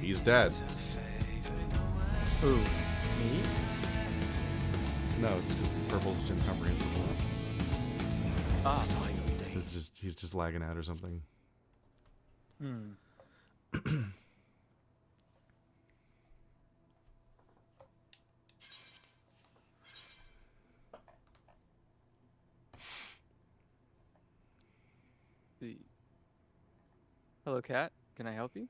He's dead. Who? Me? No, it's just purple's incomprehensible. Ah. He's just lagging out or something. Hmm. See. Hello, cat. Can I help you?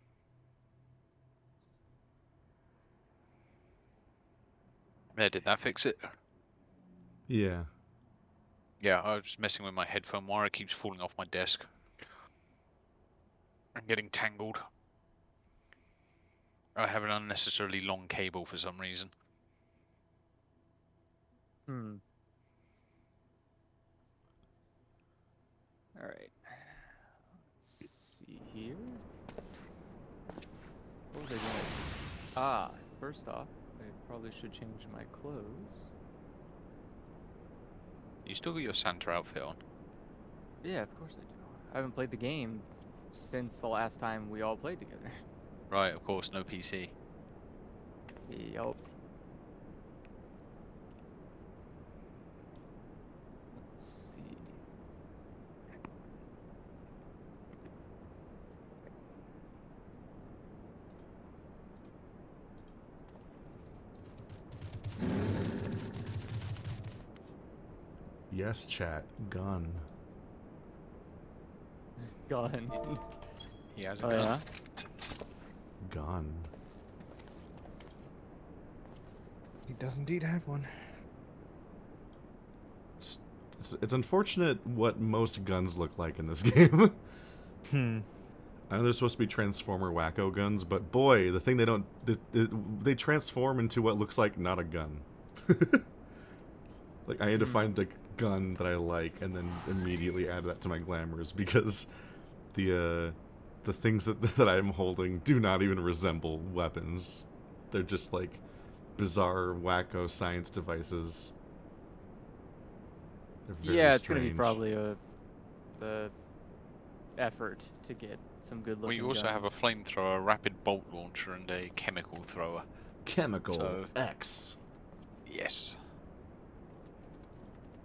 Yeah, did that fix it? Yeah. Yeah, I was messing with my headphone wire. It keeps falling off my desk. And getting tangled. I have an unnecessarily long cable for some reason. Hmm. All right. Let's see here. What was I doing? Ah, first off, I probably should change my clothes. You still got your Santa outfit on? Yeah, of course I do. I haven't played the game since the last time we all played together. Right, of course, no PC. Yup. Let's see. Yes, chat. Gun. Gun. He has a Oh gun. yeah. Gun. He does indeed have one. It's unfortunate what most guns look like in this game. I know they're supposed to be Transformer wacko guns, but boy, the thing they don't... They transform into what looks like not a gun. Like, I had to find a gun that I like and then immediately add that to my glamours because the things that I'm holding do not even resemble weapons. They're just like bizarre, wacko science devices. They're very Yeah, it's strange. gonna be probably a effort to get some good looking. Well, you also have a flamethrower, a rapid bolt launcher, and a chemical thrower. Chemical So- X. Yes.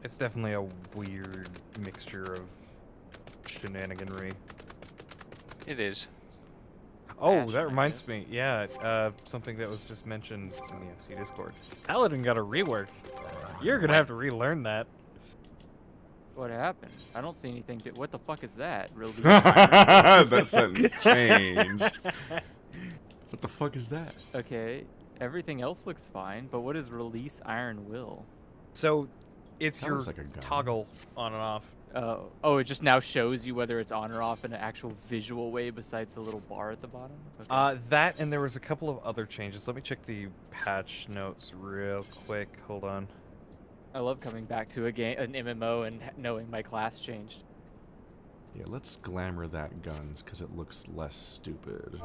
It's definitely a weird mixture of shenaniganry. It is. Oh, that reminds me. Yeah, something that was just mentioned in the FC Discord. Paladin got a rework. You're gonna have to relearn that. What happened? I don't see anything. What the fuck is that? Release That sentence changed. What the fuck is that? Okay, everything else looks fine, but what is release Iron Will? So, it's That your looks like a gun. toggle on and off. Oh, it just now shows you whether it's on or off in an actual visual way besides the little bar at the bottom? Okay. That and there was a couple of other changes. Let me check the patch notes real quick. Hold on. I love coming back to a game, an MMO, and knowing my class changed. Yeah, let's glamour that guns because it looks less stupid.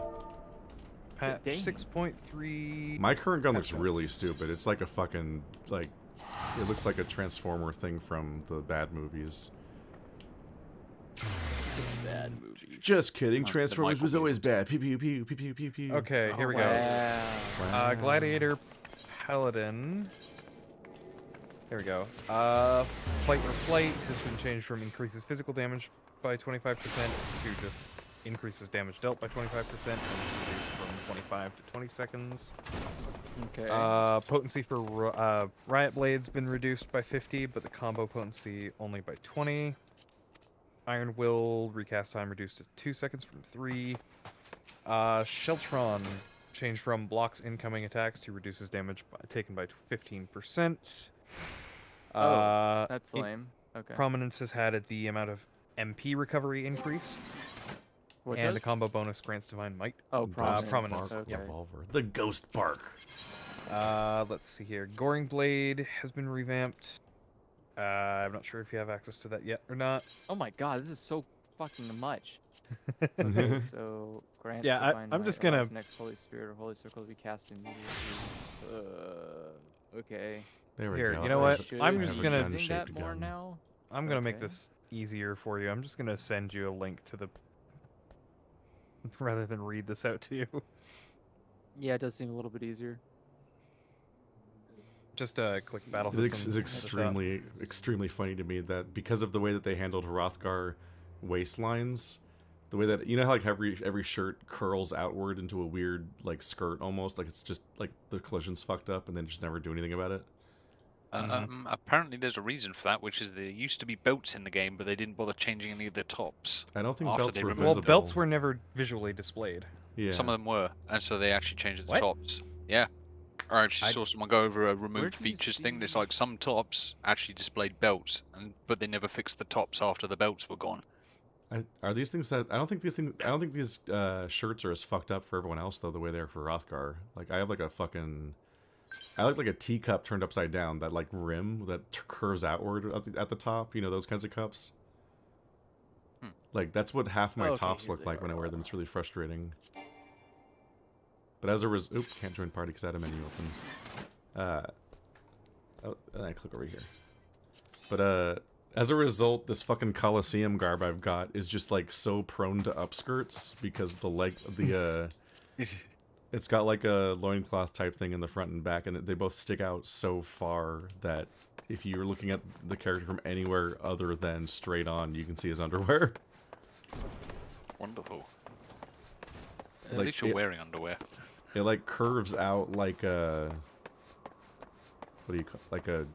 Patch dang. 6.3. My current gun looks Patch really notes. stupid. It's like a fucking like, it looks like a Transformer thing from the bad movies. Bad movie. Just kidding. Oh, the Transformers Michael was always Bay bad. Pew pew pew pew pew pew pew. Okay, here we go. Wow. Gladiator Paladin. There we go. Fight or Flight has been changed from increases physical damage by 25% to just increases damage dealt by 25% and reduced from 25 to 20 seconds. Okay. Potency for Riot Blade's been reduced by 50, but the combo potency only by 20. Iron Will recast time reduced to 2 seconds from 3. Sheltron changed from blocks incoming attacks to reduces damage taken by 15%. Oh, that's lame. Okay. Prominence has had the amount of MP recovery increase, What and the does? combo bonus grants divine might. Oh, Ghost prominence. Bark Okay. revolver. The Ghost Bark. Let's see here. Goring Blade has been revamped. I'm not sure if you have access to that yet or not. Oh my god, this is so fucking much. Okay, so grants Yeah, divine I'm might, just gonna- allows next holy spirit or holy circle to be cast immediately. Okay. There we Here, go. you know what? Should I'm I just be gonna- using that gun-shaped more gun. now. I'm gonna make Okay. this easier for you. I'm just gonna send you a link to the rather than read this out to you. Yeah, it does seem a little bit easier. Just a quick battle It system. is extremely funny to me that because of the way that they handled Hrothgar waistlines, the way that, you know how like every shirt curls outward into a weird like skirt almost, like it's just like the collision's fucked up and then just never do anything about it. Apparently there's a reason for that, which is there used to be belts in the game, but they didn't bother changing any of the tops. I don't think After belts they were removed visible. Well, belts were never visually displayed. Yeah. Some of them were, and so they actually changed the What? tops. Yeah. I actually saw someone go over a Where removed do you features thing. There's see- like some tops actually displayed belts, but they never fixed the tops after the belts were gone. Are these things that I don't think these shirts are as fucked up for everyone else though the way they are for Hrothgar. Like I have like a fucking I look like a teacup turned upside down, that like rim that curves outward at the top, you know, those kinds of cups. Like that's what half my Okay, tops here look they like when I are. wear them. It's really frustrating. But as a result, can't join party because I had a menu open. Oh, and I click over here. But as a result, this fucking Coliseum garb I've got is just like so prone to upskirts because it's got like a loincloth type thing in the front and back, and they both stick out so far that if you're looking at the character from anywhere other than straight on, you can see his underwear. Wonderful. At Like, least you're wearing underwear. It like curves out like a, what do you call, like a,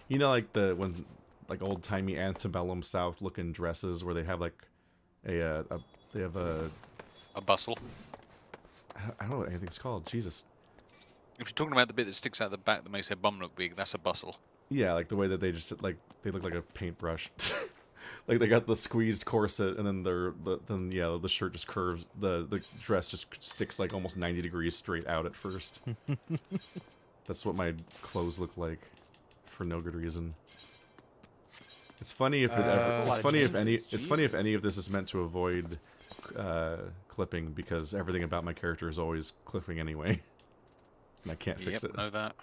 you know, like when like old timey antebellum South looking dresses where they have like they have A bustle. I don't know what anything's called. Jesus. If you're talking about the bit that sticks out the back that makes their bum look big, that's a bustle. Yeah, like the way that they just like they look like a paintbrush. Like they got the squeezed corset, and then the shirt just curves. The dress just sticks like almost 90 degrees straight out at first. That's what my clothes look like, for no good reason. It's funny if it ever. It's funny if any. It's funny if any of this is meant to avoid clipping, because everything about my character is always clipping anyway, and I can't fix it. Know that.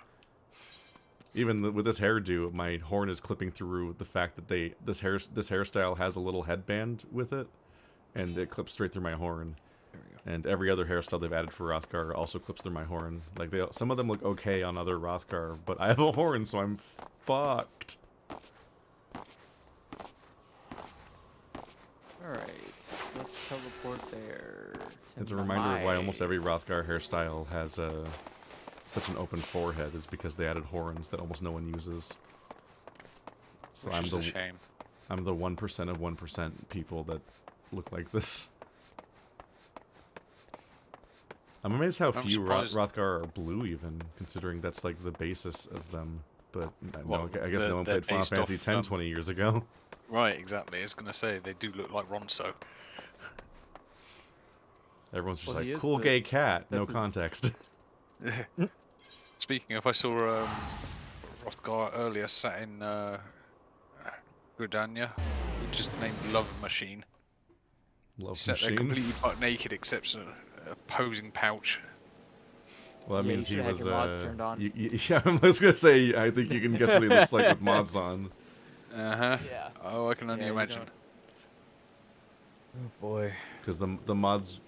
Even with this hairdo, my horn is clipping through the fact that this hairstyle has a little headband with it, and it clips straight through my horn. There we go. And every other hairstyle they've added for Hrothgar also clips through my horn. Like some of them look okay on other Hrothgar, but I have a horn, so I'm fucked. Alright, let's teleport there. It's a reminder of why almost every Hrothgar hairstyle has such an open forehead, is because they added horns that almost no one uses. So Which is a shame. I'm the 1% of 1% people that look like this. I'm amazed how I'm few surprised- Hrothgar are blue, even, considering that's like the basis of them. But Well, no, I guess no one they're played Final based Fantasy off, X 20 years ago. Right, exactly. I was going to say, they do look like Ronso. Everyone's just Well, he like, is cool the- gay cat, no that's his- context. Speaking of, I saw Hrothgar earlier sat in Gridania, just named Love Machine. Love Sat there machine. completely butt naked except a posing pouch. Well, that Yeah, you means he should've had was. your mods turned on. Yeah, I was gonna say. I think you can guess what he looks like with mods on. Uh-huh. Yeah. Oh, I can only Yeah, you imagine. don't- Oh boy. Because the mods,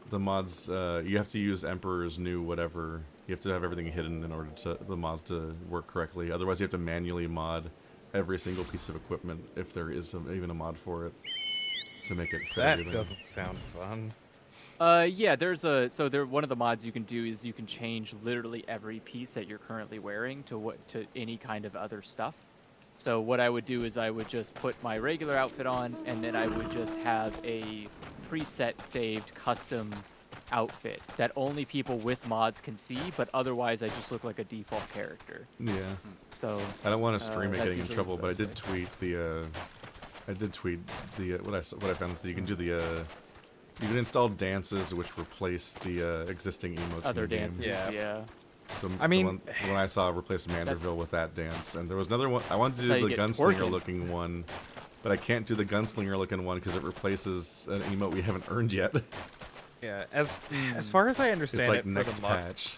you have to use Emperor's New whatever. You have to have everything hidden in order to the mods to work correctly. Otherwise, you have to manually mod every single piece of equipment, if there is even a mod for it, to make it fit That everything. doesn't sound fun. Yeah, one of the mods you can do is you can change literally every piece that you're currently wearing to any kind of other stuff. So what I would do is I would just put my regular outfit on, and then I would just have a preset saved custom outfit that only people with mods can see, but otherwise I just look like a default character. Yeah. So I don't want to stream it that's getting in usually trouble, the but I best did tweet the what I found is that you can do you can install dances which replace the existing emotes other in the game. dances, Yeah. yeah. So I mean- the one I saw replaced Manderville with that dance, and there was another one. I wanted to That's how do you the get gunslinger twerking. looking one, but I can't do the gunslinger looking one because it replaces an emote we haven't earned yet. Yeah, as far as I understand It's like it, for next the mod, patch.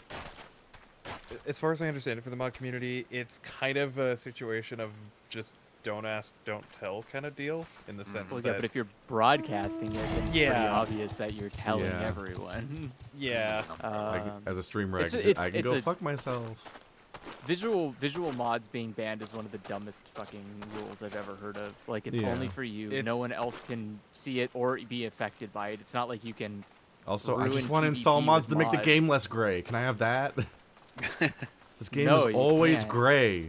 as far as I understand it, for the mod community, it's kind of a situation of just don't ask, don't tell kind of deal in the sense Well, that yeah, but if you're broadcasting it, then it's pretty Yeah. obvious that you're telling Yeah. everyone. yeah, As a streamer, it's I can it's go a- fuck myself. Visual mods being banned is one of the dumbest fucking rules I've ever heard of. Like, it's Yeah. only for you. No It's- one else can see it or be affected by it. It's not like you can. Also, I just ruin want to install PvP mods with to make the game mods. less gray. Can I have that? This game No, is you always can't. gray.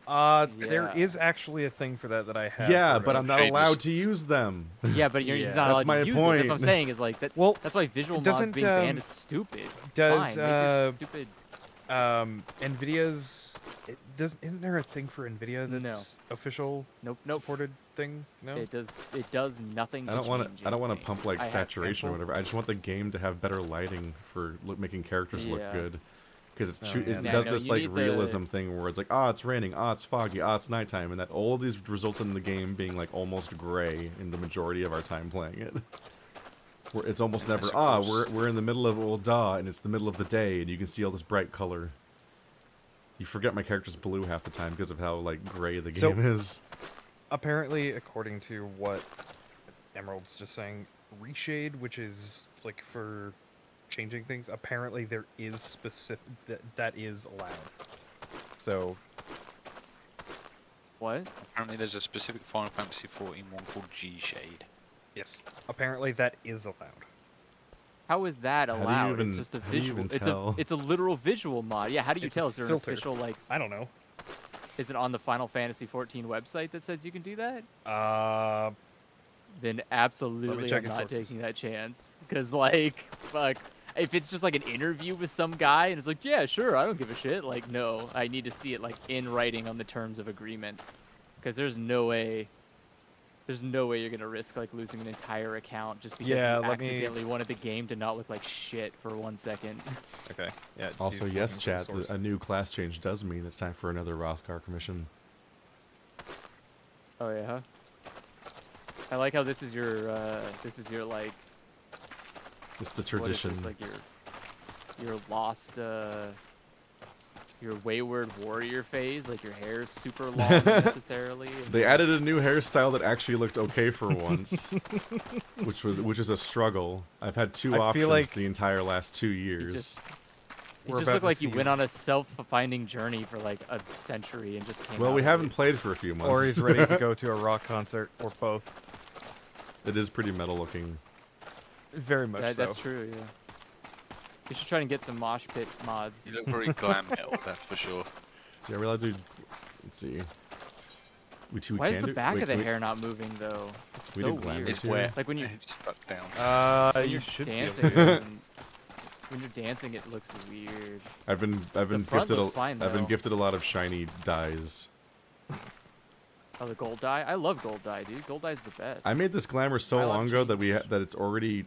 there Yeah. is actually a thing for that I have. Yeah, heard but of. I'm not Shaders. allowed to use them. Yeah, but you're Yeah. not That's allowed my to use it. That's what I'm point. saying. Is like that's Well, that's why visual mods doesn't, being banned is stupid. does, Fine, make your stupid. Nvidia's isn't there a thing for Nvidia No. that's official Nope. supported thing? No. It does nothing. I don't want change to. I don't want to anything. pump like I have saturation or cancelled- whatever. I just want the game to have better lighting for making characters look Yeah. good. Because Oh, it yeah. Yeah, does no, this you like need the- realism thing where it's like, oh, it's raining, oh, it's foggy, oh, it's nighttime, and that all of these result in the game being like almost gray in the majority of our time playing it. Where it's almost I never, suppose. we're in the middle of Ul'dah and it's the middle of the day and you can see all this bright color. You forget my character's blue half the time because of how like gray the So- game is. Apparently, according to what Emerald's just saying, Reshade, which is like for changing things, apparently there is specific that is allowed. So What? Apparently, there's a specific Final Fantasy 14 one called G-Shade. yes, apparently that is allowed. How is that How do you allowed? even- It's just a how do you visual. even It's tell? a literal visual mod. Yeah. How do you It's a tell? Is there filter. an official like? I don't know. Is it on the Final Fantasy 14 website that says you can do that? Then absolutely check I'm his not sources. taking that chance. Because, like, fuck. If it's just like an interview with some guy and it's like, yeah, sure, I don't give a shit. Like, no, I need to see it like in writing on the terms of agreement. Because there's no way you're gonna risk like losing an entire account just because Yeah, you let me- accidentally wanted the game to not look like shit for 1 second. Okay. Yeah. Also, he's yes, looking for the chat, source. a new class change does mean it's time for another Rothgar commission. Oh yeah. I like how this is your like It's the what is tradition. this, like your lost your wayward warrior phase, like your hair is super long necessarily. and They then- added a new hairstyle that actually looked okay for once, which is a struggle. I've had two I feel options like the entire last 2 years. just- It We're just about looked to like you see- went on a self-finding journey for like a century and just came Well, out we with haven't it. played for a few months. Or he's ready to go to a rock concert, or both. It is pretty metal looking. Very much so. That's true, yeah. You should try and get some mosh pit mods. You look very glam metal, that's for sure. See, are we allowed to? Let's see. We Why is can the do- back wait, of the we- hair not moving though? It's We so do Glamour weird. It's too. where Like when you it's stuck down. when you you're should be dancing, able to. when you're dancing, it looks weird. I've been front gifted looks fine, I've been though. gifted a lot of shiny dyes. Oh, the gold dye. I love gold dye, dude. Gold dye's the best. I made this glamour so I love long ago that change. that it's already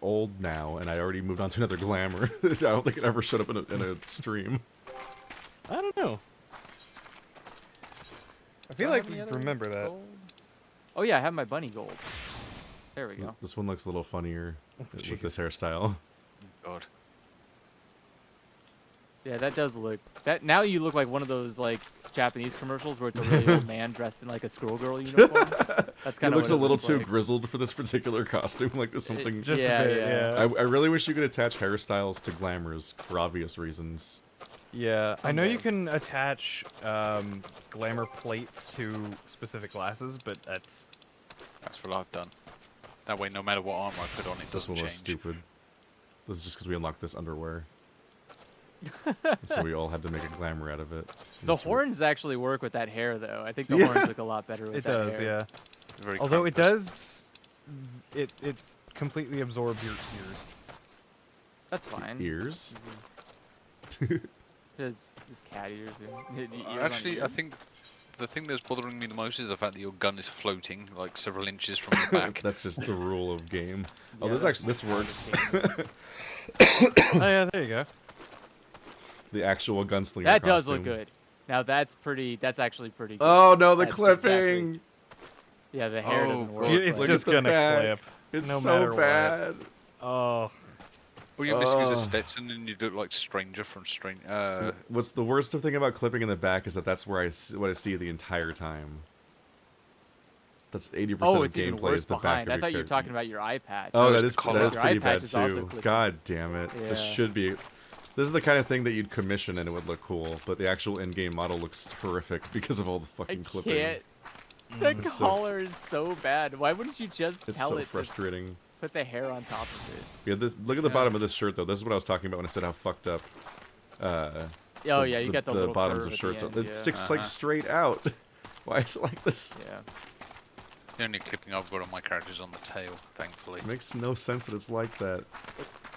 old now, and I already moved on to another glamour. I don't think it ever showed up in a stream. I don't know. I feel Do I like have any you other remember that. gold? Oh yeah, I have my bunny gold. There we go. This one looks a little funnier with jeez. this hairstyle. God. Yeah, that does look. That now you look like one of those like Japanese commercials where it's a really old man dressed in like a schoolgirl uniform. That's It kind of looks a little too like. grizzled for this particular costume. Like there's something. Just Yeah, a bit, yeah. I really wish you could attach hairstyles to glamours for obvious reasons. Yeah, I know you Someday. can attach glamour plates to specific glasses, but that's That's what I've done. That way, no matter what armor I put on, it This doesn't one was change. stupid. This is just because we unlocked this underwear. So we all had to make a glamour out of it. The That's what- horns actually work with that hair though. I think the Yeah. horns look a lot better with it that does, hair. yeah. Very Although it Krampus. does, it completely absorbs your ears. That's fine. Ears? His cat ears. Ears on Actually, I ears. think the thing that's bothering me the most is the fact that your gun is floating like several inches from your back. That's just the rule of game. Oh, Yeah, this that's actually this works. Oh yeah, there you go. The actual gunslinger that does look costume. good. Now that's pretty. That's actually pretty. Good. Oh no, the That's clipping! Yeah, the hair Oh, doesn't work. God. It's Look but- at just the gonna back. clip. It's no so matter what. bad. Oh, All you're missing is Oh. a Stetson, and you look like Stranger from What's the worst thing about clipping in the back is that that's where what I see the entire time. That's 80% Oh, of it's even gameplay worse is the back behind. of I your thought you were character. talking about your eye patch. Oh, No, that it's is the that is Your pretty eye patch bad is also too. glitchy. God damn it! Yeah. This should be. This is the kind of thing that you'd commission and it would look cool, but the actual in-game model looks horrific because of all the I fucking clipping. can't. The It's so- collar is so bad. Why wouldn't you just It's tell so it to frustrating. put the hair on top of it? Yeah, this. Look at the Yeah. bottom of this shirt though. This is what I was talking about when I said how fucked up. Oh the, yeah, you got the little bottoms curve of at shirts. the end, It yeah. sticks like straight out. Why is it like this? Yeah. The only clipping I've got on my character is on the tail, thankfully. It makes no sense that it's like that.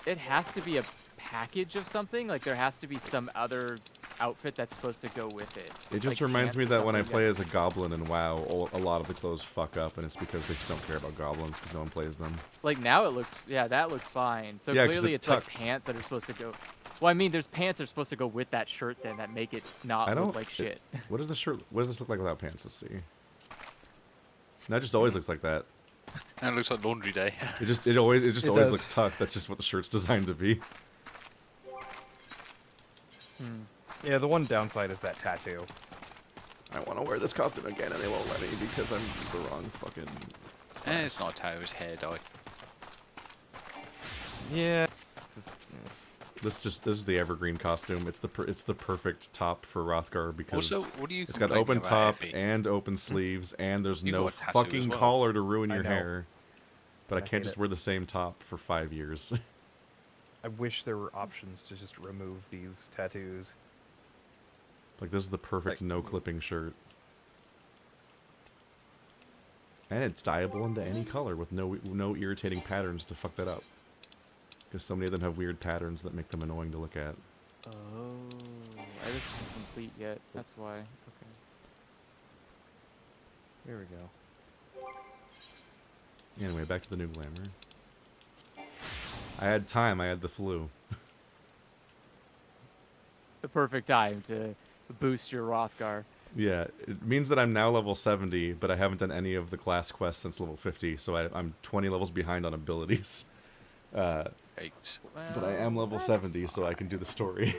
It has to be a package of something. Like there has to be some other outfit that's supposed to go with it. It just Like reminds pants me or that when I something play as a goblin in WoW, a lot of the clothes fuck up, and it's because they just don't care about goblins because no one plays them. Like now it looks, yeah, that looks fine. So Yeah, 'cause clearly it's it's like tucked. pants that are supposed to go. Well, I mean, there's pants that are supposed to go with that shirt then that make it not I look don't like shit. What does this shirt? What does this look like without pants? Let's see. That just always looks like that. And it looks like laundry day. It just always It always does. looks tucked. That's just what the shirt's designed to be. Yeah, the one downside is that tattoo. I want to wear this costume again, and they won't let me because I'm the wrong fucking. It's not a tattoo, it's hair dye. Yeah. This is the evergreen costume. It's the perfect top for Rothgar because Also, what do you it's got complaining open about, top Effie? and open sleeves, and there's You no got a tattoo as fucking well. collar to ruin I your know. hair. But I I can't hate just it. wear the same top for 5 years. I wish there were options to just remove these tattoos. Like this is the perfect Like- no clipping shirt. And it's dyeable into any color with no irritating patterns to fuck that up. Because so many of them have weird patterns that make them annoying to look at. Oh, this isn't complete yet. That's why. Okay. Here we go. Anyway, back to the new Glamour. I had time, I had the flu. The perfect time to boost your Rothgar. Yeah, it means that I'm now level 70, but I haven't done any of the class quests since level 50, so I'm 20 levels behind on abilities. But Eight. I am level 70, so I can do the story.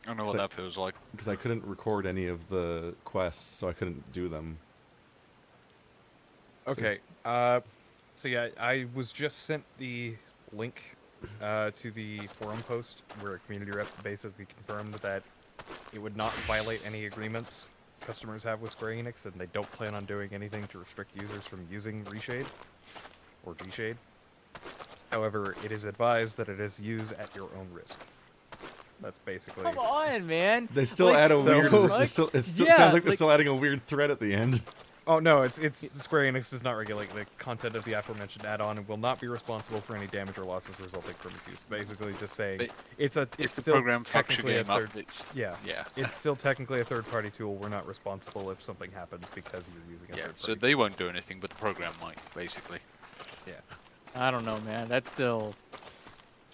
I don't know what So- that feels like. Because I couldn't record any of the quests, so I couldn't do them. So Okay. So yeah, I was just sent the link to the forum post where a community rep basically confirmed that it would not violate any agreements customers have with Square Enix, and they don't plan on doing anything to restrict users from using Reshade or Gshade. However, it is advised that it is used at your own risk. That's basically. Come on, man. They still Like, add a so- weird. like, it still yeah, sounds like they're like- still adding a weird thread at the end. Oh no, it's Square Enix does not regulate the content of the aforementioned add-on and will not be responsible for any damage or losses resulting from its use. Basically, just saying But it's If the still program fucks your technically a game up, third. it's... Yeah, Yeah. it's still technically a third-party tool. We're not responsible if something happens because you're using a Yeah, third-party. so they won't do anything, but the program might, basically. I don't know, man. That still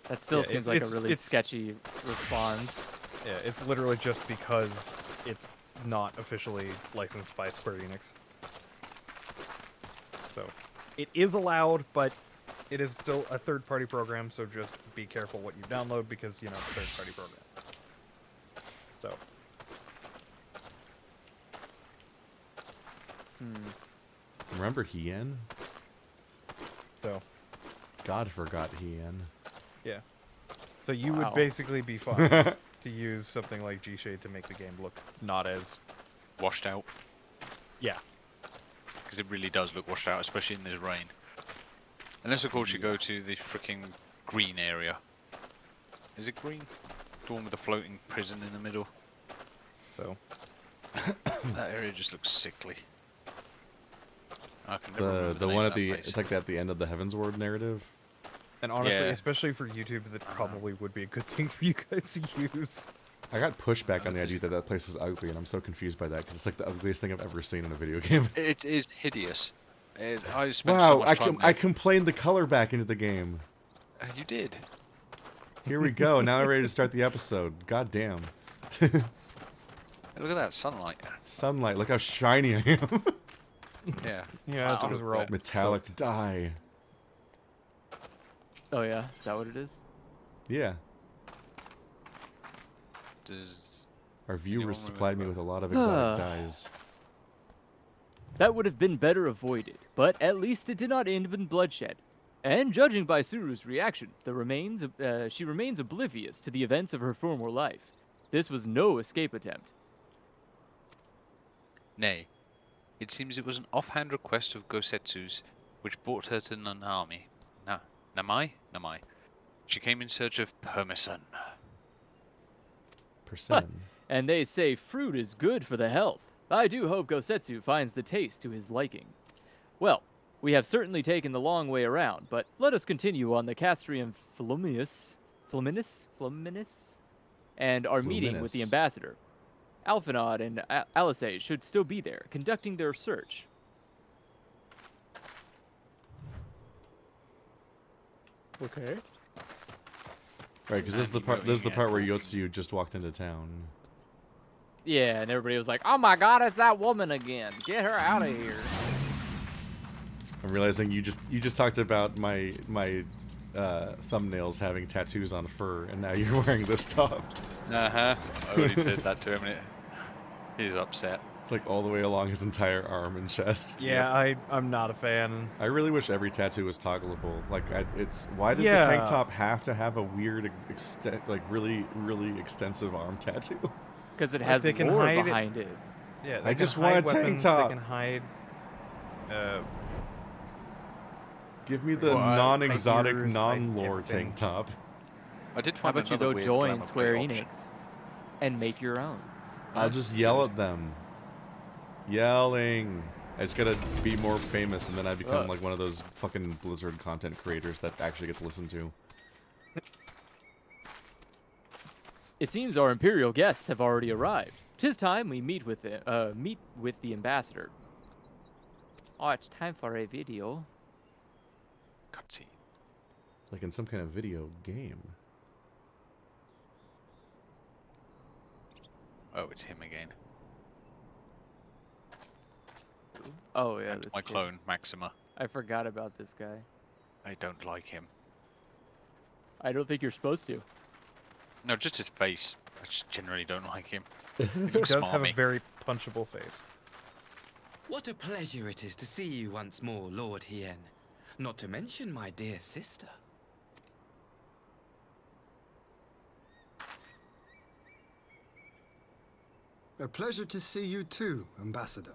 Yeah, seems like a really it's- sketchy response. Yeah, it's literally just because it's not officially licensed by Square Enix. So, it is allowed, but it is still a third-party program, so just be careful what you download because, you know, it's a third-party program. So, Remember Hien? so, God forgot Hien. yeah. So you Wow. would basically be fine to use something like Gshade to make the game look not as... Washed out. Yeah. Because it really does look washed out, especially in this rain. Unless, of course, you go to the freaking green area. Is it green? The one with the floating prison in the middle. So, That area just looks sickly. I can never remember The name one of at that the place. it's like at the end of the Heavensward narrative. and honestly, Yeah. especially for YouTube, that probably would be a good thing for you guys to use. I got pushback on the idea that that place is ugly, and I'm so confused by that because it's like the ugliest thing I've ever seen in a video game. It is hideous. I spent so Wow, much time I there. complained the color back into the game. You did. Here we go. Now I'm ready to start the episode. God damn. Hey, look at that sunlight. Sunlight. Look how shiny I am. Yeah. Yeah, that's Wow. because we're all Metallic soaked. dye. Oh yeah, is that what it is? Yeah. Does Our Anyone viewers supplied me remember? with a lot of exotic dyes. That would have been better avoided, but at least it did not end in bloodshed. And judging by Suru's reaction, she remains oblivious to the events of her former life. This was no escape attempt. Nay, it seems it was an offhand request of Gosetsu's which brought her to Namai? She came in search of permission. Persimmon. And they say fruit is good for the health. I do hope Gosetsu finds the taste to his liking. Well, we have certainly taken the long way around, but let us continue on the Castrium Fluminus, and our meeting with the ambassador. Alphanod and Alisaie should still be there, conducting their search. Okay. Right, because this is the part. This is the part where Yotsuyu just walked into town. Yeah, and everybody was like, "Oh my God, it's that woman again! Get her out of here!" I'm realizing you just talked about my thumbnails having tattoos on fur, and now you're wearing this top. I already said that to him, and he's upset. It's like all the way along his entire arm and chest. Yeah, I'm not a fan. I really wish every tattoo was toggleable. Like, why does the tank top have to have a weird, really extensive arm tattoo? Because it has lore behind it. Yeah, I just want a tank top. They can hide. Give me the non-exotic, non-lore tank top. I did How find about you another go weird join Glamour Square play Enix option. and make your own? I'll just yell at them. Yelling. I just gotta be more famous, and then I become like one of those fucking Blizzard content creators that actually gets listened to. It seems our Imperial guests have already arrived. 'Tis time we meet with the ambassador. Oh, it's time for a video. Cutscene. Like in some kind of video game. Oh, it's him again. Oh yeah, And this my kid. clone, Maxima. I forgot about this guy. I don't like him. I don't think you're supposed to. No, just his face. I just generally don't like him. He does have a very punchable face. What a pleasure it is to see you once more, Lord Hien. Not to mention my dear sister. A pleasure to see you too, Ambassador.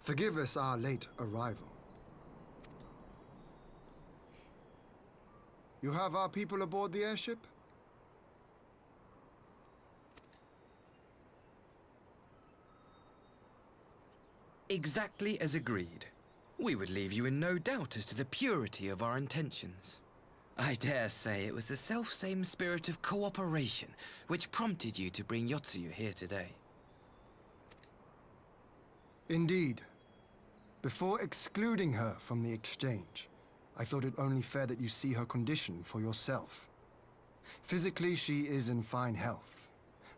Forgive us our late arrival. You have our people aboard the airship? Exactly as agreed. We would leave you in no doubt as to the purity of our intentions. I dare say it was the self-same spirit of cooperation which prompted you to bring Yotsuyu here today. Indeed. Before excluding her from the exchange, I thought it only fair that you see her condition for yourself. Physically, she is in fine health,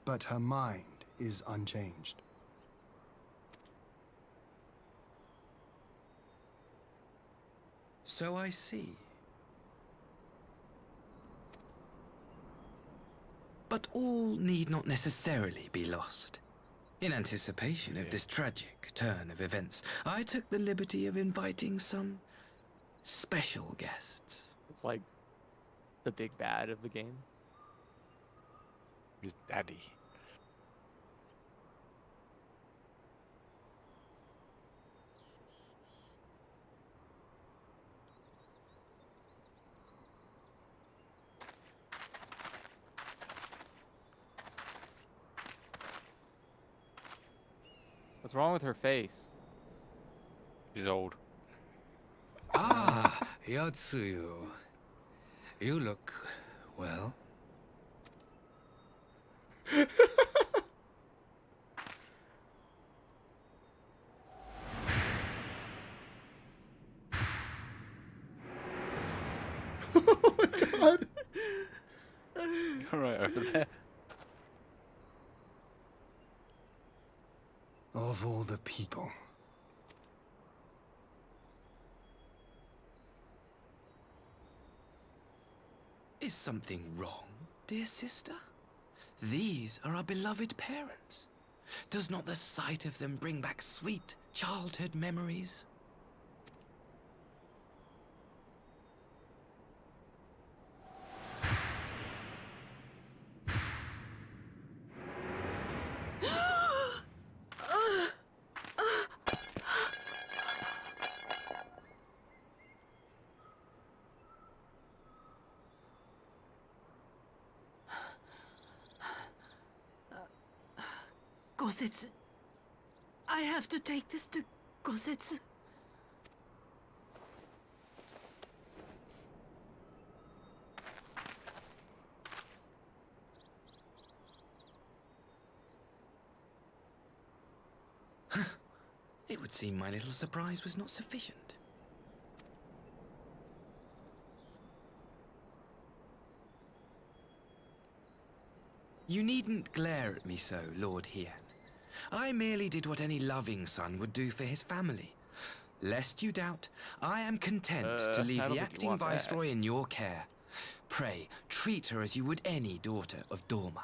but her mind is unchanged. So I see. But all need not necessarily be lost. In anticipation of this tragic turn of events, I took the liberty of inviting some special guests. It's like the big bad of the game. His daddy. What's wrong with her face? He's old. Ah, Yotsuyu. You look well. Oh my god. You're right over there. Of all the people. Is something wrong, dear sister? These are our beloved parents. Does not the sight of them bring back sweet childhood memories? Gosetsu. I have to take this to Gosetsu. It would seem my little surprise was not sufficient. You needn't glare at me so, Lord Hien. I merely did what any loving son would do for his family. Lest you doubt, I am content to leave I don't the think you acting want that. viceroy in your care. Pray, treat her as you would any daughter of Dorma.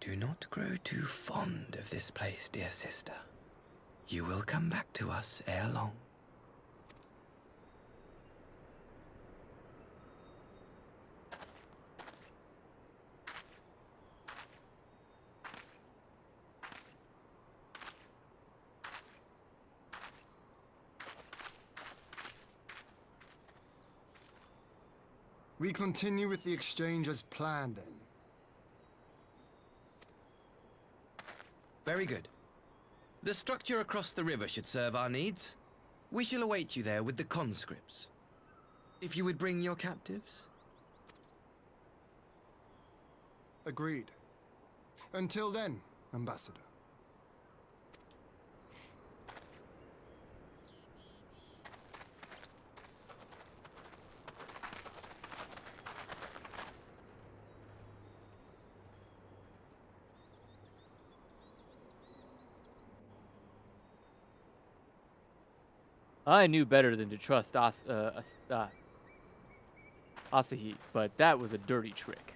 Do not grow too fond of this place, dear sister. You will come back to us ere long. We continue with the exchange as planned, then. Very good. The structure across the river should serve our needs. We shall await you there with the conscripts. If you would bring your captives. Agreed. Until then, Ambassador. I knew better than to trust Asahi, but that was a dirty trick.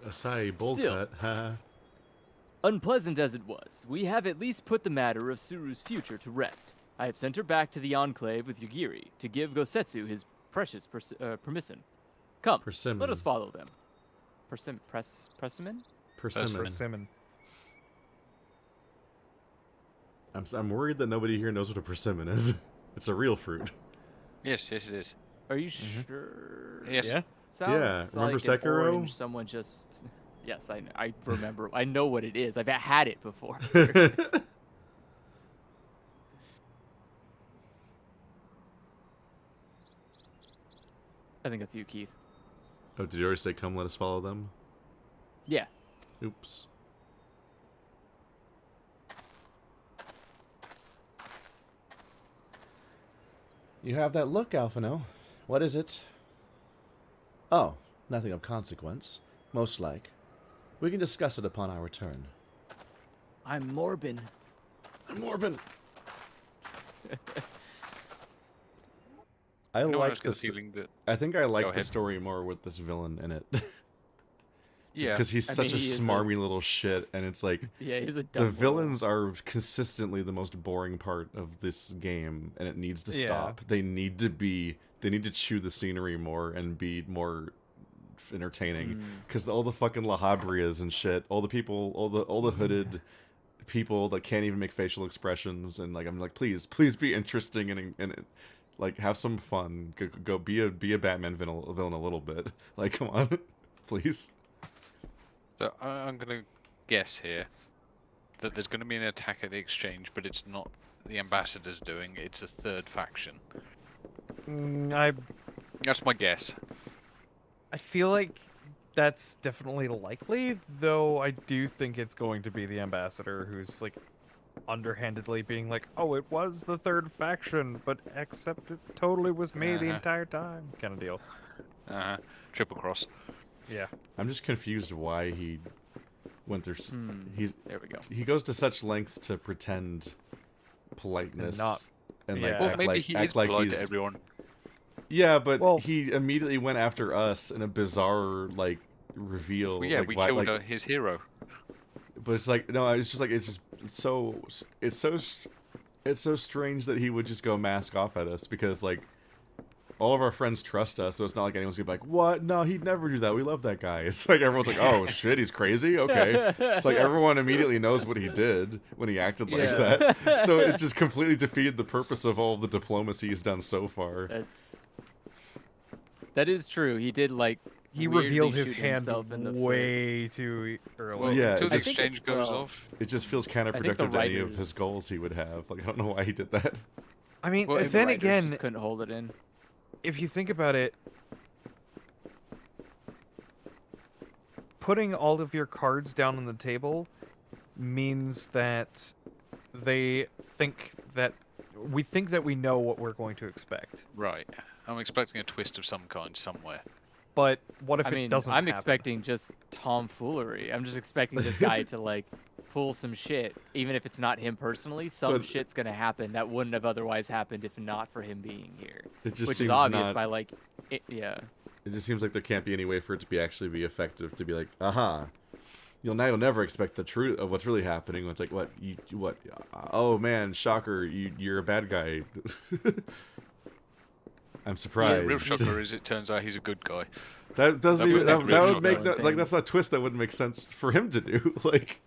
Asahi bowl Still. cut, haha. Unpleasant as it was, we have at least put the matter of Suru's future to rest. I have sent her back to the Enclave with Yugiri to give Gosetsu his precious permission. Come, Persimmon. let us follow them. Persimmon? Persimmon. Persimmon. I'm worried that nobody here knows what a persimmon is. It's a real fruit. Yes, yes, it is. Are you sure? Yes. Yeah. Sounds Yeah, remember like an Sekiro? orange someone just... Yes, I remember. I know what it is. I've had it before. I think that's you, Keith. Oh, did you already say come let us follow them? Yeah. Oops. You have that look, Alphino. What is it? Oh, nothing of consequence. Most like. We can discuss it upon our return. I'm Morbin. I'm Morbin. I No one like else got the this. feeling that. I think I like Go the ahead. story more with this villain in it. Yeah. Because he's I such mean, a he is a- smarmy little shit, and it's like Yeah, he's a the dumb villains are consistently the most boring part of this game, and it needs to Yeah. stop. They need to chew the scenery more and be more entertaining. Because all the fucking La Habrias and shit, all the people, all the hooded people that can't even make facial expressions, and like I'm like, please be interesting and like have some fun. Go be a Batman villain a little bit. Like, come on, please. So I'm gonna guess here that there's gonna be an attack at the exchange, but it's not the ambassadors doing. It's a third faction. I That's my guess. feel like that's definitely likely, though I do think it's going to be the ambassador who's like underhandedly being like, "Oh, it was the third faction, but except it totally was me the Uh-huh. entire time," kind of deal. Triple cross. Yeah. I'm just confused why he There we go. he goes to such lengths to pretend politeness and like Yeah. Well, act maybe like, he act is like polite he's to everyone. yeah, but Well- he immediately went after us in a bizarre like reveal. Well, yeah, like, we why, killed like, his hero. but it's like no, it's just like it's so strange that he would just go mask off at us because like all of our friends trust us, so it's not like anyone's gonna be like, what? No, he'd never do that. We love that guy. It's like everyone's like, oh shit, he's crazy. Okay, it's like everyone immediately knows what he did when he acted like that. So it just completely defeated the purpose of all the diplomacy he's done so far. That is true. He did like He weirdly revealed his shoot hand himself in the foot. way too early. Well, yeah, until it the just- exchange goes off. It just feels think the counterproductive to any of his writers- goals he would have. Like I don't know why he did that. I mean, Well, the then writers again, just couldn't hold it in. if you think about it, putting all of your cards down on the table means that we think that we know what we're going to expect. Right. I'm expecting a twist of some kind somewhere. But what if I it mean, doesn't I'm happen? expecting just tomfoolery. I'm just expecting this guy to like pull some shit, even if it's not him personally. Some But- shit's gonna happen that wouldn't have otherwise happened if not for him being here. It just Which seems is obvious not. by like, yeah. It just seems like there can't be any way for it to be actually be effective. To be like, aha, you'll never expect the truth of what's really happening. It's like, what? What? Oh man, shocker! You're a bad guy. I'm surprised. The real shocker is it turns out he's a good guy. That doesn't That even. would make That the would real make shocker. like that's not a twist that wouldn't make sense for him to do. Like.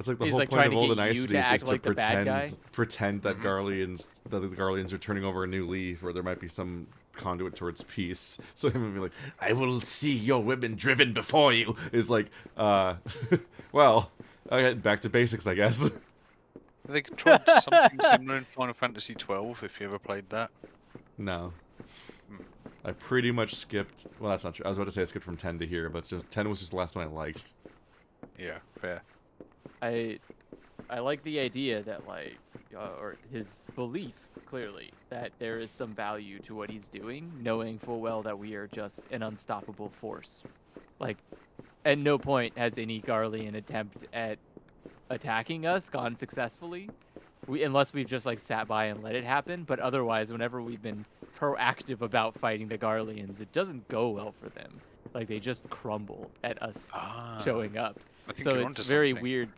It's like the He's, whole like, point trying of all to the get you to niceties is act to like the bad pretend guy. that the Garleans are turning over a new leaf, or there might be some conduit towards peace. So him being like, "I will see your women driven before you," is like, well, okay, back to basics, I guess. They tried something similar in Final Fantasy XII, if you ever played that. No. I pretty much skipped. Well, that's not true. I was about to say I skipped from 10 to here, but 10 was just the last one I liked. Yeah, fair. I like the idea that like, or his belief clearly that there is some value to what he's doing, knowing full well that we are just an unstoppable force. Like, at no point has any Garlean attempt at attacking us gone successfully. Unless we've just like sat by and let it happen, but otherwise, whenever we've been proactive about fighting the Garleans, it doesn't go well for them. Like they just crumble at us showing up. I think So you're it's onto very something. weird.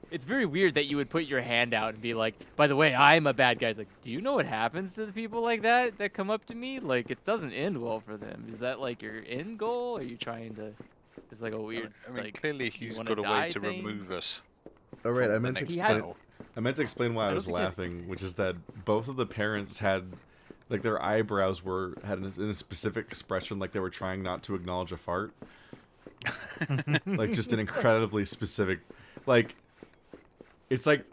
It's very weird that you would put your hand out and be like, "By the way, I'm a bad guy." It's like, do you know what happens to the people like that come up to me? Like, it doesn't end well for them. Is that like your end goal? Are you trying to? It's like a weird. I mean, like, clearly you he's wanna got a way die to thing? remove us. Oh, right. I from the meant to next He has- battle. I meant to explain why I don't was think he has- laughing, which is that both of the parents had, like, their eyebrows had a specific expression, like they were trying not to acknowledge a fart. Like, just an incredibly specific, like, it's like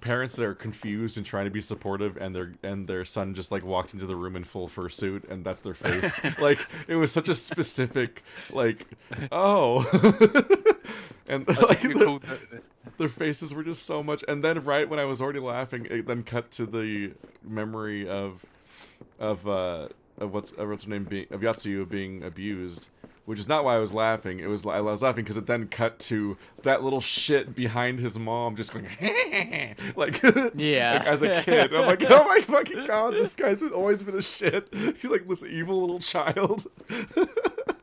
parents that are confused and trying to be supportive, and their son just like walked into the room in full fursuit, and that's their face. Like, it was such a specific, like, oh, and like You called their faces were just so much. And then right when I was already laughing, it then cut to the memory of what's her name of Yotsuyu being abused. Which is not why I was laughing. I was laughing because it then cut to that little shit behind his mom just going, like, Yeah. like, as a kid. And I'm like, oh my fucking god, this guy's always been a shit. He's like this evil little child.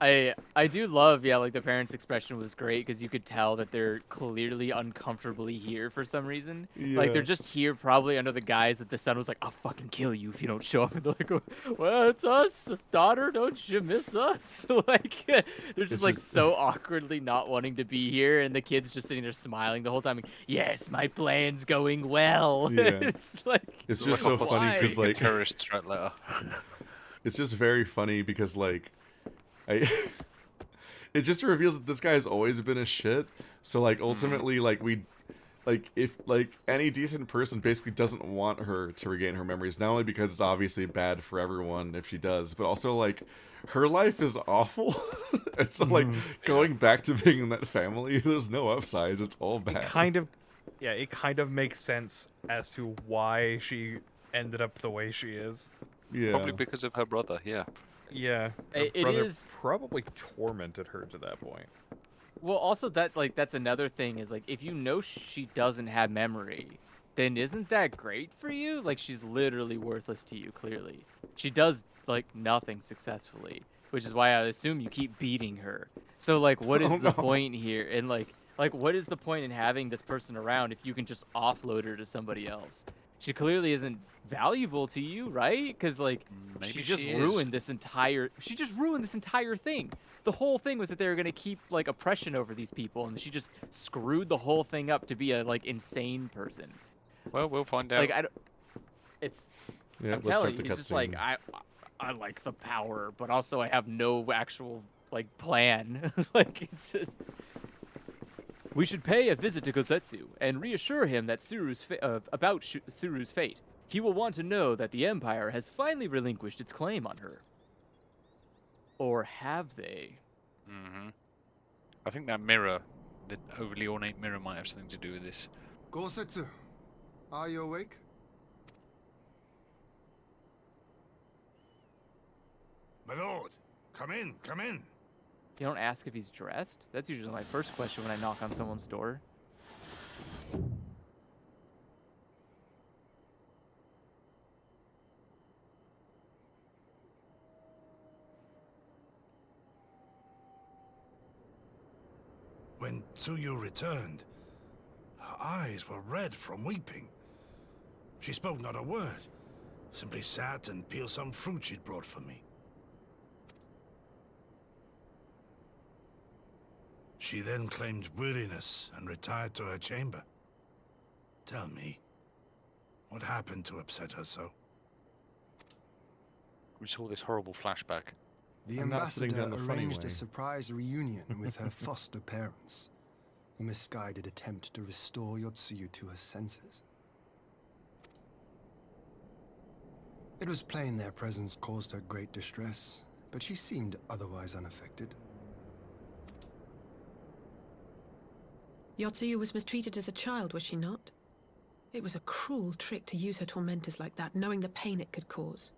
I do love, yeah, like the parents' expression was great because you could tell that they're clearly uncomfortably here for some reason. Like Yeah. they're just here probably under the guise that the son was like, "I'll fucking kill you if you don't show up." And they're like, "Well, it's us, daughter. Don't you miss us?" Like they're just It's like just- so awkwardly not wanting to be here, and the kid's just sitting there smiling the whole time. Like, yes, my plan's going well. Yeah. It's like It's Like just so a funny why? because like terrorist threat letter. it's just very funny because like it just reveals that this guy has always been a shit. So like ultimately if any decent person basically doesn't want her to regain her memories, not only because it's obviously bad for everyone if she does, but also like her life is awful. And so like going back to being in that family, there's no upsides. It's all bad. It kind of makes sense as to why she ended up the way she is. Yeah. Probably because of her brother, yeah. Yeah, her It brother is- probably tormented her to that point. Well, also that's another thing is like if you know she doesn't have memory, then isn't that great for you? Like she's literally worthless to you. Clearly, she does like nothing successfully, which is why I assume you keep beating her. So like, what is Oh, the no. point here? And like what is the point in having this person around if you can just offload her to somebody else? She clearly isn't valuable to you, right? Because like Maybe she just she is. ruined this entire. She just ruined this entire thing. The whole thing was that they were gonna keep like oppression over these people, and she just screwed the whole thing up to be a like insane person. Well, we'll find out. Like I don't. It's. Yeah, I'm let's start telling the you, it's just like cutscene. I like the power, but also I have no actual like plan. Like it's just. We should pay a visit to Gosetsu and reassure him that about Suru's fate. He will want to know that the Empire has finally relinquished its claim on her. Or have they? Hmm. I think that mirror, the overly ornate mirror, might have something to do with this. Gosetsu, are you awake? My lord, come in, come in. You don't ask if he's dressed? That's usually my first question when I knock on someone's door. When Tsuyu returned, her eyes were red from weeping. She spoke not a word, simply sat and peeled some fruit she'd brought for me. She then claimed weariness and retired to her chamber. Tell me, what happened to upset her so? We saw this horrible flashback. The I'm not sitting ambassador down the funny arranged way. a surprise reunion with her foster parents. A misguided attempt to restore Yotsuyu to her senses. It was plain their presence caused her great distress, but she seemed otherwise unaffected. Yotsuyu was mistreated as a child, was she not? It was a cruel trick to use her tormentors like that, knowing the pain it could cause.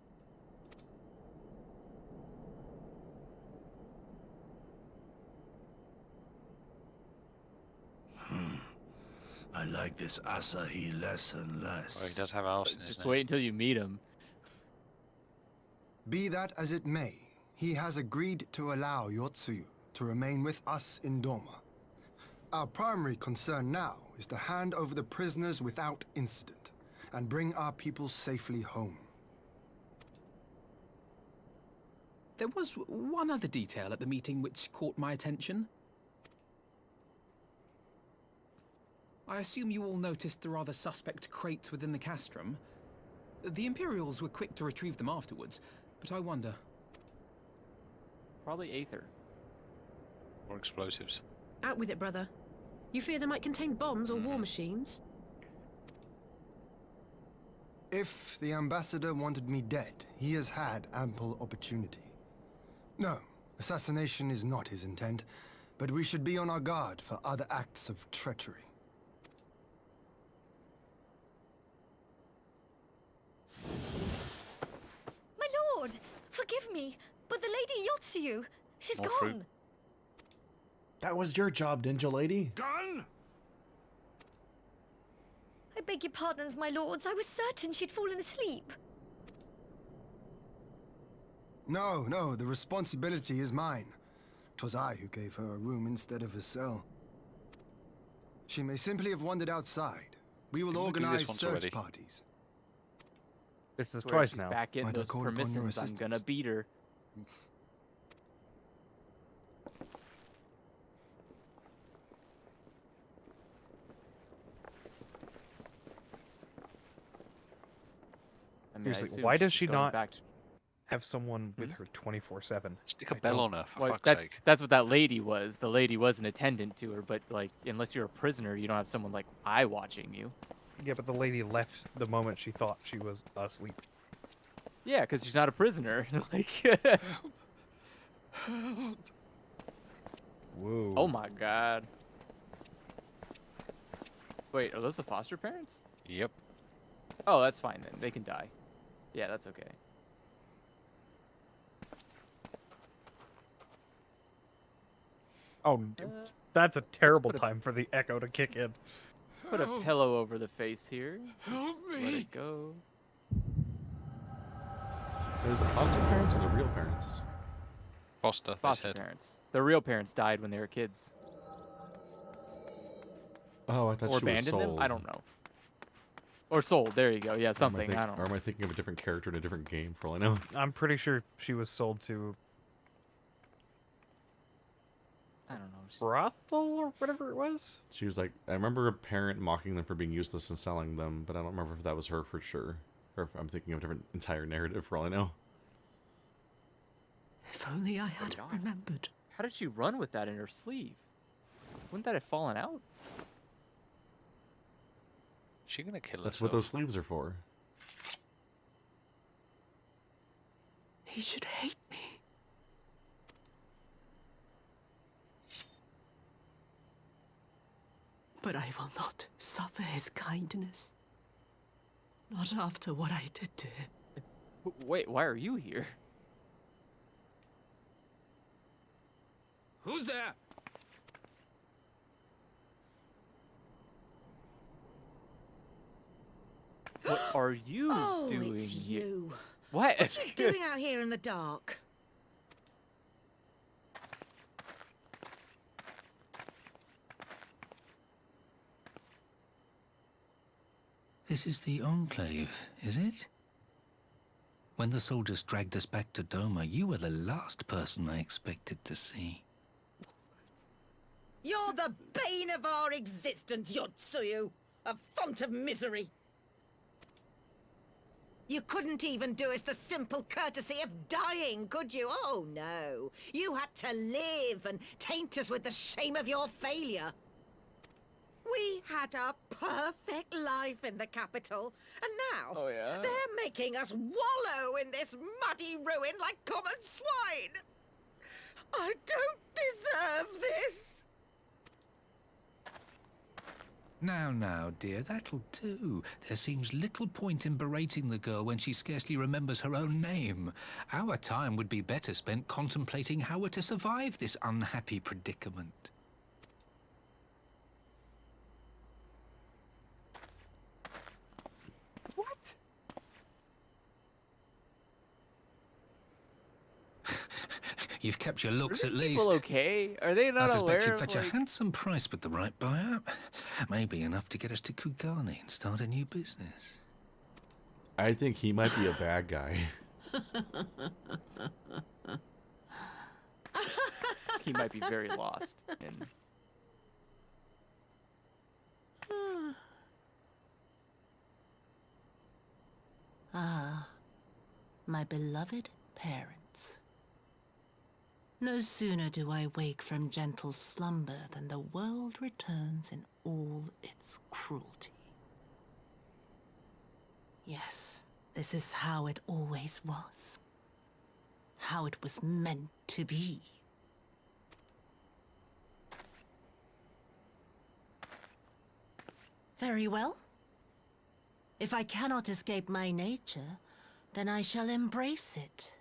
I like this Asahi less and less. Oh, he does have arse in his Just name. wait until you meet him. Be that as it may, he has agreed to allow Yotsuyu to remain with us in Doma. Our primary concern now is to hand over the prisoners without incident and bring our people safely home. There was one other detail at the meeting which caught my attention. I assume you all noticed the rather suspect crates within the castrum. The Imperials were quick to retrieve them afterwards, but I wonder. Probably Aether. Or explosives. Out with it, brother. You fear they might contain bombs or war machines? If the ambassador wanted me dead, he has had ample opportunity. No, assassination is not his intent, but we should be on our guard for other acts of treachery. My lord, forgive me, but the Lady Yotsuyu, she's More gone. fruit. That was your job, Ninja Lady. Gone? I beg your pardons, my lords. I was certain she'd fallen asleep. No, the responsibility is mine. 'Twas I who gave her a room instead of a cell. She may simply have wandered outside. We will Didn't we do this organize once search already? parties. This is Swear twice she's now. back in Might I those call upon your permissions. I'm gonna assistance? beat her. I mean, I Seriously, assume why she's does just she going not back to- have someone with her 24/7? Stick a I bell don't- on her, for Well, fuck's that's sake. that's what that lady was. The lady was an attendant to her, but like, unless you're a prisoner, you don't have someone like eye watching you. Yeah, but the lady left the moment she thought she was asleep. Yeah, because she's not a prisoner. Like, Whoa. oh my god. Wait, are those the foster parents? Yep. Oh, that's fine then. They can die. Yeah, that's okay. Oh, that's a terrible put a- time for the echo to kick in. Put a pillow over the face here. Help Just let me. it go. Are the foster parents or the real parents? Foster, they Foster said. parents. The real parents died when they were kids. Oh, I thought Or she was abandoned sold. them? I don't know. Or sold. There you go. Yeah, Or am something. I don't Or know. am I thinking of a different character in a different game for all I know? I'm pretty sure she was sold to I don't know. brothel or whatever it was. She was like, I remember a parent mocking them for being useless and selling them, but I don't remember if that was her for sure. Or if I'm thinking of a different entire narrative for all I know. If only I had remembered. How did she run with that in her sleeve? Wouldn't that have fallen out? Is she gonna kill That's what those sleeves are for. He should hate me. But I will not suffer his kindness. Not after what I did to him. Wait, why are you here? Who's there? What are you Oh, doing it's here? you. What? What you doing out here in the dark? This is the Enclave, is it? When the soldiers dragged us back to Doma, you were the last person I expected to see. You're the bane of our existence, Yotsuyu. A font of misery. You couldn't even do us the simple courtesy of dying, could you? Oh, no. You had to live and taint us with the shame of your failure. We had a perfect life in the capital, and now Oh, yeah? they're making us wallow in this muddy ruin like common swine. I don't deserve this. Now, dear, that'll do. There seems little point in berating the girl when she scarcely remembers her own name. Our time would be better spent contemplating how we're to survive this unhappy predicament. What? You've kept your looks Are at these least. people okay? Are they I not aware suspect you'd of, fetch like... a handsome price with the right buyer. Maybe enough to get us to Kugane and start a new business. I think he might be a bad guy. He might be very lost. And Ah, my beloved parents. No sooner do I wake from gentle slumber than the world returns in all its cruelty. Yes, this is how it always was. How it was meant to be. Very well. If I cannot escape my nature, then I shall embrace it.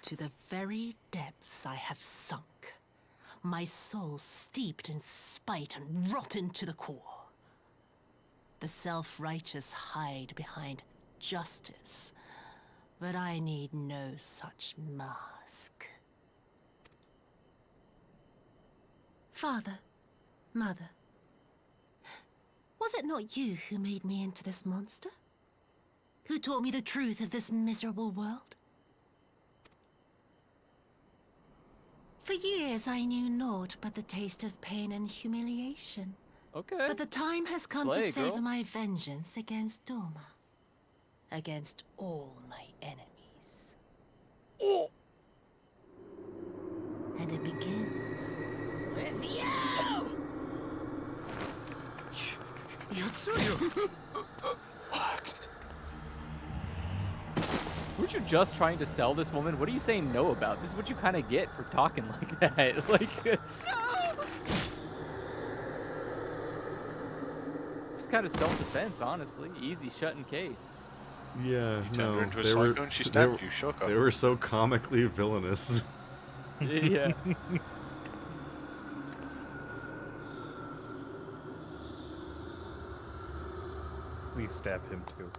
To the very depths I have sunk, my soul steeped in spite and rotten to the core. The self-righteous hide behind justice, but I need no such mask. Father, Mother, was it not you who made me into this monster? Who taught me the truth of this miserable world? For years I knew naught but the taste of pain and humiliation. okay. But the time has come Slay, to savor girl. my vengeance against Doma. Against all my enemies. Oh. And it begins with you! Yotsuyu! Weren't you just trying to sell this woman? What are you saying no about? This is what you kind of get for talking like that. Like, it's kind of self-defense, honestly. Easy shut in case. Yeah, You turned no, her into a they psycho were and she they stabbed were, you. Shock her. they were so comically villainous. Yeah. Please stab him too.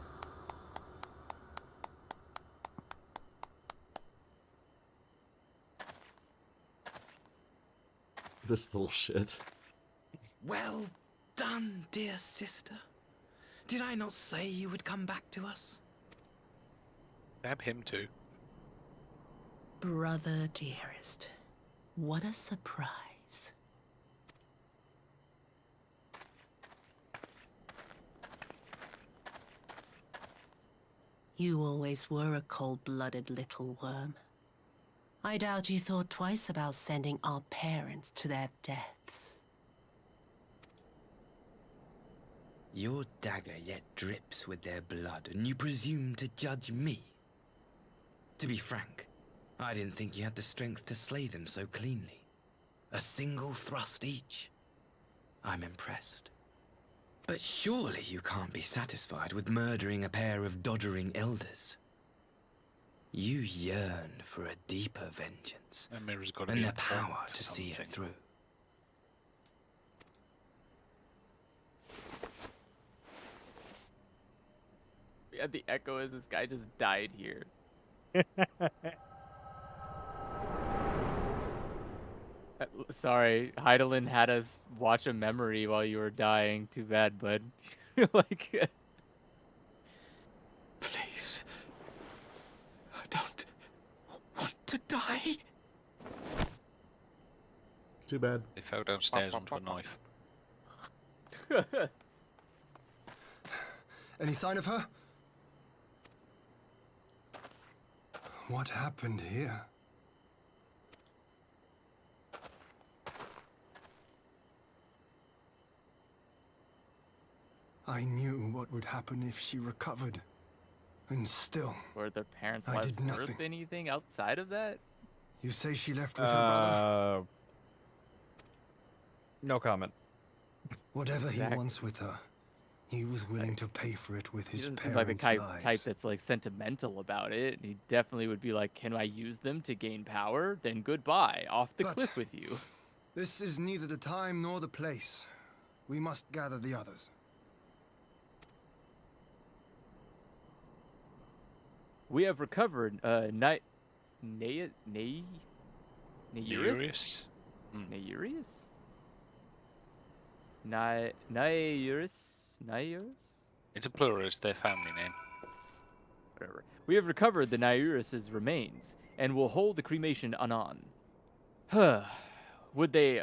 This little shit. Well done, dear sister. Did I not say you would come back to us? Stab him too. Brother dearest, what a surprise. You always were a cold-blooded little worm. I doubt you thought twice about sending our parents to their deaths. Your dagger yet drips with their blood, and you presume to judge me? To be frank, I didn't think you had the strength to slay them so cleanly. A single thrust each. I'm impressed. But surely you can't be satisfied with murdering a pair of doddering elders. You yearn for a deeper vengeance, That mirror's got to and be the important power to see it something. through. Yeah, the echo is this guy just died here. Sorry, Heidelin had us watch a memory while you were dying. Too bad, bud. Like, Please. I don't want to die. Too bad. They fell downstairs onto a knife. Any sign of her? What happened here? I knew what would happen if she recovered. And still, were their parents' I lives did worth nothing. anything outside of that? you say she left with her brother? No comment. Whatever he Exactly. wants with her, he was willing to pay for it with He his doesn't seem like the parents' type lives. that's like sentimental about it. He definitely would be like, "Can I use them to gain power? Then goodbye, off the But- cliff with you." This is neither the time nor the place. We must gather the others. We have recovered Nairis? Neurius? Nairis? Nairis? It's a plural, it's their family name. Whatever. We have recovered the Nairis' remains and will hold the cremation anon. Would they,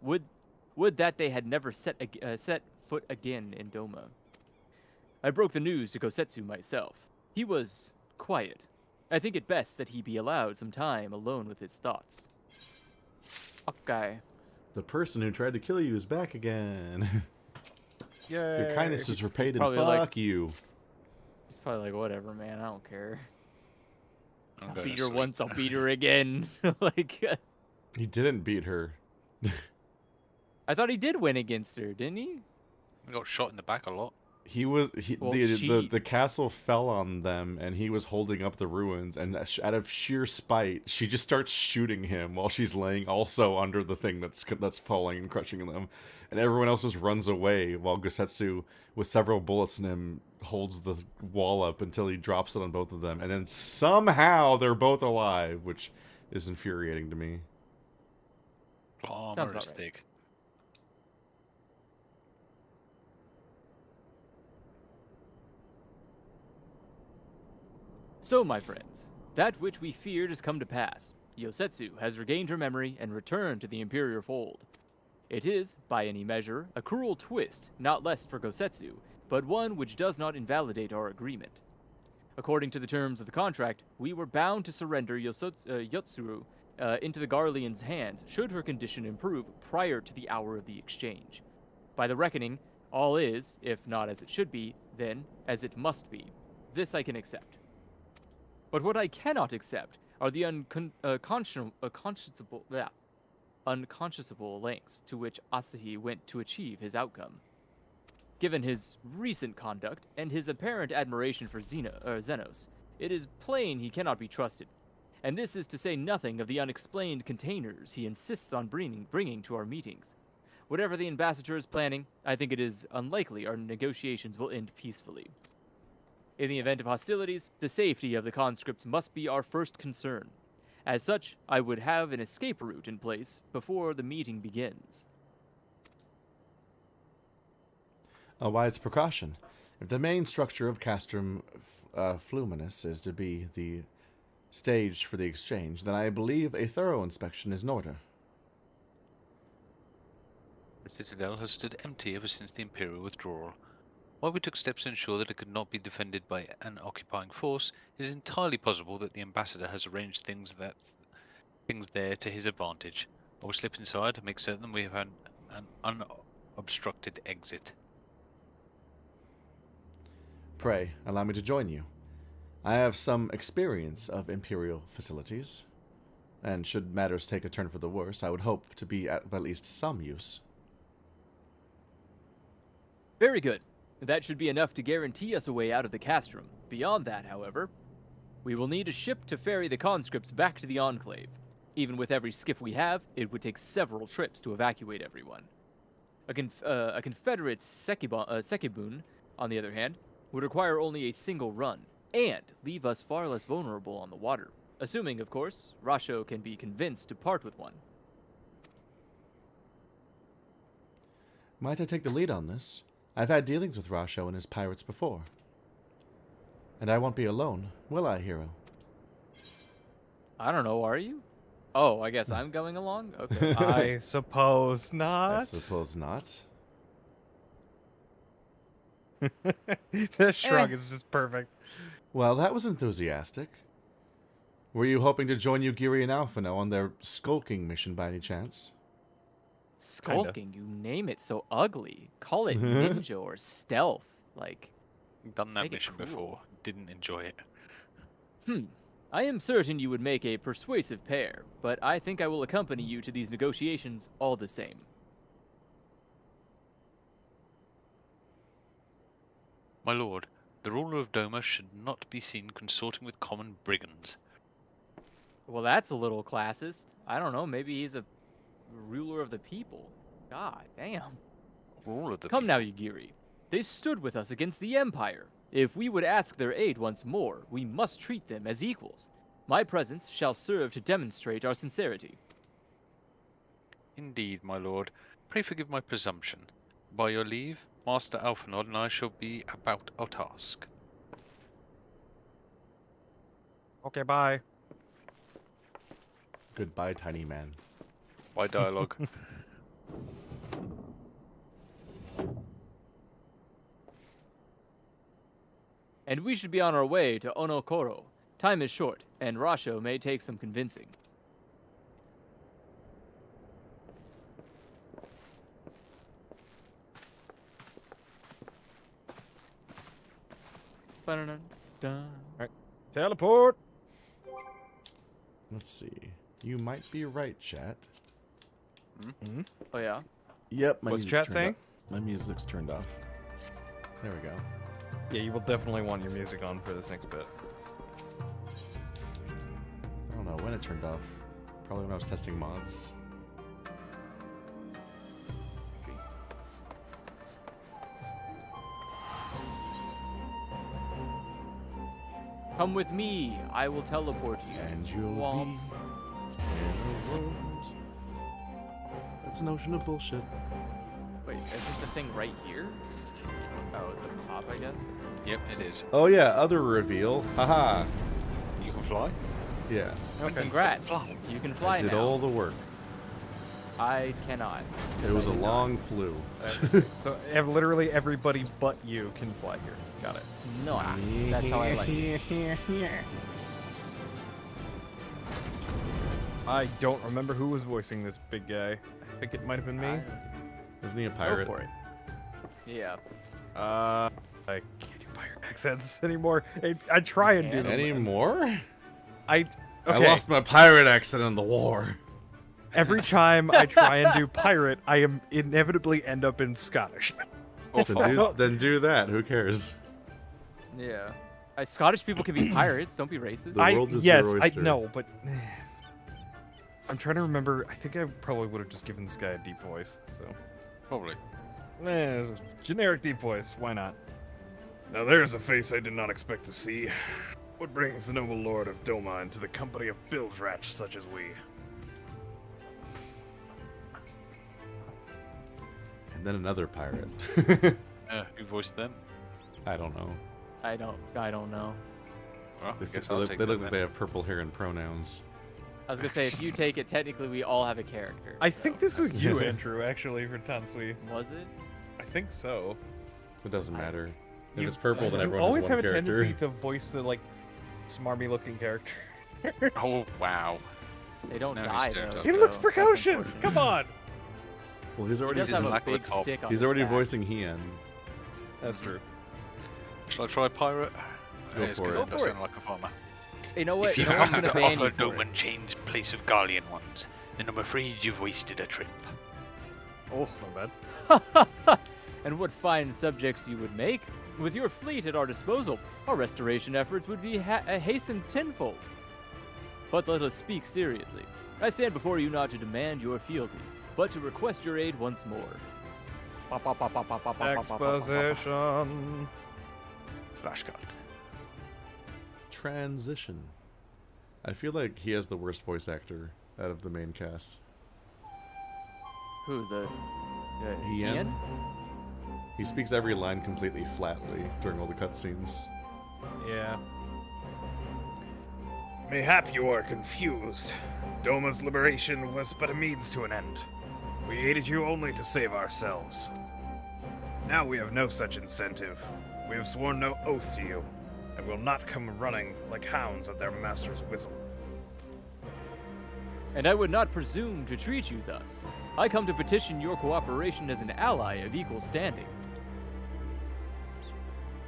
would that they had never set foot again in Doma. I broke the news to Gosetsu myself. He was quiet. I think it best that he be allowed some time alone with his thoughts. Okay. The person who tried to kill you is back again. Yay. Your kindness is repaid and probably fuck like- you. He's probably like, whatever, man, I don't care. I'm I'll going beat to her sleep. once, I'll beat her again. Like, He didn't beat her. I thought he did win against her, didn't he? We got shot in the back a lot. Well, The castle fell on them, and he was holding up the ruins. And out of sheer spite, she just starts shooting him while she's laying also under the thing that's falling and crushing them. And everyone else just runs away while Gosetsu, with several bullets in him, holds the wall up until he drops it on both of them. And then somehow they're both alive, which is infuriating to me. Glamour about is right. thick. So, my friends, that which we feared has come to pass. Yosetsu has regained her memory and returned to the Imperial fold. It is, by any measure, a cruel twist, not less for Gosetsu, but one which does not invalidate our agreement. According to the terms of the contract, we were bound to surrender Yotsuyu into the Garlean's hands should her condition improve prior to the hour of the exchange. By the reckoning, all is, if not as it should be, then as it must be. This I can accept. But what I cannot accept are the unconscionable lengths to which Asahi went to achieve his outcome. Given his recent conduct and his apparent admiration for Zenos, it is plain he cannot be trusted. And this is to say nothing of the unexplained containers he insists on bringing to our meetings. Whatever the ambassador is planning, I think it is unlikely our negotiations will end peacefully. In the event of hostilities, the safety of the conscripts must be our first concern. As such, I would have an escape route in place before the meeting begins. A wise precaution. If the main structure of Castrum Fluminus is to be the stage for the exchange, then I believe a thorough inspection is in order. The citadel has stood empty ever since the Imperial withdrawal. While we took steps to ensure that it could not be defended by an occupying force, it is entirely possible that the ambassador has arranged things there to his advantage. I will slip inside and make certain we have an unobstructed exit. Pray, allow me to join you. I have some experience of Imperial facilities, and should matters take a turn for the worse, I would hope to be of at least some use. Very good. That should be enough to guarantee us a way out of the castrum. Beyond that, however, we will need a ship to ferry the conscripts back to the Enclave. Even with every skiff we have, it would take several trips to evacuate everyone. A Confederate Sekibun, on the other hand, would require only a single run, and leave us far less vulnerable on the water. Assuming, of course, Rasho can be convinced to part with one. Might I take the lead on this? I've had dealings with Rasho and his pirates before. And I won't be alone, will I, hero? I don't know, are you? Oh, I guess I'm going along? Okay. I suppose not. I suppose not. The shrug is just perfect. Well, that was enthusiastic. Were you hoping to join Yugiri and Alphino on their skulking mission by any chance? Skulking, you name it so ugly. Call it ninja or stealth. Like, Done that make it mission cool. before. Didn't enjoy it. I am certain you would make a persuasive pair, but I think I will accompany you to these negotiations all the same. My lord, the ruler of Doma should not be seen consorting with common brigands. Well, that's a little classist. I don't know, maybe he's a ruler of the people. God damn. Ruler of the Come now, Yugiri. They stood with us against the Empire. If we would ask their aid once more, we must treat them as equals. My presence shall serve to demonstrate our sincerity. Indeed, my lord. Pray forgive my presumption. By your leave, Master Alphanod and I shall be about our task. Okay, bye. Goodbye, tiny man. By dialogue. And we should be on our way to Onokoro. Time is short, and Rasho may take some convincing. Alright. Teleport! Let's see. You might be right, chat. Oh yeah? Yep, my What's music's chat turned saying? off. My music's turned off. There we go. Yeah, you will definitely want your music on for this next bit. I don't know when it turned off. Probably when I was testing mods. Come with me. I will teleport you. And you'll Womp. be in a world. That's an ocean of bullshit. Wait, is this the thing right here? Oh, it's up top, I guess. Yep, it is. Oh yeah, other reveal. Haha. You can fly? Yeah. Okay. Congrats. You can fly I did now. all the work. I cannot. It was a I did not. long flu. So literally everybody but you can fly here. Got it. No, that's how I like it. I don't remember who was voicing this big guy. I think it might have been me. Isn't he a Go pirate? for it. Yeah. I can't do pirate accents anymore. I try and do them. Anymore? I I lost my pirate accent in the war. Every time I try and do pirate, I am inevitably end up in Scottish. Then do that. Who cares? Yeah. Scottish people can be pirates. Don't be racist. The world is your oyster. know, but I'm trying to remember. I think I probably would have just given this guy a deep voice. So Probably. it's a generic deep voice. Why not? Now there's a face I did not expect to see. What brings the noble lord of Doma into the company of bilge-rats such as we? And then another pirate. Who voiced them? I don't know. I don't know. Well, I They, guess they I'll look, take they that look like then. they have purple hair and pronouns. I was gonna say, if you take it, technically we all have a character. I so- think this was you, Andrew, actually, for Tansui. Was it? I think so. It doesn't matter. If You- it's purple, then you everyone always has one have a character. tendency to voice the like smarmy-looking character. Oh, wow. They don't No, die he's though. turned up. He so looks that's precocious. important. Come on. Well, he's He already does have a Black big with top. stick on he's his already back. voicing Hien. That's true. Shall I try pirate? Go It's for gonna it. end up Go for sounding like a farmer. You know what? If you No one's come gonna to ban you offer for it. Doman chains in place of Garlean ones, then I'm afraid you've wasted a trip. Oh, not bad. And what fine subjects you would make. With your fleet at our disposal, our restoration efforts would be hastened tenfold. But let us speak seriously. I stand before you not to demand your fealty, but to request your aid once more. Exposition. Flashback. Transition. I feel like he has the worst voice actor out of the main cast. Who, the... Hien? He speaks every line completely flatly during all the cutscenes. Yeah. Mayhap you are confused. Doma's liberation was but a means to an end. We aided you only to save ourselves. Now we have no such incentive. We have sworn no oath to you, and will not come running like hounds at their master's whistle. And I would not presume to treat you thus. I come to petition your cooperation as an ally of equal standing.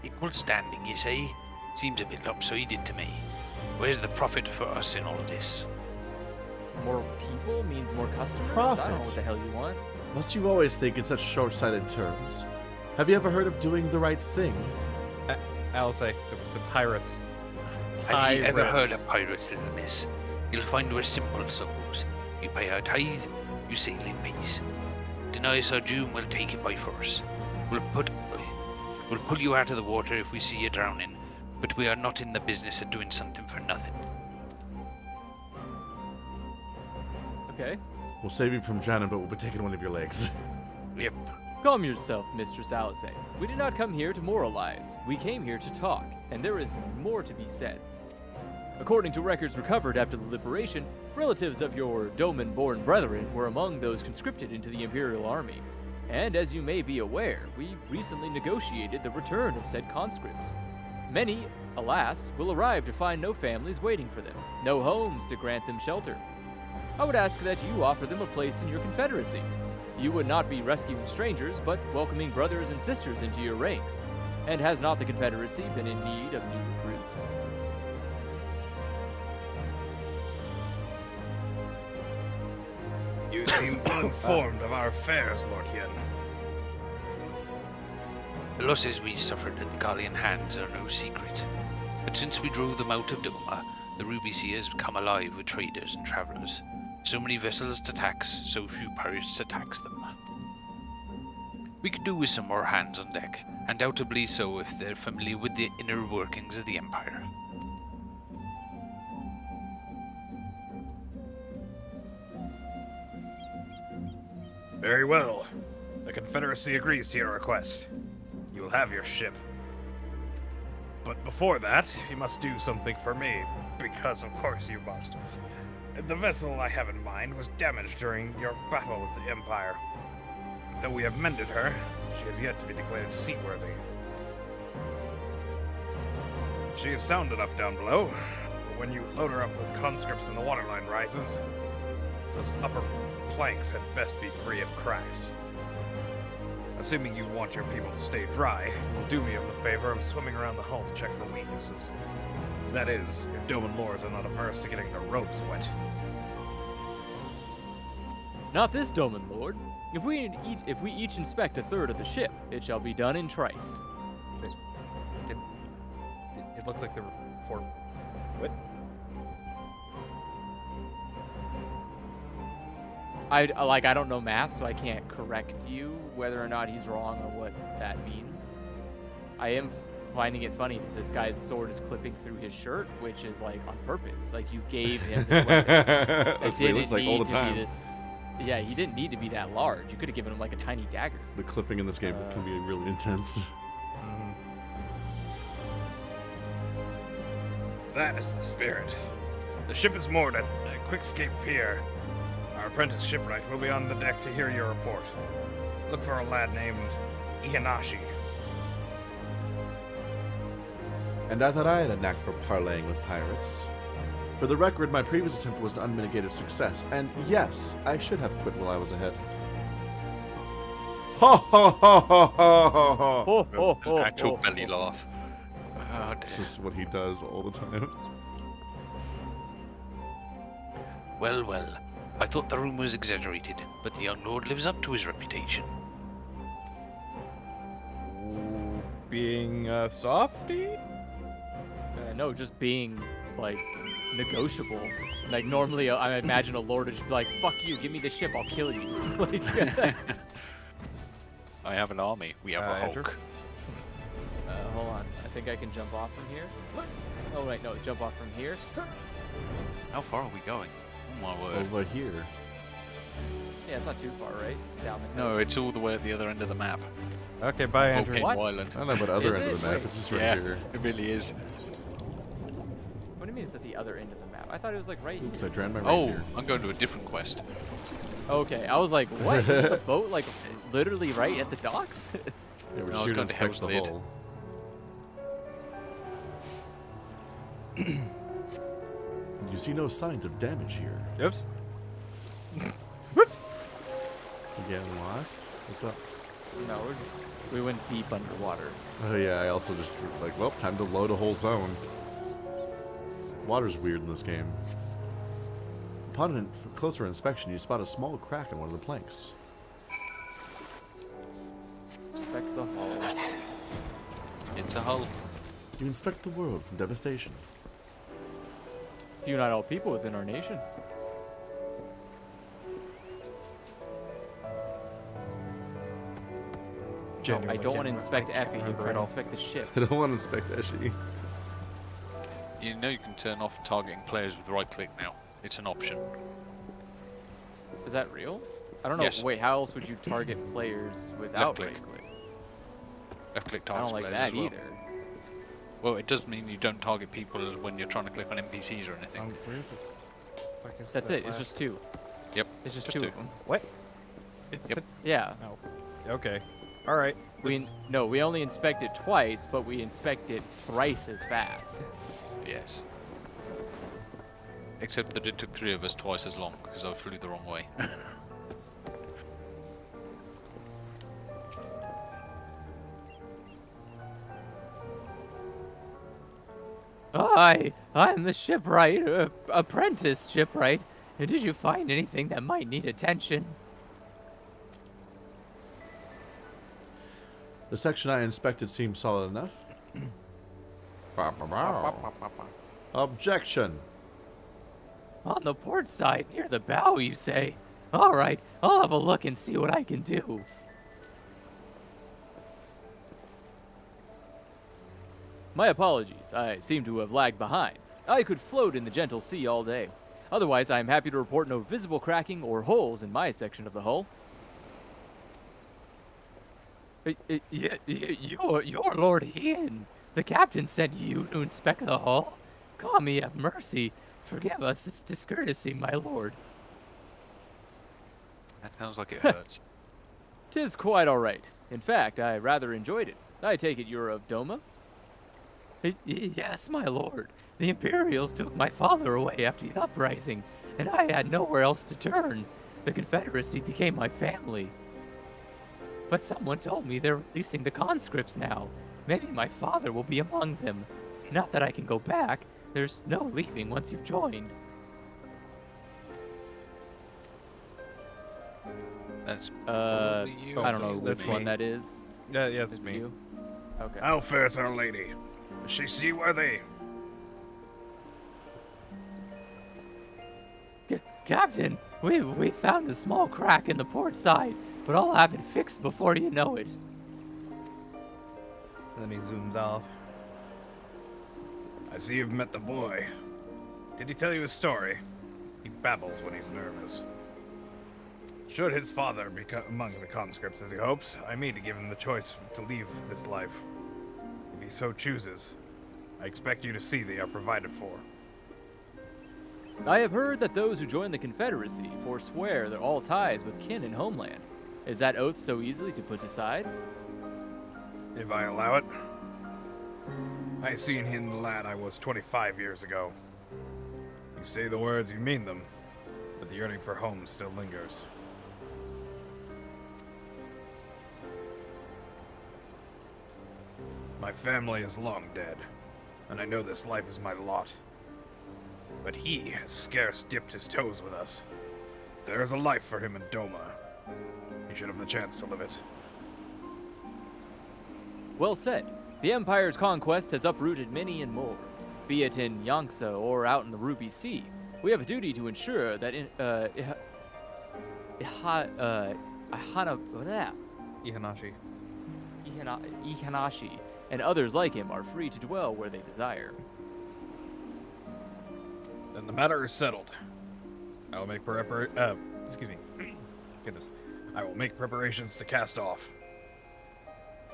Equal standing, you say? Seems a bit lopsided to me. Where's the profit for us in all this? More people means more customers? I don't know Profit. what the hell you want. Must you always think in such short-sighted terms? Have you ever heard of doing the right thing? Alisaie, the pirates. Have you ever heard Pirates. of pirates, little miss? You'll find we're simple souls. You pay our tithe, you sail in peace. Deny us our due, and we'll take it by force. We'll pull you out of the water if we see you drowning, but we are not in the business of doing something for nothing. Okay. We'll save you from drowning, but we'll be taking one of your legs. Yep. Calm yourself, Mistress Alisaie. We did not come here to moralize. We came here to talk, and there is more to be said. According to records recovered after the liberation, relatives of your Doman-born brethren were among those conscripted into the Imperial Army. And as you may be aware, we recently negotiated the return of said conscripts. Many, alas, will arrive to find no families waiting for them, no homes to grant them shelter. I would ask that you offer them a place in your confederacy. You would not be rescuing strangers, but welcoming brothers and sisters into your ranks. And has not the confederacy been in need of new recruits? You seem well informed of our affairs, Lord Hien. The losses we suffered at the Garlean hands are no secret. But since we drove them out of Doma, the Ruby Sea has come alive with traders and travelers. So many vessels to tax, so few pirates to tax them. We could do with some more hands on deck, undoubtedly so if they're familiar with the inner workings of the Empire. Very well. The Confederacy agrees to your request. You will have your ship. But before that, you must do something for me, because of course you must. The vessel I have in mind was damaged during your battle with the Empire. Though we have mended her, she has yet to be declared seaworthy. She is sound enough down below, but when you load her up with conscripts and the waterline rises, those upper planks had best be free of cracks. Assuming you want your people to stay dry, you will do me of the favor of swimming around the hull to check for weaknesses. That is, if Doman lords are not averse to getting their ropes wet. Not this Doman Lord. If we each inspect a third of the ship, it shall be done in trice. It looked like there were 4. What? I don't know math, so I can't correct you whether or not he's wrong or what that means. I am finding it funny that this guy's sword is clipping through his shirt, which is like on purpose. Like you gave him this weapon. That's what it looks like all the time. Yeah, he didn't need to be that large. You could have given him like a tiny dagger. The clipping in this game can be really intense. That is the spirit. The ship is moored at Quickscape Pier. Our apprentice shipwright will be on the deck to hear your report. Look for a lad named Ihanashi. And I thought I had a knack for parlaying with pirates. For the record, my previous attempt was an unmitigated success, and yes, I should have quit while I was ahead. Ho ho ho ho ho ho ho! An actual belly laugh. Oh, This is what he does all the time. well, well. I thought the rumor was exaggerated, but the young lord lives up to his reputation. Being a softie? No, just being like negotiable. Like normally, I imagine a lord would just be like, "Fuck you, give me the ship, I'll kill you." Like, I have an army. We have a Andrew? Hulk. hold on, I think I can jump off from here. What? Oh wait, no, jump off from here. How far are we going? Oh my word. Over here. Yeah, it's not too far, right? Just down the No, coast. it's all the way at the other end of the map. Okay, bye, Andrew. Volcano Island. I don't know about other Is end of it? the map. Wait. It's just right Yeah, here. it really is. What do you mean it's at the other end of the map? I thought it was like right Oops, here. I drowned my right Oh, here. I'm going to a different quest. Okay, I was like, what? Is the boat like literally right at the docks? Yeah, we're No, I was shooting going to inspect the Hell's Lid. hull. You see no signs of damage here. Oops. You getting lost? What's up? No, we went deep underwater. Oh yeah, I also just like, well, time to load a whole zone. Water's weird in this game. Upon closer inspection, you spot a small crack in one of the planks. Inspect the hull. It's a hull. You inspect the world from devastation. Do not all people within our nation. No, I Genuinely don't want to can't inspect Effie. I'm remember trying at to all. inspect the ship. I don't want to inspect Eshi. You know you can turn off targeting players with right click now. It's an option. Is that real? I don't know. Yes. Wait, how else would you target players without click. right click? Left click I targets don't like players that as well. either. Well, it does mean you don't target people when you're trying to click on NPCs or anything. That's it. It's just two. Yep. It's just Just two two. of them. What? It's Yep. Yeah. Okay. All right. No, we only inspect it twice, but we inspect it thrice as fast. Yes. Except that it took 3 of us twice as long because I flew the wrong way. I'm the shipwright, apprentice shipwright. Did you find anything that might need attention? The section I inspected seemed solid enough. Objection. On the port side, near the bow, you say? All right, I'll have a look and see what I can do. My apologies. I seem to have lagged behind. I could float in the gentle sea all day. Otherwise, I am happy to report no visible cracking or holes in my section of the hull. You're Lord Ian. The captain sent you to inspect the hull. God me have mercy. Forgive us this discourtesy, my lord. That sounds like it hurts. 'Tis quite all right. In fact, I rather enjoyed it. I take it you're of Doma? Yes, my lord. The Imperials took my father away after the uprising, and I had nowhere else to turn. The Confederacy became my family. But someone told me they're releasing the conscripts now. Maybe my father will be among them. Not that I can go back. There's no leaving once you've joined. That's probably you. I don't know that's which one me. that is. Yeah, Is it's it me. you? Okay. How fares our lady? Is she seaworthy? Captain, we found a small crack in the port side, but I'll have it fixed before you know it. And then he zooms off. I see you've met the boy. Did he tell you a story? He babbles when he's nervous. Should his father become among the conscripts as he hopes, I mean to give him the choice to leave this life. If he so chooses, I expect you to see they are provided for. I have heard that those who join the Confederacy forswear their all ties with kin and homeland. Is that oath so easily to put aside? If I allow it. I seen him the lad I was 25 years ago. You say the words, you mean them, but the yearning for home still lingers. My family is long dead, and I know this life is my lot. But he has scarce dipped his toes with us. There is a life for him in Doma. He should have the chance to live it. Well said. The Empire's conquest has uprooted many and more, be it in Yangtze or out in the Ruby Sea. We have a duty to ensure that Ihanashi and others like him are free to dwell where they desire. Then the matter is settled. I will make I will make preparations to cast off.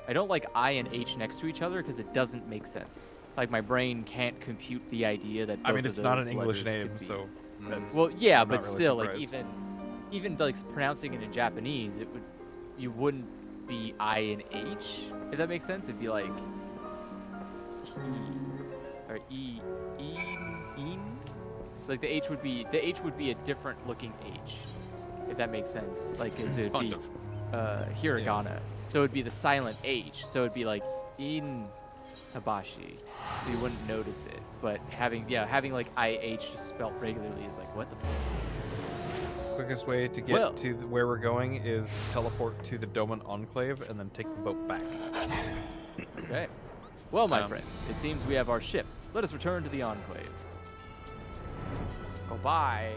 I don't like I and H next to each other because it doesn't make sense. Like my brain can't compute the idea that. I mean, both it's of not an those English letters name, could be. so that's. Well, yeah, I'm but not really still, like surprised. even like pronouncing it in Japanese, you wouldn't be I and H. If that makes sense, it'd be like or E. Like the H would be a different looking H. If that makes sense, like it would be hiragana. So it'd be the silent H. So it'd be like in Habashi. So you wouldn't notice it. But having like IH just spelled regularly is like, what the fuck? Quickest way to get to where we're going is teleport to the Doman Enclave and then take the boat back. Okay. Well, my friends, it seems we have our ship. Let us return to the Enclave. Oh, bye.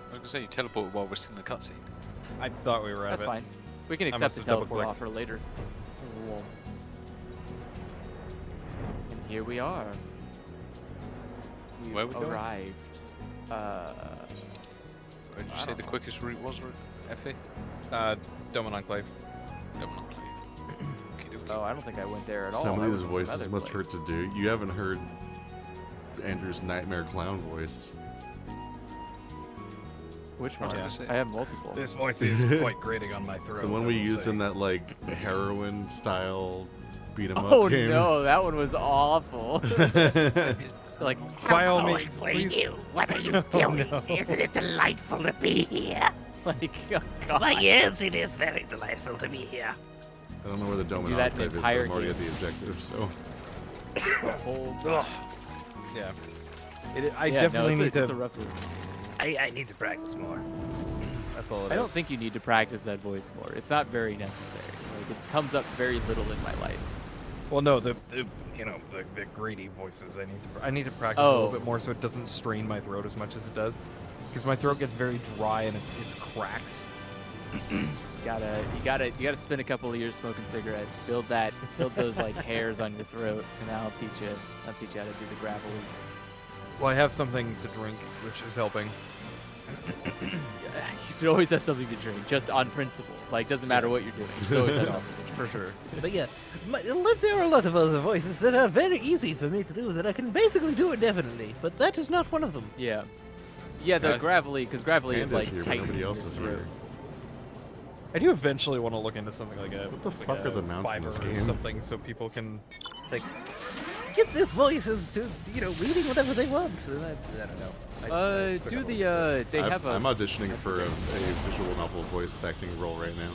I was gonna say you teleported while we're still in the cutscene. I thought we were out of That's it. fine. We can I accept must the have teleport double-clicked. offer later. And here we are. We've Where we going? arrived. Where did you say the quickest route was, Effie? Doman Enclave. Doman Enclave. Oh, I don't think I went there at all. Some I of these was in voices other must place. hurt to do. You haven't heard Andrew's nightmare clown voice. Which one? Yeah. I have multiple. This voice is quite grating on my throat. The one I we will used say. in that like heroin style beat 'em Oh up game. no, that one was awful. Like, By all Hello, means, employee please. you. What are you doing? no. Isn't it delightful to be here? like, oh god. Why, yes, it is very delightful to be here. I don't know where the Doman Do that Enclave the is, but entire I'm already at game. the objective, so. Yeah. I Yeah, definitely no, need it's a to. rough route. I need to practice more. That's all it is. I don't think you need to practice that voice more. It's not very necessary. Like, it comes up very little in my life. Well, no, the greedy voices. I need to practice a little bit more so it doesn't strain my throat as much as it does, because my throat gets very dry and it cracks. You gotta spend a couple of years smoking cigarettes. Build those like hairs on your throat, and I'll teach you how to do the gravelly. Well, I have something to drink, which is helping. You should always have something to drink, just on principle. Like, doesn't matter what you're doing. You should always have something to drink. For sure. But yeah, there are a lot of other voices that are very easy for me to do that I can basically do indefinitely, but that is not one of them. Yeah. Yeah, the gravelly, because gravelly is Panda's like here, but tight. nobody else is here. I do eventually want to look into something like a. What the like fuck a are the mounts in Fiverr this or game? Something so people can. Like, get these voices to, reading whatever they want. And I don't know. I'm auditioning for a visual novel voice acting role right now.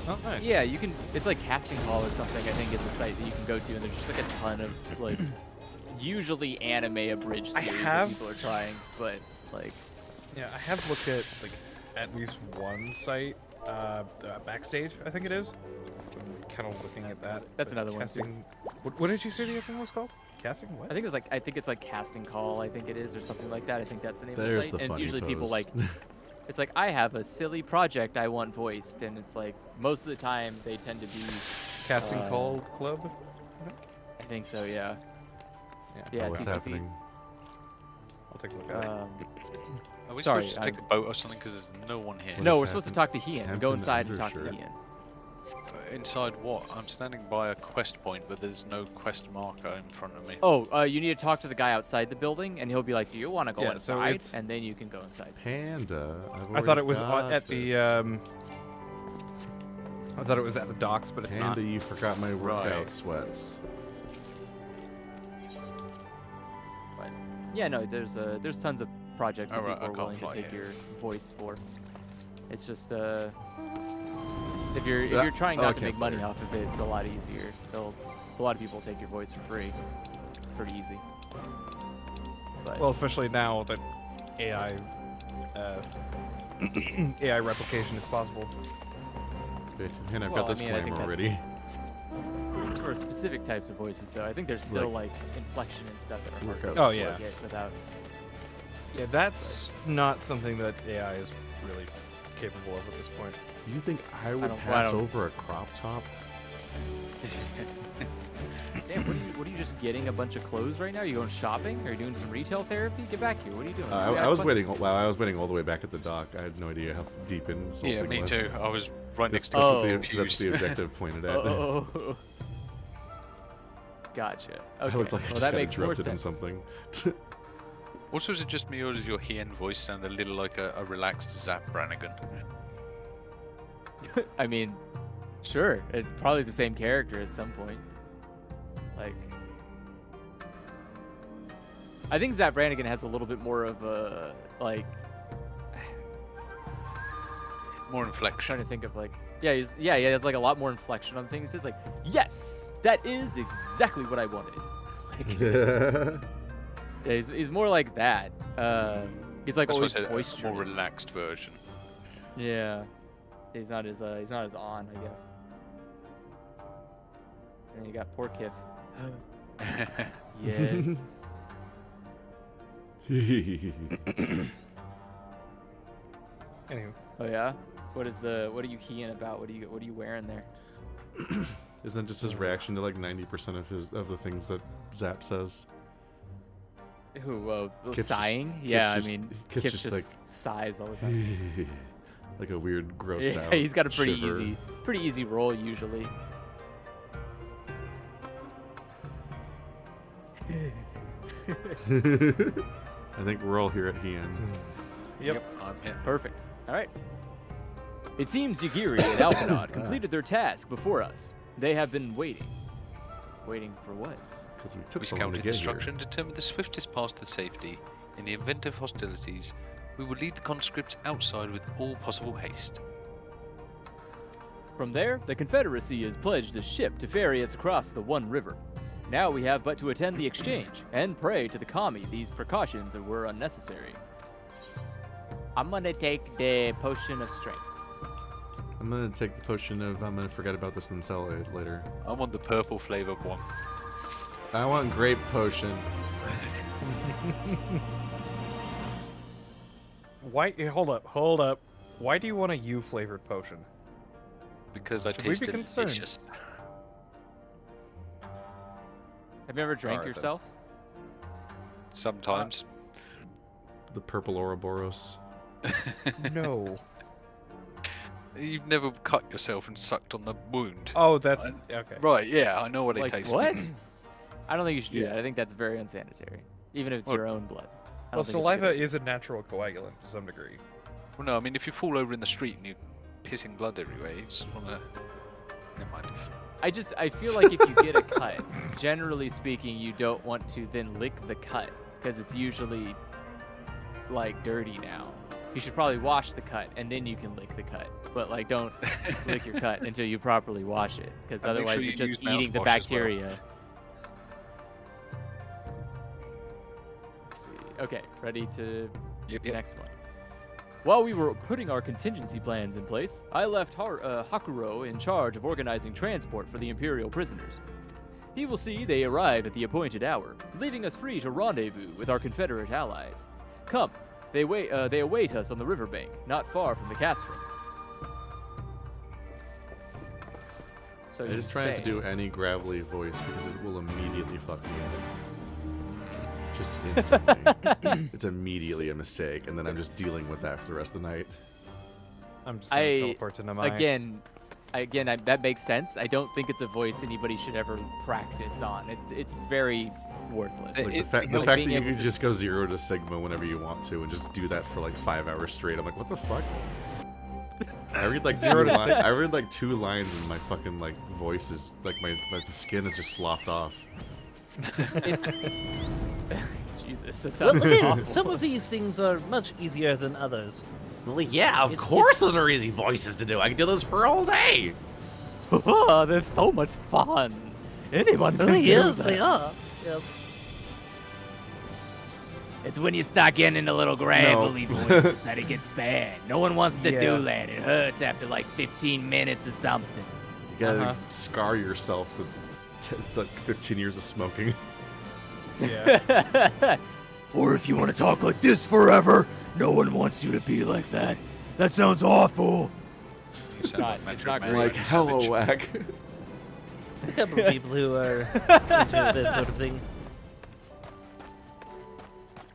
Oh, nice. Yeah, you can. It's like Casting Hall or something. I think is a site that you can go to, and there's just like a ton of like, usually anime abridged series that people are trying, but like. Yeah, I have looked at like at least one site Backstage, I think it is. Kind of looking at that. That's but another one, too. casting... What did you say the other thing was called? Casting? What? I think it's like casting call. I think it is, or something like that. I think that's the name There's of the the site. And it's funny usually people pose. like, it's like I have a silly project I want voiced, and it's like most of the time they tend to be Casting Call Club? I think so. Yeah. Yeah. Yeah. Oh, what's CCC. happening? I'll take a look at it. Are we Sorry, supposed to take a boat or something? Because there's no one here. No, is we're supposed to happening? talk to Hian. We Hampton go inside and talk to undershirt. Hian. Inside what? I'm standing by a quest point, but there's no quest marker in front of me. Oh, you need to talk to the guy outside the building, and he'll be like, "Do you want to go Yeah, so inside?" it's- And then you can go inside. Panda. I thought it was got at the this. I thought it was at the docks, but it's Panda, not. you forgot my workout Right. sweats. But yeah, no, there's tons of projects that Alright, people I are willing to can't take fly your voice for. It's just if you're trying Oh, I not to can't make money fly. off of it, it's a lot easier. A lot of people take your voice for free. It's pretty easy. But Well, especially now that AI AI replication is possible. And I've Well, got this I mean, I think Glamour that's- already. it's for specific types of voices, though. I think there's still Like- like inflection and stuff that are hard Workout to Oh, yeah. get without. Yeah, that's not something that AI is really capable of at this point. You think I would don't- I pass don't- over a crop top? Damn, what are you just getting a bunch of clothes right now? Are you going shopping? Are you doing some retail therapy? Get back here. What are you doing? I You got was questions? waiting. Wow, I was waiting all the way back at the dock. I had no idea how deep in Yeah, something me was. too. I was right next to That's, the what the, confused. that's the objective pointed at. Oh. Gotcha. Okay. I looked like I well, just that got makes more interrupted in sense. something. Also, is it just me, or does your Hien voice sound a little like a relaxed Zap Brannigan? I mean, sure. It's probably the same character at some point. Like, I think Zap Brannigan has a little bit more of a like. More I'm inflection. trying to think of like, yeah, he has like a lot more inflection on things. It's like, yes, that is exactly what I wanted. Like, yeah, he's more like that. He's like That's always why I said boisterous. a more relaxed version. Yeah, he's not as on, I guess. And you got poor Kif. Yes. Anyway, Oh yeah. What are you heeing about? What are you wearing there? Isn't that just his reaction to like 90% of the things that Zap says? Who? Kif's Sighing? just- Yeah, Kif's I mean, Kif's Kif just, just like- sighs all the time. Like a weird, grossed Yeah, out. he's got a pretty shiver. easy role usually. I think we're all here at Hien. yep. I'm here. Perfect. All right. It seems Yagiri and Alphanod completed their task before us. They have been waiting. Waiting for what? Because we took We so long to scouted get destruction here. and determined the swiftest path to safety. In the event of hostilities, we will lead the conscripts outside with all possible haste. From there, the Confederacy has pledged a ship to ferry us across the One River. Now we have but to attend the exchange and pray to the kami these precautions were unnecessary. I'm gonna take the potion of strength. I'm gonna take the potion of I'm gonna forget about this and sell it later. I want the purple flavored one. I want grape potion. Why? Hold up. Why do you want a U flavored potion? Because I Should we be taste concerned? delicious. Have you ever drank Alright, then. yourself? Sometimes. The purple Ouroboros. No. You've never cut yourself and sucked on the wound. Oh, that's okay. Right, yeah, I know what it Like tastes what? like. I don't think you should do Yeah. that. I think that's very unsanitary, even if it's Well- your own blood. I Well, don't think it's a good saliva idea. is a natural coagulant to some degree. Well, no, I mean, if you fall over in the street and you're pissing blood everywhere, you just want to... Never mind. I feel like if you get a cut, generally speaking, you don't want to then lick the cut because it's usually like dirty now. You should probably wash the cut and then you can lick the cut. But like, don't lick your cut until you properly wash it because And make otherwise sure you're you just use eating the mouthwash as well. bacteria. Let's see. Okay, ready to Yep, the yep. next one. While we were putting our contingency plans in place, I left Hakuro in charge of organizing transport for the Imperial prisoners. He will see they arrive at the appointed hour, leaving us free to rendezvous with our Confederate allies. Come, they await us on the riverbank, not far from the castrum. So I just try not to do any gravelly voice because it will immediately fuck me up. Just instantly. It's immediately a mistake, and then I'm just dealing with that for the rest of the night. I'm just gonna teleport to Namai. Again, that makes sense. I don't think it's a voice anybody should ever practice on. It's very worthless. Like the fact that you can just go 0 to Sigma whenever you want to and just do that for like 5 hours straight. I'm like, what the fuck? I read like two lines and my fucking like voice is like the skin is just sloughed off. It's Jesus. That Well, sounds again, awful. some of these things are much easier than others. Well, yeah, of course those are easy voices to do. I can do those for all day. They're so much fun. Anyone can do Yes, that. they are. Yes. It's when you start getting into little gravelly voices that it gets bad. No one wants to do that. It hurts after like 15 minutes or something. You gotta scar yourself with like 15 years of smoking. Yeah. Or if you want to talk like this forever, no one wants you to be like that. That sounds awful. It's not great. Like hello, whack. A couple of people who are into this sort of thing.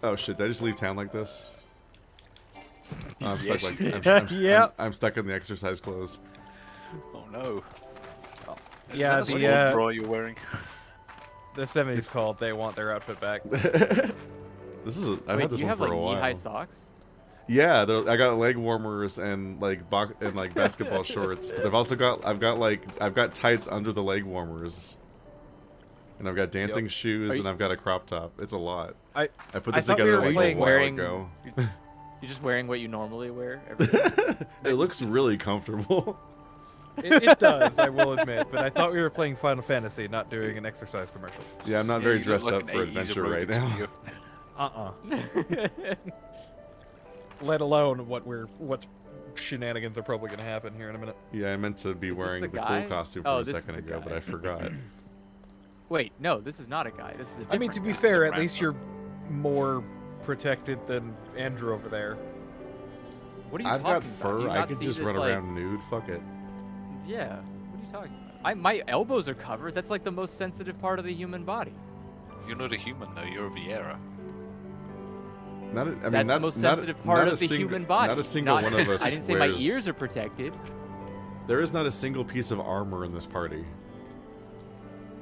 Oh shit! Did I just leave town like this? Oh, I'm stuck. Yes, Like I'm stuck in the exercise clothes. Oh no. Oh, Yeah, is that the a bra you're wearing? The 70s called. They want their outfit back. I've had this do you one have for like a while. knee-high socks? Yeah, I got leg warmers and like basketball shorts. But I've got tights under the leg warmers. And I've got dancing shoes and I've got a crop top. It's a lot. I put this together like a while ago. You're just wearing what you normally wear every day? It looks really comfortable. It does, I will admit. But I thought we were playing Final Fantasy, not doing an exercise commercial. Yeah, I'm not very dressed up for adventure right now. Let alone what shenanigans are probably going to happen here in a minute. Yeah, I meant to be wearing the cool costume for a second ago, but I forgot. Wait, no, this is not a guy. This is a different I mean, to be guy. fair, at least you're more protected than Andrew over there. What are you I've talking got about? fur. Do you I not could see just this, run like... around nude. Fuck it. Yeah. What are you talking about? My elbows are covered. That's like the most sensitive part of the human body. You're not a human though. You're a Viera. That's the most sensitive part of the human body. Not a single one of us. I didn't say my ears are protected. There is not a single piece of armor in this party.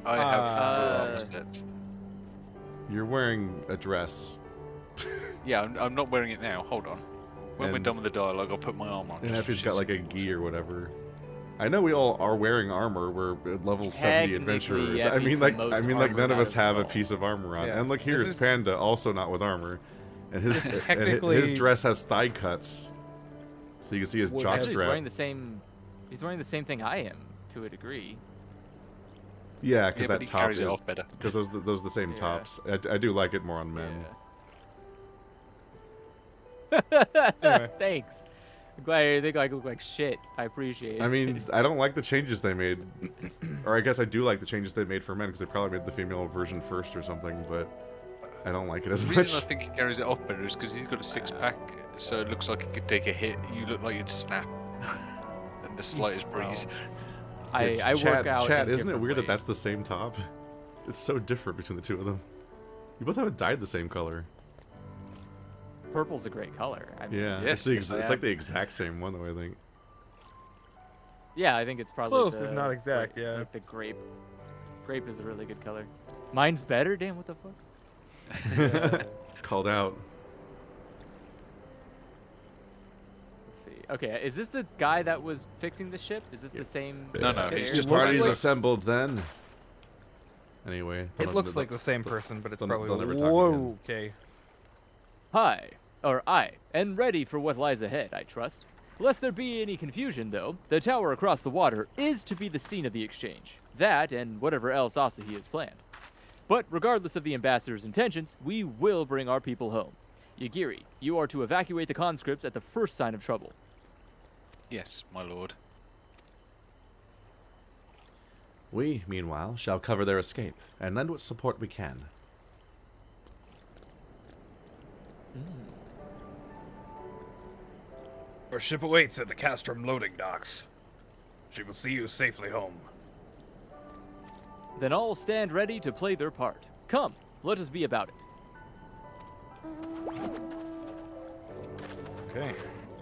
I have armor sets. You're wearing a dress. Yeah, I'm not wearing it now. Hold on. When we're done with the dialogue, I'll put my arm on. And Happy's got like a gi or whatever. I know we all are wearing armor. We're level 70 adventurers. I mean, like none of us have a piece of armor on. Yeah. And look here, it's Panda, also not with armor, and his dress has thigh cuts, so you can see his jock strap. He's wearing the same thing I am to a degree. Yeah, because that top carries is it off better. because those are the same tops. I do like it more on men. Yeah. Thanks. I'm glad you think I look like shit. I appreciate it. I mean, I don't like the changes they made, or I guess I do like the changes they made for men because they probably made the female version first or something, but I don't like it as The much. reason I think he carries it off better is because he's got a six-pack, so it looks like he could take a hit. You look like you'd snap, and the slightest breeze. I work out. Chat, isn't it weird that that's the same top? It's so different between the two of them. You both have it dyed the same color. Purple's a great color. I mean, Yeah, Yes, it's yes, like the exact same one, though, I think. Yeah, I think it's probably Close, if not exact, yeah. Like the grape. Grape is a really good color. Mine's better? Damn, what the fuck? Called out. Let's see. Okay, is this the guy that was fixing the ship? Is this the same? No, ship he's there? just Party's like- assembled then. Anyway. It looks like the same person, but it's probably they'll never talk again. okay. Hi, or I, and ready for what lies ahead, I trust. Lest there be any confusion, though, the tower across the water is to be the scene of the exchange. That, and whatever else Asahi has planned. But regardless of the ambassador's intentions, we will bring our people home. Yagiri, you are to evacuate the conscripts at the first sign of trouble. Yes, my lord. We, meanwhile, shall cover their escape and lend what support we can. Our ship awaits at the Castrum loading docks. She will see you safely home. Then all stand ready to play their part. Come, let us be about it. Okay.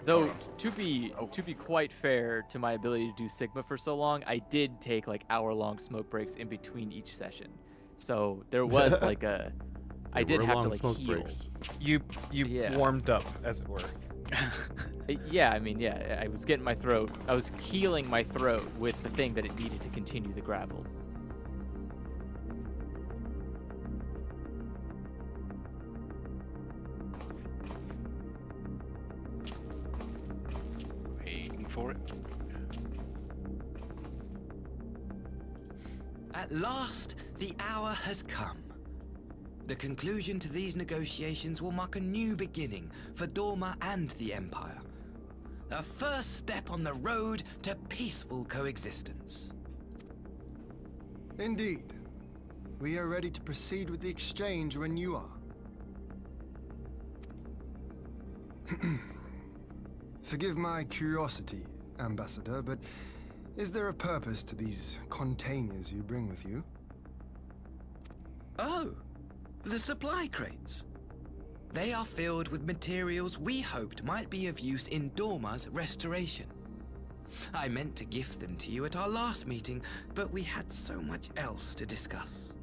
Though, to be quite fair to my ability to do Sigma for so long, I did take like hour-long smoke breaks in between each session. So there was like a... I did have to like smoke heal. breaks. You warmed up, as it were. Yeah, I mean, yeah, I was getting my throat. I was healing my throat with the thing that it needed to continue the gravel. Waiting for it. At last, the hour has come. The conclusion to these negotiations will mark a new beginning for Dorma and the Empire. A first step on the road to peaceful coexistence. Indeed. We are ready to proceed with the exchange when you are. Forgive my curiosity, Ambassador, but is there a purpose to these containers you bring with you? Oh, the supply crates. They are filled with materials we hoped might be of use in Dorma's restoration. I meant to gift them to you at our last meeting, but we had so much else to discuss.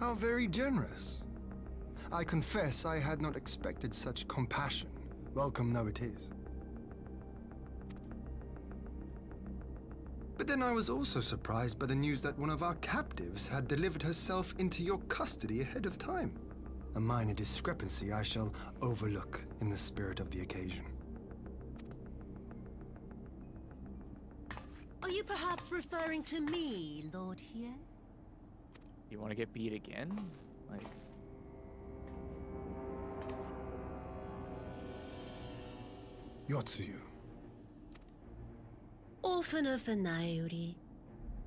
How very generous. I confess I had not expected such compassion. Welcome though it is. But then I was also surprised by the news that one of our captives had delivered herself into your custody ahead of time. A minor discrepancy I shall overlook in the spirit of the occasion. Are you perhaps referring to me, Lord here? You want to get beat again? Like... Yotsuyu. Orphan of the Nairi,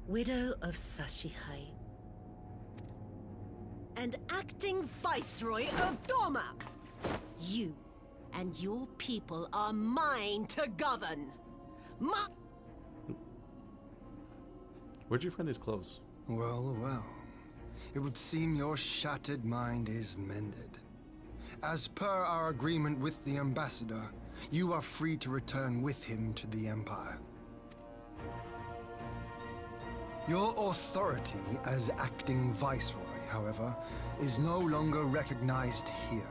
widow of Sashihai, and acting viceroy of Dorma. You and your people are mine to govern. Where'd you find these clothes? Well, well. It would seem your shattered mind is mended. As per our agreement with the Ambassador, you are free to return with him to the Empire. Your authority as acting viceroy, however, is no longer recognized here.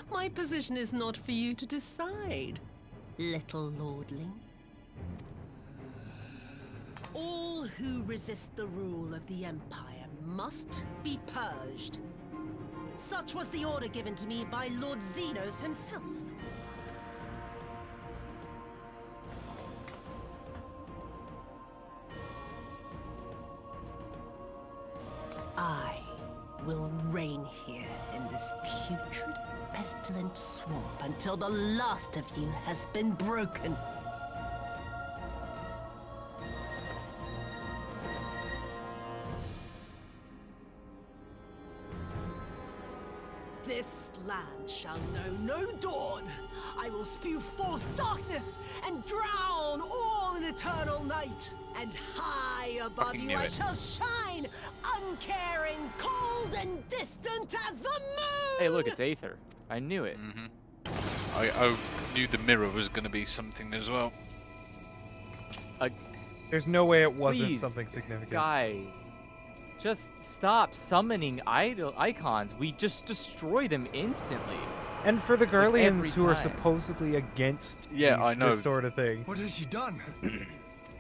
My position is not for you to decide, little lordling. All who resist the rule of the Empire must be purged. Such was the order given to me by Lord Zenos himself. I will reign here in this putrid, pestilent swamp until the last of you has been broken. This land shall know no dawn. I will spew forth darkness and drown all in eternal night. And high above you I shall shine, uncaring, cold and distant as the moon! Hey, look, it's Aether. I knew it. I knew the mirror was going to be something as well. There's no way it wasn't Please, something significant. Guys, just stop summoning icons. We just destroy them instantly. And for the Garleans who are time. supposedly against I know. this sort of thing. What has she done?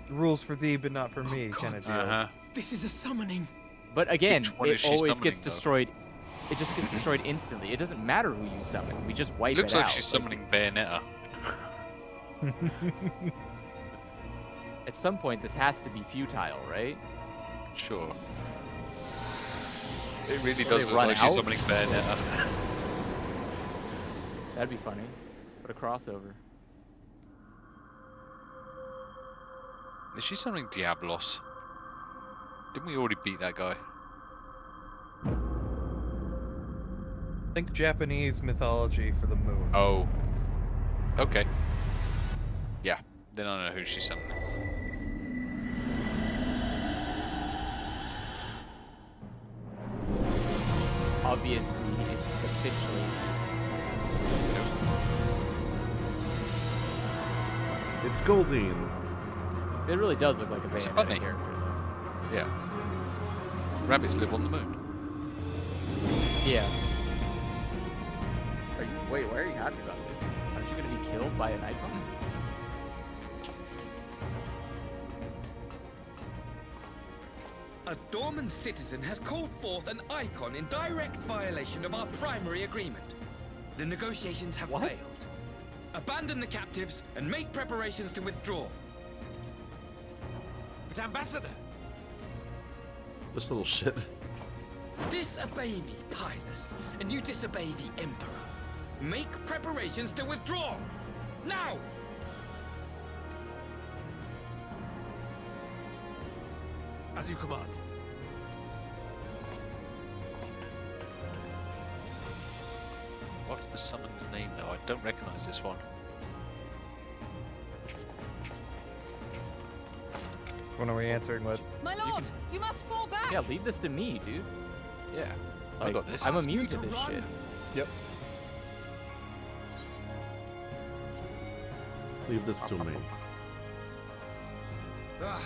Rules for thee, but not for me, kind of deal. This is a summoning. But again, Which one is it she always summoning, gets though? destroyed. It just gets destroyed instantly. It doesn't matter who you summon. We just wipe Looks it like out. she's summoning Bayonetta. At some point, this has to be futile, right? Sure. It really Will does they look run like she's out? summoning Bayonetta. That'd be funny. What a crossover. Is she summoning Diablos? Didn't we already beat that guy? Think Japanese mythology for the moon. Oh. Okay. Yeah. Then I know who she's summoning. Obviously, it's officially. It's Goldine. It really does look like a It's a Bayonetta bunny. character. Yeah. Rabbits live on the moon. Yeah. Wait, why are you happy about this? Aren't you going to be killed by an icon? A dormant citizen has called forth an icon in direct violation of our primary agreement. The negotiations have failed. Abandon the captives and make preparations to withdraw. But Ambassador! This little shit. Disobey me, Pilus, and you disobey the Emperor. Make preparations to withdraw! Now! As you command. What's the summon's name though? I don't recognize this one. When are we answering what? My lord, you must fall back. Yeah, leave this to me, dude. Yeah. I Like, got this. I'm immune to this shit. Yep. Leave this to me. Ah,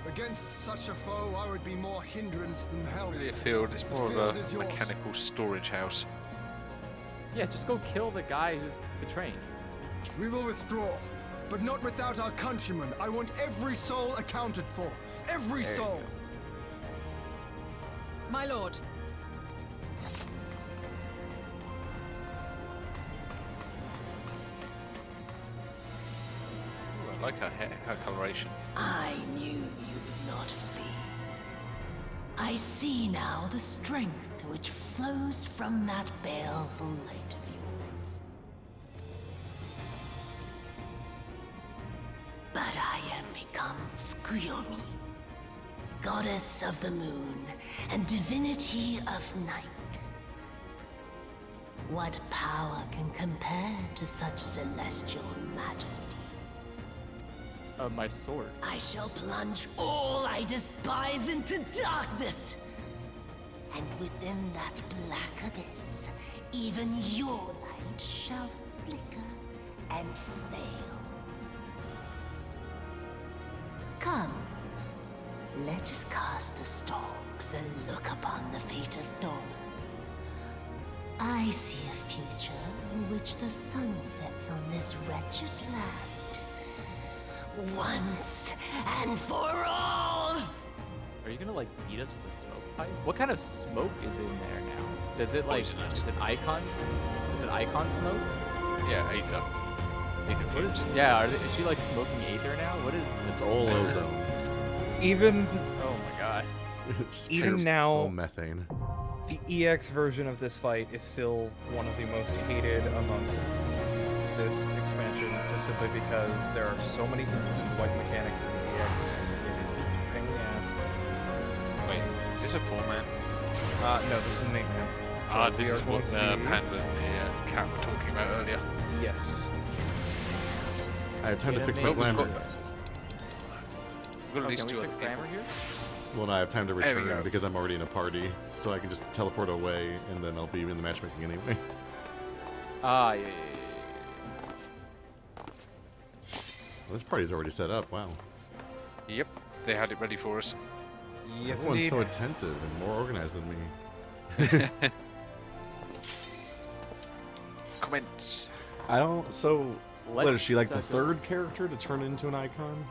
against such a foe, I would be more hindrance than help. Really a field. It's more of field is a yours. mechanical storage house. Yeah, just go kill the guy who's betraying you. We will withdraw, but not without our countrymen. I want every soul accounted for. Every soul. My lord. Ooh, I like her hair, her coloration. I knew you would not flee. I see now the strength which flows from that baleful light of yours. But I am become Tsukuyomi, goddess of the moon and divinity of night. What power can compare to such celestial majesty? My sword. I shall plunge all I despise into darkness. And within that black abyss, even your light shall flicker and fail. Come, let us cast the stalks and look upon the fate of dawn. I see a future in which the sun sets on this wretched land. Once and for all! Are you gonna like beat us with a smoke pipe? What kind of smoke is in there now? Does it like Poisonous. is it icon? Is it icon smoke? Yeah, Aether. Aether What is? fumes. Yeah, is she like smoking aether now? What is? It's all ozone. Even Oh my god. It's Even pure- now- it's all methane. the EX version of this fight is still one of the most hated amongst this expansion, just simply because there are so many instant wipe mechanics in the EX. It is a pain in the ass. Wait, is this a 4-man? No, this is an 8-man. Ah, So this we are is what going to be- Panda and the cat were talking about earlier. Yes. I have time to Yeah, fix maybe my glamour. We've got Oh, at least can two we other fix people. grammar here? Well, no, I have time to There we return go. because I'm already in a party, so I can just teleport away, and then I'll be in the matchmaking anyway. Ah, yeah. This party's already set up. Wow. Yep, they had it ready for us. Yes, Everyone's indeed. so attentive and more organized than me. Comments. I don't. So, what is she like the Let's third character to turn into an icon?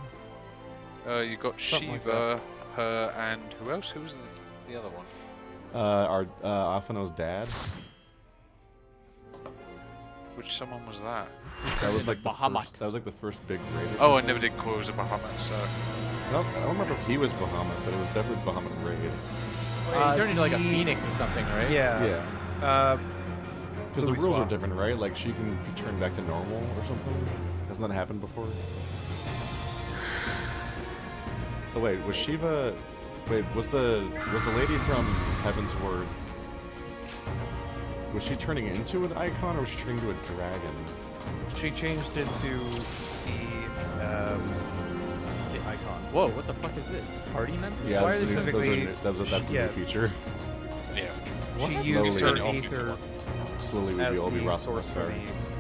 You got Something like Shiva, her, and who else? Who was the other one? Our Afano's dad. Which someone was that? That was like the Bahamut. first. That was like the first big raid. Or Oh, I something. never did call it was a Bahamut, so... Nope, I don't remember if he was Bahamut, but it was definitely Bahamut raid. Well, he turned into like a phoenix or something, right? Yeah. Yeah. Because the Louis rules are swap. different, right? Like she can be turned back to normal or something. Hasn't that happened before? Oh wait, was Shiva? Wait, was the lady from Heaven's Word? Was she turning into an icon or was she turning into a dragon? She changed into the icon. Whoa, what the fuck is this? Party members? Yeah, Why that's, are they new, specifically- that's a yeah. new feature. Yeah. She used her Slowly. aether Slowly as we all be the rough source for fire.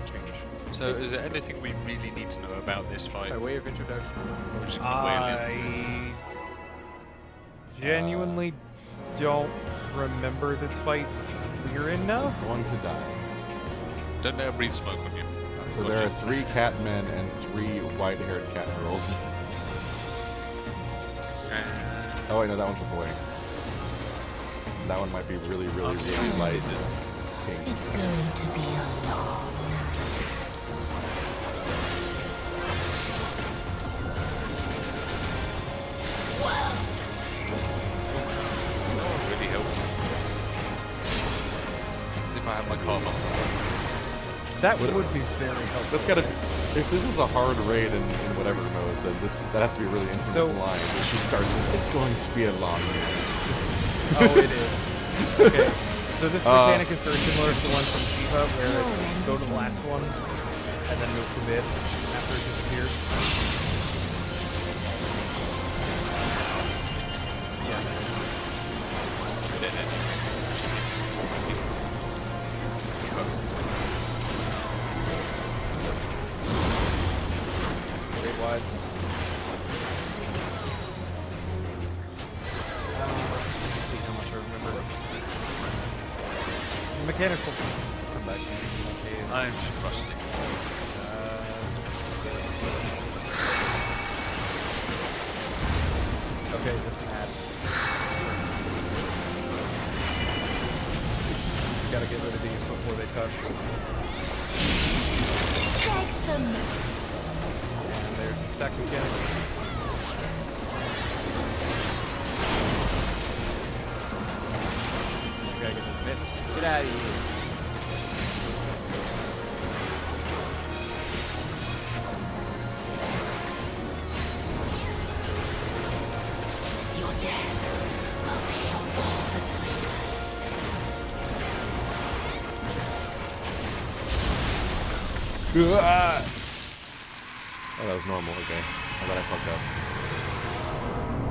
the change. So, is there anything we really need to know about this fight? By way of introduction. Or just by way of I genuinely don't remember this fight we're in now. Going to die. Don't let her breathe smoke on you. That's So what there are you- 3 cat men and 3 white-haired cat girls. Oh wait, no, that one's a boy. That one might be really, really, really light. Pink. It's going to be a long That would really help. As if I had my card on. That would be very helpful. That's gotta. If this is a hard raid in whatever mode, then that has to be a really infamous So- line. When she starts, it's going to be a long raid. Oh, it is. Okay, so this mechanic is very similar to the one from Shiva, where it's go to the last one, and then move to mid after it disappears. Great wide. Let's see how much I remember. The mechanics will come back to me. I'm just rusty. Okay, that's an ad. Gotta get rid of these before they touch. And there's a stack mechanic. Gotta get this mist. Get out of here. Your death will be all the sweeter. Oh, that was normal. Okay, I thought I fucked up.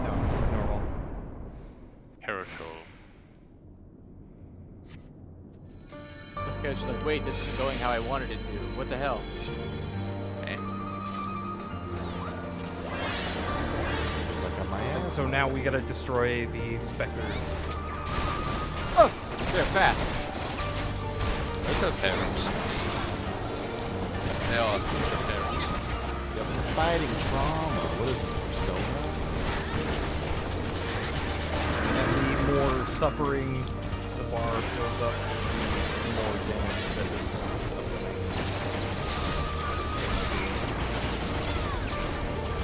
No, it's normal. Herashol. This guy's just like, wait, this isn't going how I wanted it to. What the hell? Like on my ass. So now we gotta destroy the specters. Oh, they're fast. Those are parents. They are the parents. Yep. Fighting trauma. What is this persona? And the more suffering the bar goes up, the more damage that is upcoming.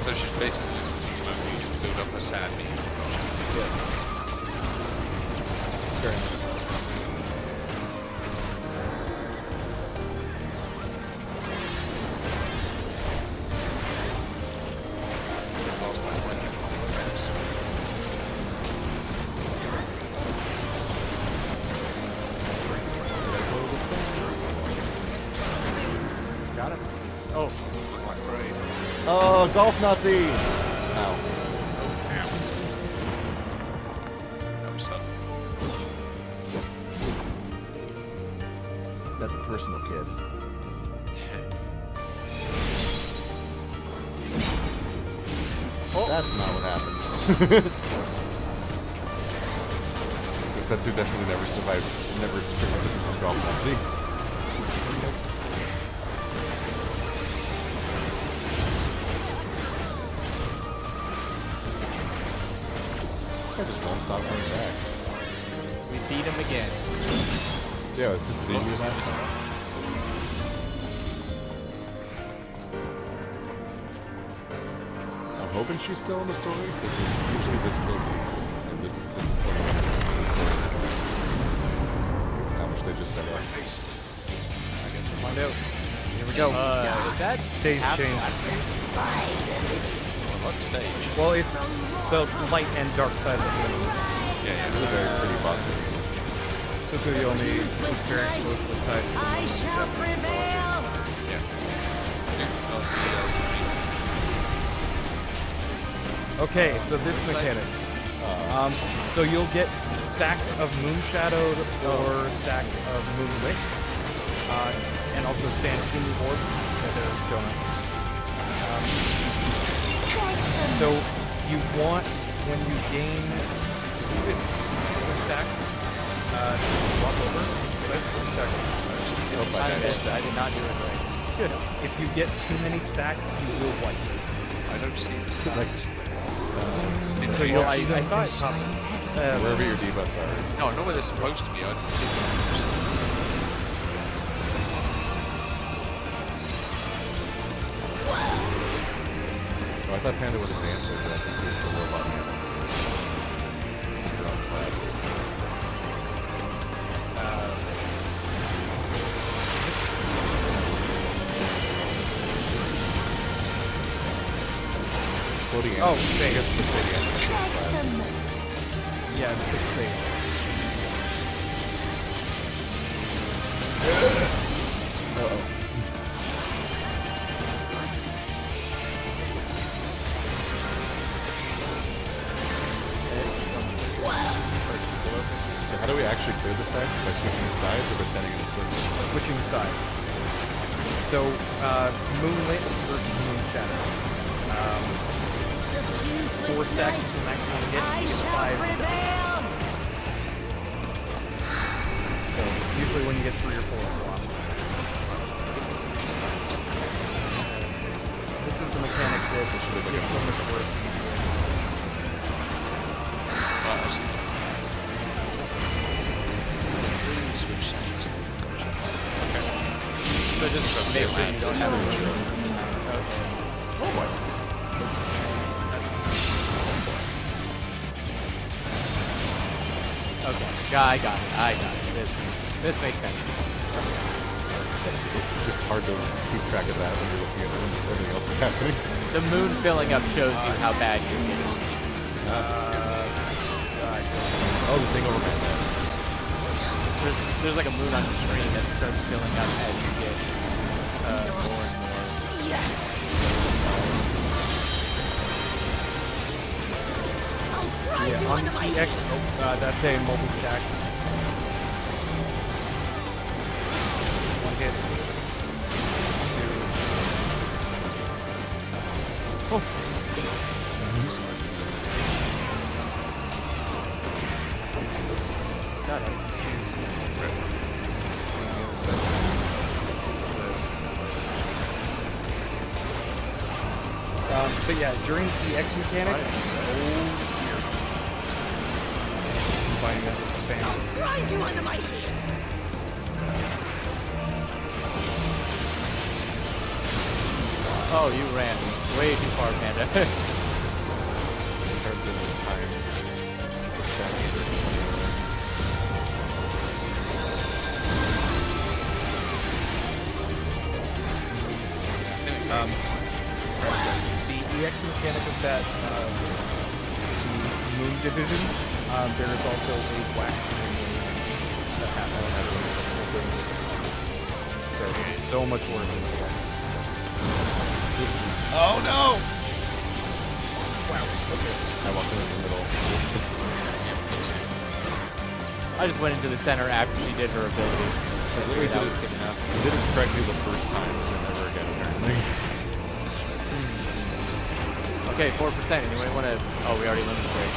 So she's basically listening to Moby to build up a sad meme. Yes. Very much. Lost my point. Got it. Oh, Oh, golf Nazi! Ow. I'm son. That personal kid. Oh. That's not what happened. Gosetsu definitely never survived, never survived from golf Nazi. This guy just won't stop coming back. we beat him again. Yeah, it's just as easy as that. I'm hoping she's still in the story, because usually this kills me, and this is disappointing. How much they just set up. I guess we'll find out. Here we go. That Stage change. What stage? Well, it's the light and dark side of the moon. Yeah, it was a very pretty boss. Tsukuyomi is very closely tied to the moon. I shall prevail! Okay, so this mechanic. So you'll get stacks of moon shadowed or stacks of moonlit, and also stand in orbs that are donuts. So you want, when you gain its stacks, walk over. I did not do it right. Good. If you get too many stacks, you will wipe. I don't see the stacks. So you'll see them I top. Wherever your debuffs are. No, I know where they're supposed to be. I don't think Oh, I thought Panda was a dancer, but I think he's the robot man. Your own class. Floating Oh, I guess the floating animation class. Yeah, it's safe. Uh-oh. So how do we actually clear the stacks? By switching sides or by standing in a circle? Switching sides. So, moonlit versus moon shadow. 4 stacks is the maximum you get. You get 5. So, usually when you get 3 or 4 swaps. This is the mechanic that is so much worse than So just make sure you don't have a Oh boy. Okay, I got it. This makes sense. It's just hard to keep track of that when you're looking at everything else that's happening. The moon filling up shows you how bad you're getting. Oh, the thing over my head. There's like a moon on your screen that starts filling up as you get more and more. Yes! Yeah, on EX, that's a multi-stack. One hit. 2. Oh! Got it. But yeah, during the X mechanic, combining that with the fans. Grind you under my heel! Oh, you ran way too far, Panda. It turned into time. The EX mechanic of that moon division, there is also a waxing that happens. So it's so much worse in the EX. Oh no! Wow. Okay. I walked in the middle. I just went into the center after she did her ability. I literally did it good enough. I did it correctly the first time, and then never again, apparently. Okay, 4%. Anybody want to... Oh, we already limited break.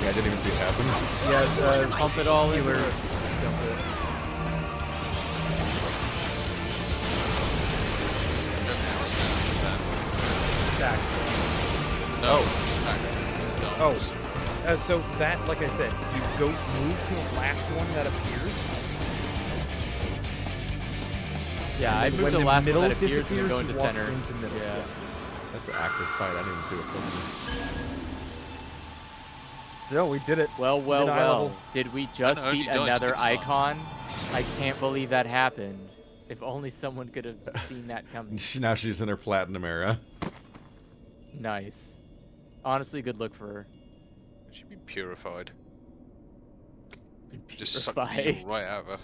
Yeah, I didn't even see it happen. Yeah, pump it all in. Stack. No. Oh. So that, like I said, you go move to the last one that appears. Yeah, I moved when to the last one middle that appears and disappears, then go you into walk center. into middle, yeah. That's an active fight. I didn't even see what killed me. No, we did it. Well, well, Mid-eye well. level. Did we just no, beat you don't another stick icon? I can't believe that happened. If only someone could have seen that coming. Now she's in her platinum era. Nice. Honestly, good look for her. She'd be purified. Purified. Just suck the needle right out of her.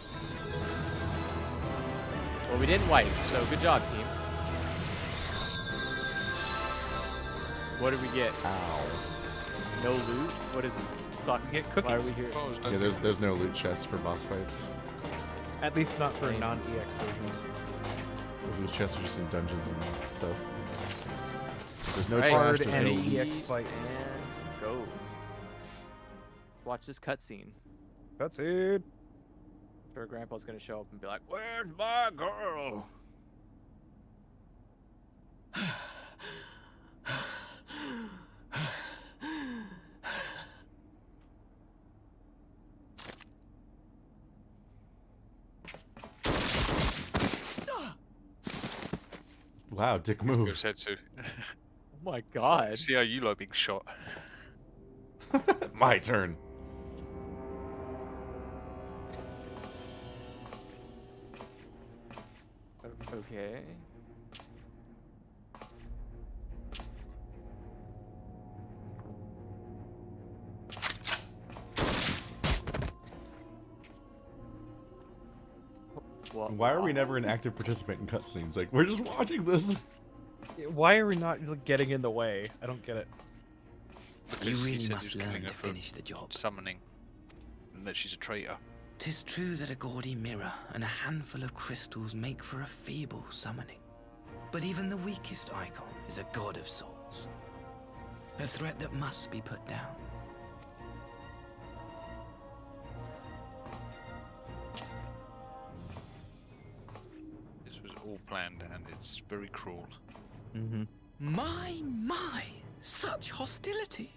Well, we didn't wipe, so good job, team. What did we get? Ow. No loot? What is this? Sucks. Get Why are cookies. we here? Yeah, there's no loot chests for boss fights. At least not for non-EX versions. The loot chests are just in dungeons and stuff. There's no Right. trash, Hard there's and no EX loot. fights. And go. Watch this cutscene. Cutscene. Sure, Grandpa's gonna show up and be like, "Where's my girl?" Wow, dick move. Gosetsu. Oh my god. See how you like being shot. My turn. Okay. Well, Why are we never an active participant in cutscenes? Like, we're just watching this. Why are we not getting in the way? I don't get it. You Because he really said must he was killing learn her to for finish the job. Summoning. And that she's a traitor. 'Tis true that a gaudy mirror and a handful of crystals make for a feeble summoning. But even the weakest icon is a god of souls. A threat that must be put down. This was all planned and it's very cruel. Mm-hmm. My, such hostility.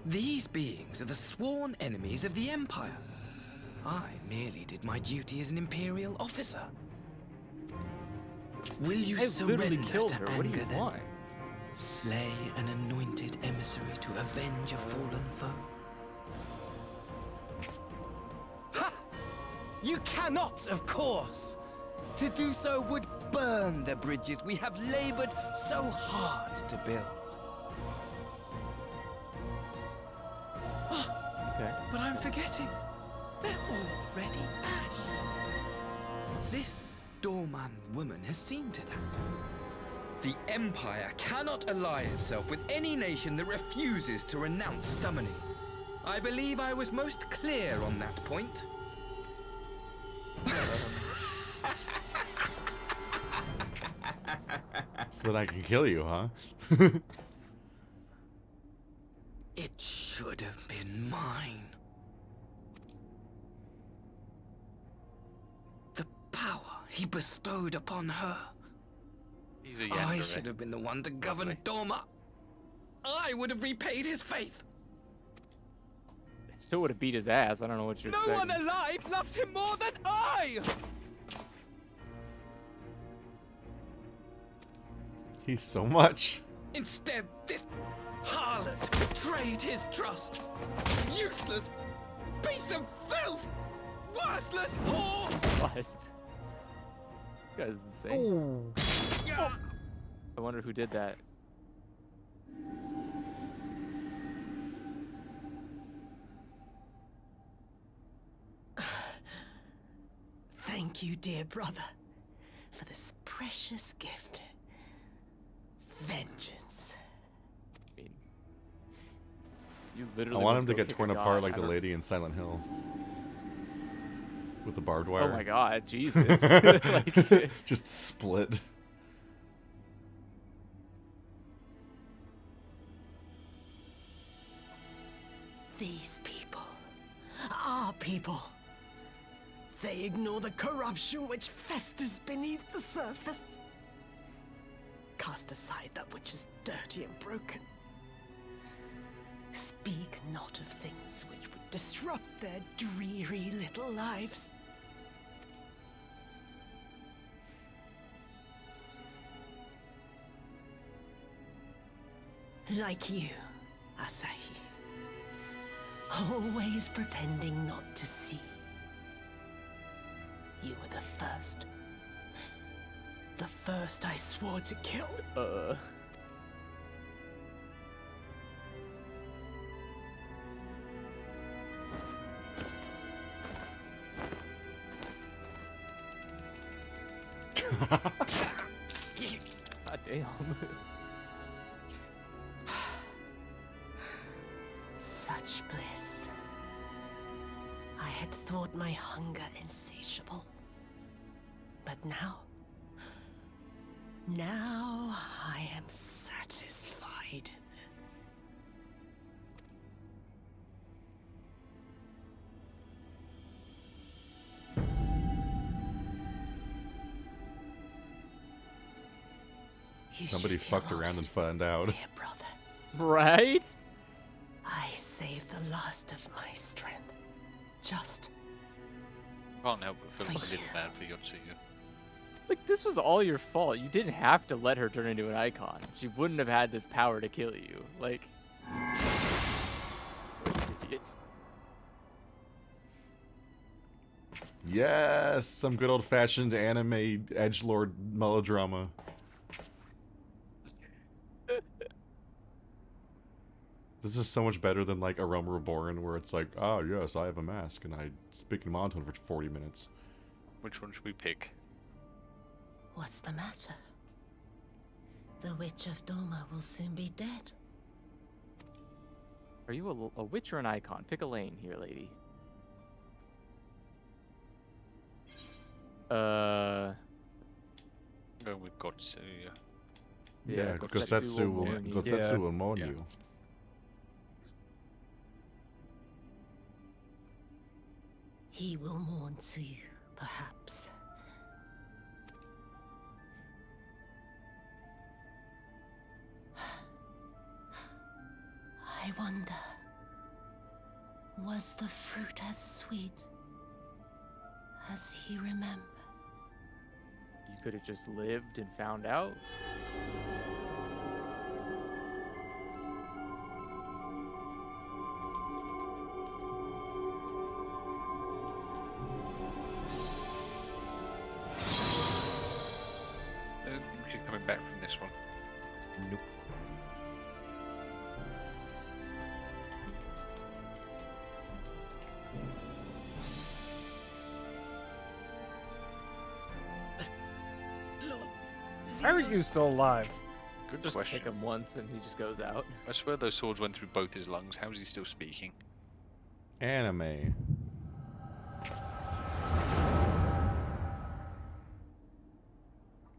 These beings are the sworn enemies of the Empire. I merely did my duty as an Imperial officer. Will you I literally surrender killed to her. anger What do you then? want? Slay an anointed emissary to avenge a fallen foe? Ha! You cannot, of course! To do so would burn the bridges we have labored so hard to build. Okay. But I'm forgetting. They're already ash. This doorman woman has seen to that. The Empire cannot ally itself with any nation that refuses to renounce summoning. I believe I was most clear on that point. So that I can kill you, huh? It should have been mine. The power he bestowed upon her. He's a I yandere. should have been the one to govern Lovely. Dorma. I would have repaid his faith. Still would have beat his ass. I don't know what you're expecting. alive loves him more than I! He's so much. Instead, this harlot betrayed his trust. Useless piece of filth! Worthless whore! What? This guy's insane. Oh. I wonder who did that. Thank you, dear brother, for this precious gift. Vengeance. I mean, you I literally want went him to go get kick a torn god. apart like I the don't- lady in Silent Hill. With the barbed wire. Oh my god, Jesus. Like, Just split. These people, our people, they ignore the corruption which festers beneath the surface. Cast aside that which is dirty and broken. Speak not of things which would disrupt their dreary little lives. Like you, Asahi. Always pretending not to see. You were the first. The first I swore to kill. God damn. Such bliss. I had thought my hunger insatiable. But now I am satisfied. Somebody fucked around and found out. Dear brother, Right? I saved the last of my strength. Just Can't help but feel For a little you. bad for Yotsuyu. Like, this was all your fault. You didn't have to let her turn into an icon. She wouldn't have had this power to kill you. Like... Idiot. Yes, some good old-fashioned anime edgelord melodrama. This is so much better than like Aroma Reborn, where it's like, oh yes, I have a mask and I speak in monotone for 40 minutes. Which one should we pick? what's the matter? The Witch of Doma will soon be dead. Are you a witch or an icon? Pick a lane here, lady. Going with Gosetsu. Yeah, Gosetsu Gosetsu will mourn you. He will mourn to you, perhaps. I wonder, was the fruit as sweet as he remembered? You could have just lived and found out. She's coming back from this one. Nope. How are you still alive? Good Just question. pick him once and he just goes out. I swear those swords went through both his lungs. How is he still speaking? Anime.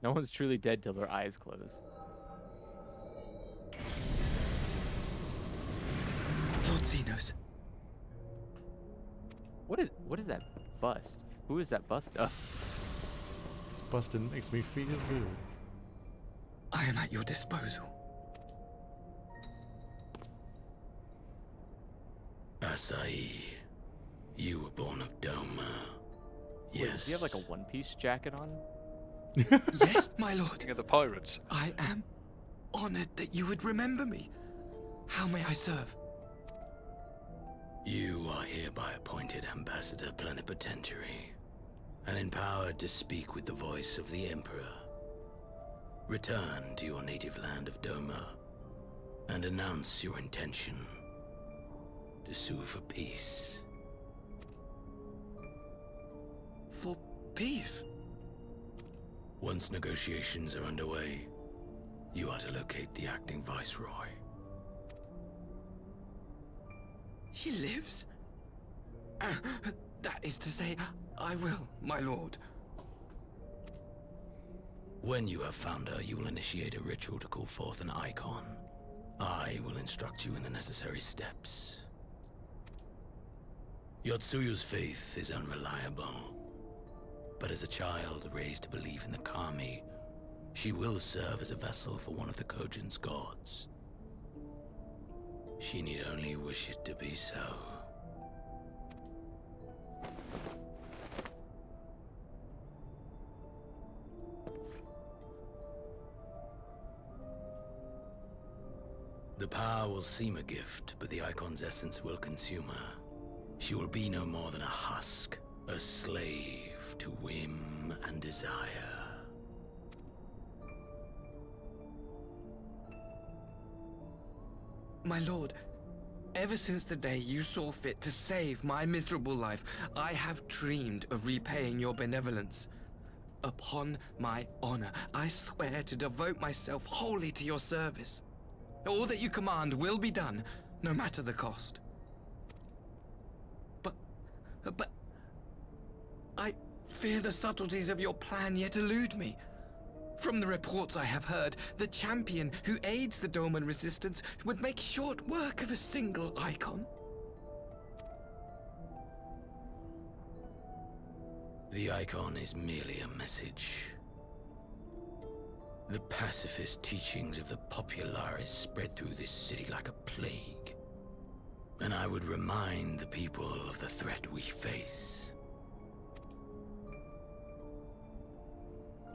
No one's truly dead till their eyes close. Lord Zenos. What is that bust? Who is that bust of? This bustin' makes me feel good. I am at your disposal. Asahi, you were born of Doma. Wait, Yes. does he have like a one-piece jacket on? Yes, my lord. Looking at the pirates. I am honored that you would remember me. How may I serve? You are hereby appointed Ambassador Plenipotentiary and empowered to speak with the voice of the Emperor. Return to your native land of Doma and announce your intention to sue for peace. For peace? Once negotiations are underway, you are to locate the acting Viceroy. She lives? That is to say, I will, my lord. When you have found her, you will initiate a ritual to call forth an icon. I will instruct you in the necessary steps. Yotsuyu's faith is unreliable, but as a child raised to believe in the Kami, she will serve as a vessel for one of the Kojin's gods. She need only wish it to be so. The power will seem a gift, but the Icon's essence will consume her. She will be no more than a husk, a slave to whim and desire. My lord, ever since the day you saw fit to save my miserable life, I have dreamed of repaying your benevolence. Upon my honor, I swear to devote myself wholly to your service. All that you command will be done, no matter the cost. But I fear the subtleties of your plan yet elude me. From the reports I have heard, the champion who aids the Doman resistance would make short work of a single icon. The Icon is merely a message. The pacifist teachings of the Populares spread through this city like a plague. And I would remind the people of the threat we face.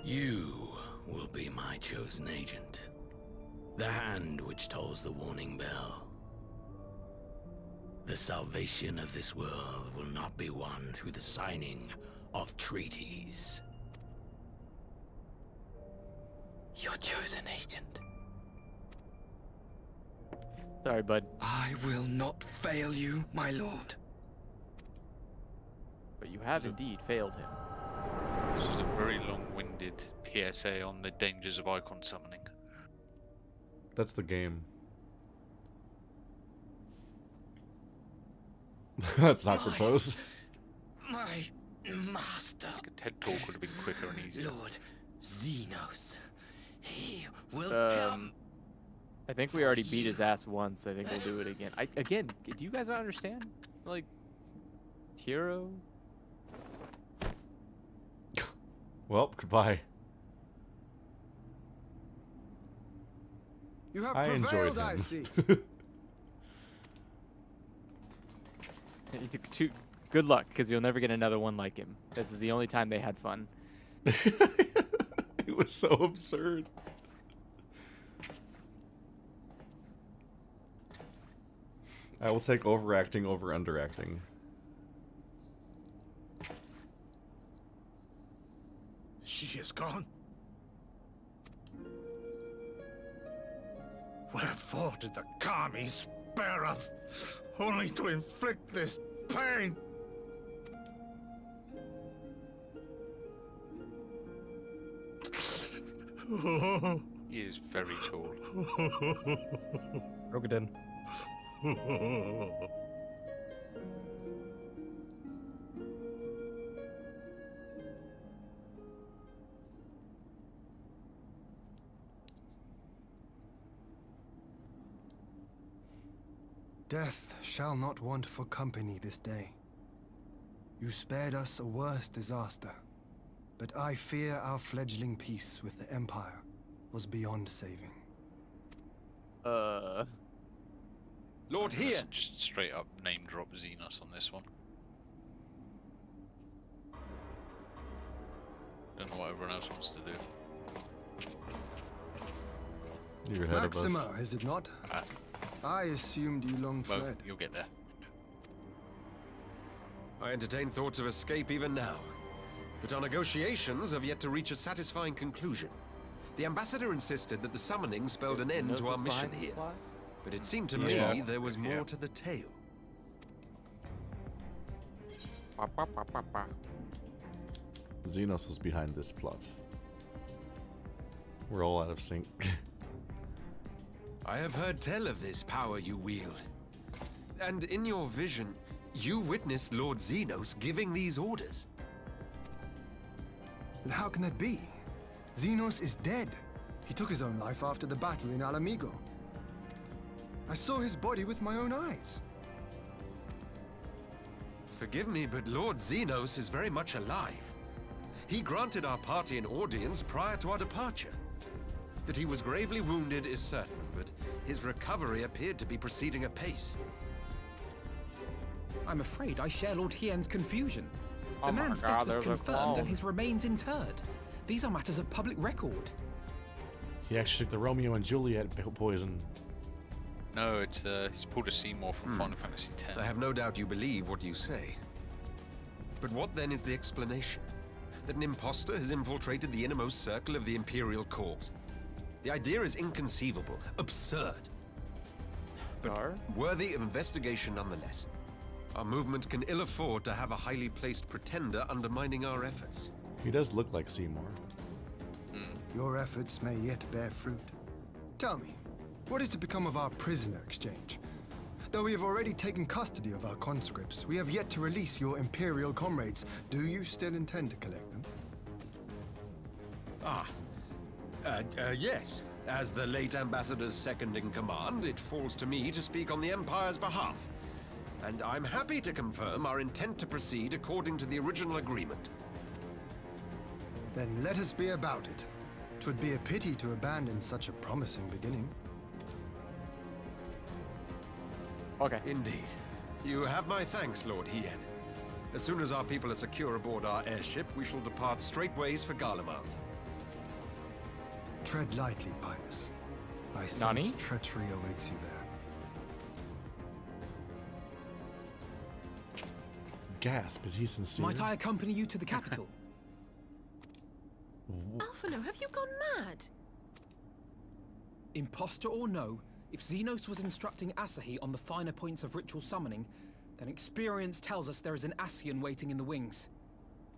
You will be my chosen agent. The hand which tolls the warning bell. The salvation of this world will not be won through the signing of treaties. Your chosen agent. Sorry, bud. I will not fail you, my lord. But you have indeed failed him. This is a very long-winded PSA on the dangers of icon summoning. That's the game. That's not proposed. My master. Like a TED talk would have been quicker and easier. Lord Zenos. He will come. I think we already beat his ass once. I think we'll do it again. Again, do you guys not understand? Like, Hero? Well, goodbye. You have I prevailed, enjoyed I him. see. Good luck, because you'll never get another one like him. This is the only time they had fun. It was so absurd. I will take overacting over underacting. She is gone. Wherefore did the Kami spare us, only to inflict this pain? He is very tall. Rogadin. Death shall not want for company this day. You spared us a worse disaster, but I fear our fledgling peace with the Empire was beyond saving. Lord here. Just straight up name drop Zenos on this one. Don't know what everyone else wants to do. You're ahead Maxima, of us. is it not? I assumed you long Well, fled. you'll get there. I entertain thoughts of escape even now, but our negotiations have yet to reach a satisfying conclusion. The ambassador insisted that the summoning spelled an end to our mission here, but it seemed to me there was more to the tale. Zenos was behind this plot. We're all out of sync. I have heard tell of this power you wield. And in your vision, you witnessed Lord Zenos giving these orders. And how can that be? Zenos is dead. He took his own life after the battle in Alamigo. I saw his body with my own eyes. Forgive me, but Lord Zenos is very much alive. He granted our party an audience prior to our departure. That he was gravely wounded is certain, but his recovery appeared to be proceeding apace. I'm afraid I share Lord Hien's confusion. Oh The my man's God, death was there's a confirmed clone. and his remains interred. These are matters of public record. He actually took the Romeo and Juliet poison. No, it's he's pulled a Seymour from Final Fantasy X. I have no doubt you believe what you say. But what then is the explanation? That an imposter has infiltrated the innermost circle of the Imperial Court? The idea is inconceivable, absurd. But worthy of investigation nonetheless. Our movement can ill afford to have a highly placed pretender undermining our efforts. He does look like Seymour. Your efforts may yet bear fruit. Tell me, what is to become of our prisoner exchange? Though we have already taken custody of our conscripts, we have yet to release your Imperial comrades. Do you still intend to collect them? Yes. As the late Ambassador's second in command, it falls to me to speak on the Empire's behalf. And I'm happy to confirm our intent to proceed according to the original agreement. Then let us be about it. 'Twould be a pity to abandon such a promising beginning. Okay. Indeed. You have my thanks, Lord Hien. As soon as our people are secure aboard our airship, we shall depart straightways for Garlemald. Tread lightly, Pilus. I sense Nani? treachery awaits you there. Gasp, is he sincere? Might I accompany you to the capital? Alphino, have you gone mad? Imposter or no, if Zenos was instructing Asahi on the finer points of ritual summoning, then experience tells us there is an Ascian waiting in the wings.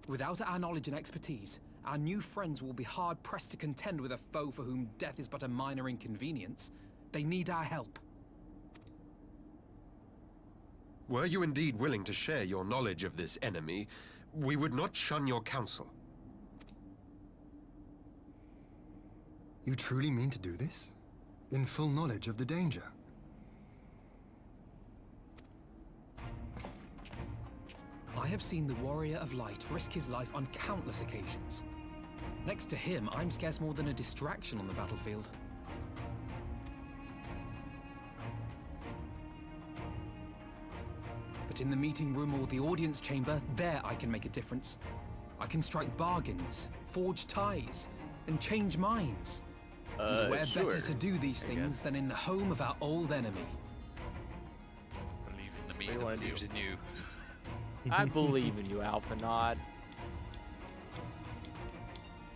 Without our knowledge and expertise, our new friends will be hard-pressed to contend with a foe for whom death is but a minor inconvenience. They need our help. Were you indeed willing to share your knowledge of this enemy, we would not shun your counsel. You truly mean to do this? In full knowledge of the danger? I have seen the Warrior of Light risk his life on countless occasions. Next to him, I'm scarce more than a distraction on the battlefield. But in the meeting room or the audience chamber, there I can make a difference. I can strike bargains, forge ties, and change minds. And where sure, better to do these things than in the home of our old enemy? Believe in the me that believes in you. I believe in you, Alpha Nod.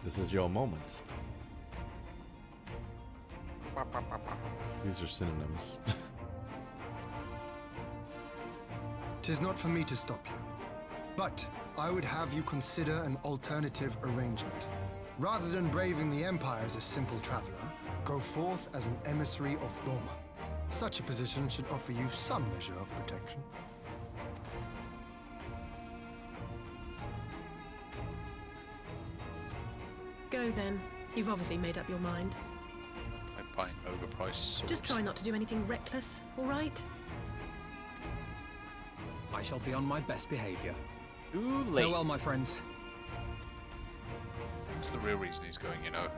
This is your moment. These are synonyms. 'Tis not for me to stop you, but I would have you consider an alternative arrangement. Rather than braving the Empire as a simple traveler, go forth as an emissary of Doma. Such a position should offer you some measure of protection. Go then. You've obviously made up your mind. I'm buying overpriced swords. Just try not to do anything reckless, all right? I shall be on my best behavior. Too late. Farewell, my friends. That's the real reason he's going, you know.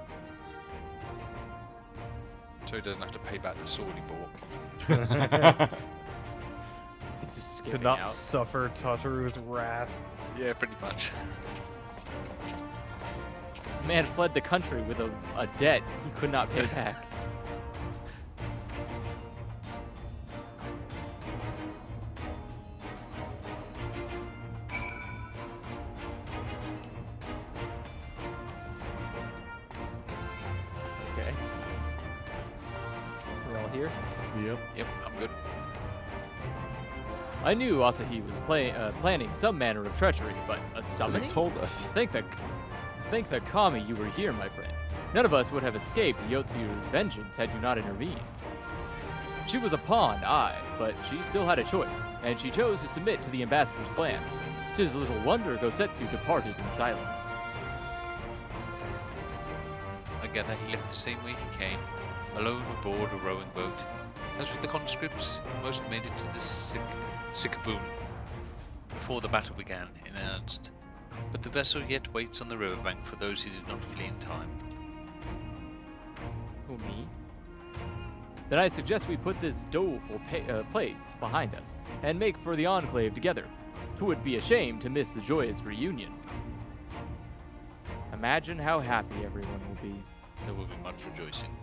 So he doesn't have to pay back the sword he bought. It's just To skipping not out. suffer Tataru's wrath. Yeah, pretty much. Man fled the country with a debt he could not pay back. Okay. We're all here? Yep. Yep, I'm good. I knew Asahi was planning some manner of treachery, but a summoning? He told us. Thank the Kami you were here, my friend. None of us would have escaped Yotsuyu's vengeance had you not intervened. She was a pawn, aye, but she still had a choice, and she chose to submit to the ambassador's plan. 'Tis little wonder Gosetsu departed in silence. I gather he left the same way he came, alone aboard a rowing boat. As with the conscripts, most made it to the Sikaboon before the battle began in earnest. But the vessel yet waits on the riverbank for those who did not flee in time. Who, me? Then I suggest we put this doleful place behind us, and make for the Enclave together. 'Twould be a shame to miss the joyous reunion. Imagine how happy everyone will be. There will be much rejoicing.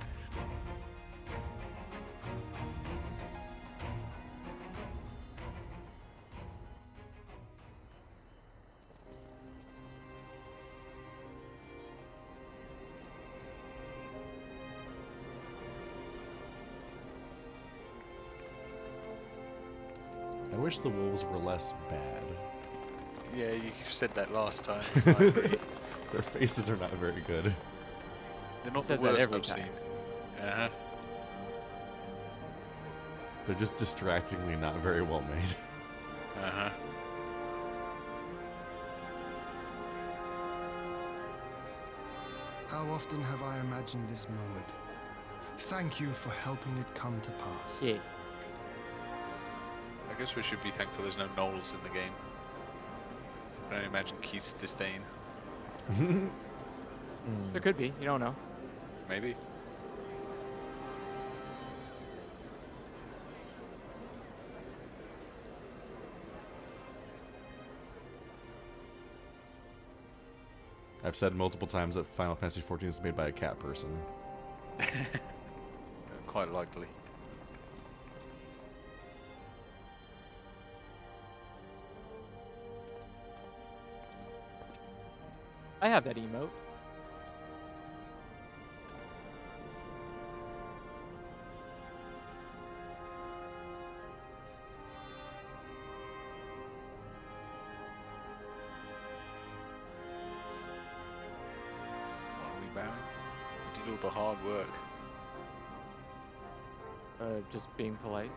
wish the wolves were less bad. Yeah, you said that last time. I agree. Their faces are not very good. They're not the Says that worst every I've time. seen. Uh-huh. They're just distractingly not very well made. Uh-huh. How often have I imagined this moment? Thank you for helping it come to pass. Yeah. I guess we should be thankful there's no Knowles in the game. I can only imagine Keith's disdain. There could be. You don't know. Maybe. I've said multiple times that Final Fantasy XIV is made by a cat person. Quite likely. I have that emote. Are we bound? We did all the hard work. Just being polite.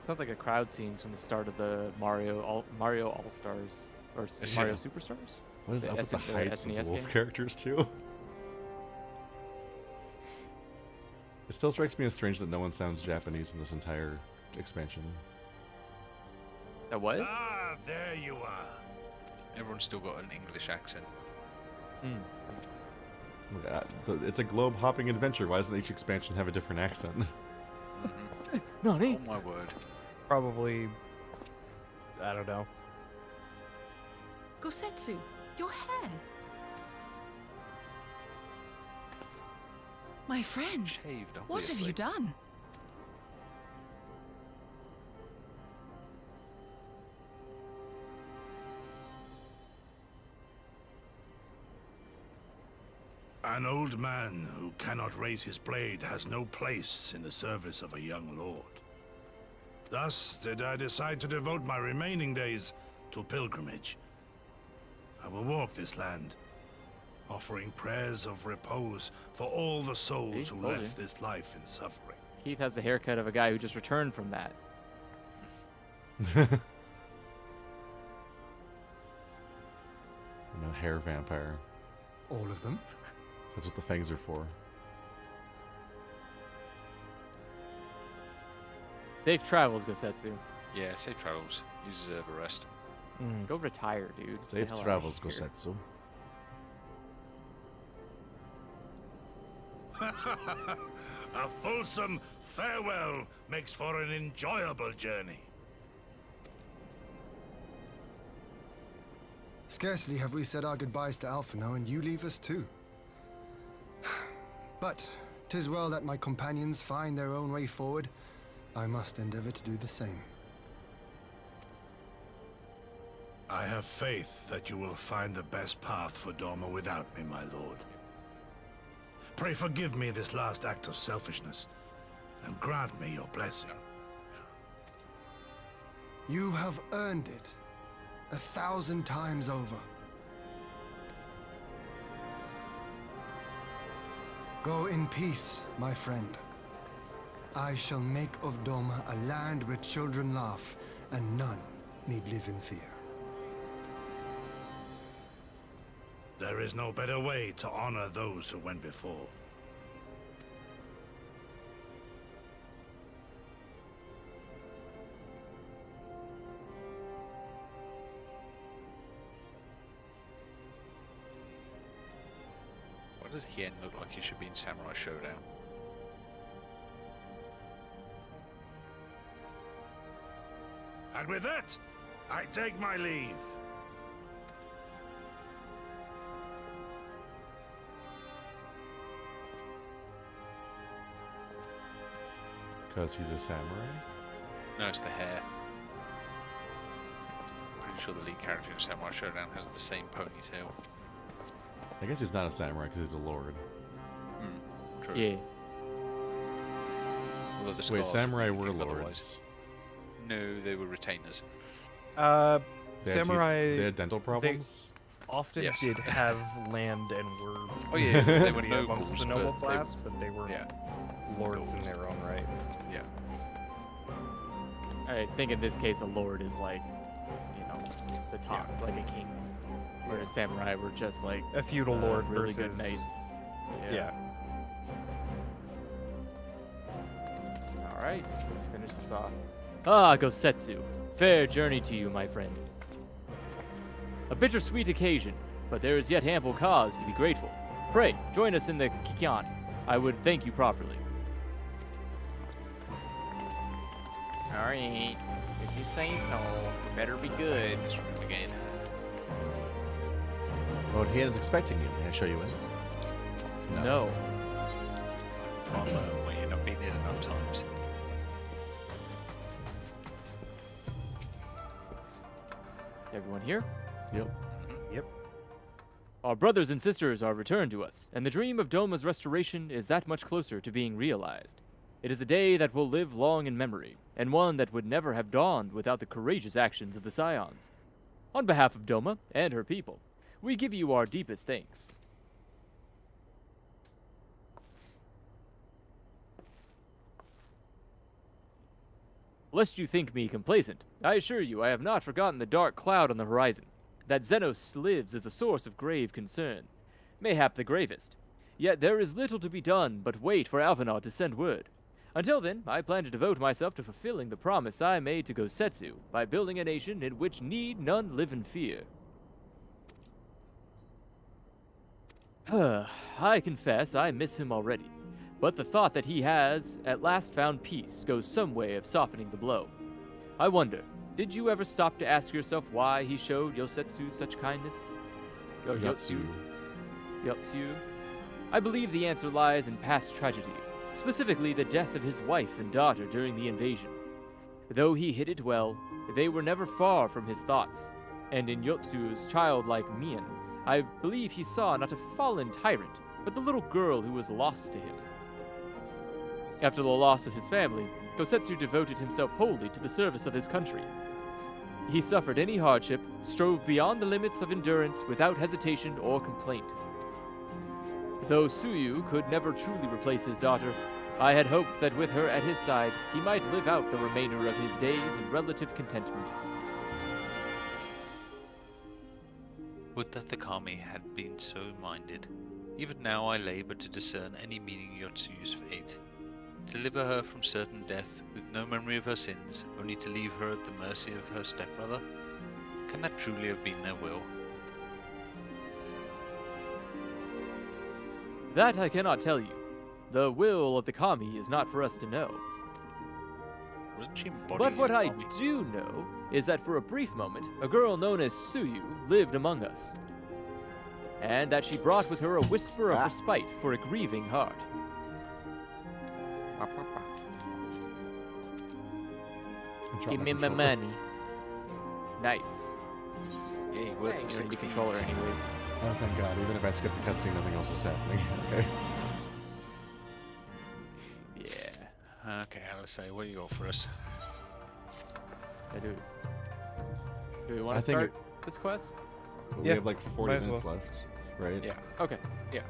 Sounds like a crowd scenes from the start of the Mario All-Stars or Mario Superstars. What is up with the heights of the wolf game? characters too? It still strikes me as strange that no one sounds Japanese in this entire expansion. That what? Ah, there you are. Everyone's still got an English accent. It's a globe-hopping adventure. Why doesn't each expansion have a different accent? Nani? Oh my word. Probably, I don't know. Gosetsu, your hair. My friend, Shaved, what have obviously. you done? An old man who cannot raise his blade has no place in the service of a young lord. Thus did I decide to devote my remaining days to pilgrimage. I will walk this land, offering prayers of repose for all the souls who told left you. this life in suffering. Keith has the haircut of a guy who just returned from that. I'm a hair vampire. All of them? That's what the fangs are for. Safe travels, Gosetsu. Yeah, safe travels. You deserve a rest. Go retire, dude. Get the Safe hell outta travels, here. Gosetsu. A fulsome farewell makes for an enjoyable journey. Scarcely have we said our goodbyes to Alphino, and you leave us too. But 'tis well that my companions find their own way forward. I must endeavor to do the same. I have faith that you will find the best path for Doma without me, my lord. Pray forgive me this last act of selfishness, and grant me your blessing. You have earned it 1,000 times over. Go in peace, my friend. I shall make of Doma a land where children laugh and none need live in fear. There is no better way to honor those who went before. Why does Hien look like he should be in Samurai Showdown? And with that, I take my leave. Because he's a samurai? No, it's the hair. I'm pretty sure the lead character in Samurai Showdown has the same ponytail. I guess he's not a samurai because he's a lord. True. Yeah. Although the Wait, scars samurai would were think lords. otherwise. No, they were retainers. They had Samurai. they had dental problems. Often Yes. did have land and were Oh yeah, they were equity nobles, amongst the noble but class, but they were lords in their own right. Yeah. I think in this case, a lord is like, the top, like a king. Whereas samurai were just like A feudal lord really versus good knights. Yeah. All right, let's finish this off. Ah, Gosetsu, fair journey to you, my friend. A bittersweet occasion, but there is yet ample cause to be grateful. Pray, join us in the Kikyan. I would thank you properly. All right, if you say so, it better be good. Again. Lord Hien's expecting you. May I show you in? No. Well, you've not been in enough times. Everyone here? Yep. Yep. Our brothers and sisters are returned to us, and the dream of Doma's restoration is that much closer to being realized. It is a day that will live long in memory, and one that would never have dawned without the courageous actions of the Scions. On behalf of Doma and her people, we give you our deepest thanks. Lest you think me complacent, I assure you I have not forgotten the dark cloud on the horizon. That Zenos lives is a source of grave concern, mayhap the gravest. Yet there is little to be done but wait for Alvinod to send word. Until then, I plan to devote myself to fulfilling the promise I made to Gosetsu by building a nation in which need none live in fear. I confess I miss him already, but the thought that he has at last found peace goes some way of softening the blow. I wonder, did you ever stop to ask yourself why he showed Yosetsu such kindness? Or Yotsuyu. Yotsuyu? I believe the answer lies in past tragedy, specifically the death of his wife and daughter during the invasion. Though he hid it well, they were never far from his thoughts, and in Yotsuyu's childlike mien, I believe he saw not a fallen tyrant, but the little girl who was lost to him. After the loss of his family, Gosetsu devoted himself wholly to the service of his country. He suffered any hardship, strove beyond the limits of endurance without hesitation or complaint. Though Tsuyu could never truly replace his daughter, I had hoped that with her at his side, he might live out the remainder of his days in relative contentment. Would that the Kami had been so minded. Even now I labor to discern any meaning in Yotsuyu's fate. Deliver her from certain death, with no memory of her sins, only to leave her at the mercy of her stepbrother? Can that truly have been their will? That I cannot tell you. The will of the Kami is not for us to know. Wasn't she embodying But what a I Kami? do know is that for a brief moment, a girl known as Tsuyu lived among us, and that she brought with her a whisper of respite for a grieving heart. Give me my money. Nice. Yeah, you worth You're 6 the controller keys. anyways. Oh, thank God. Even if I skip the cutscene, nothing else is happening. Okay. Yeah. Okay, Alisaie, what do you got for us? I do. Do we want I to think start this quest? We have like 40 minutes left, right? Yeah. Okay. Yeah.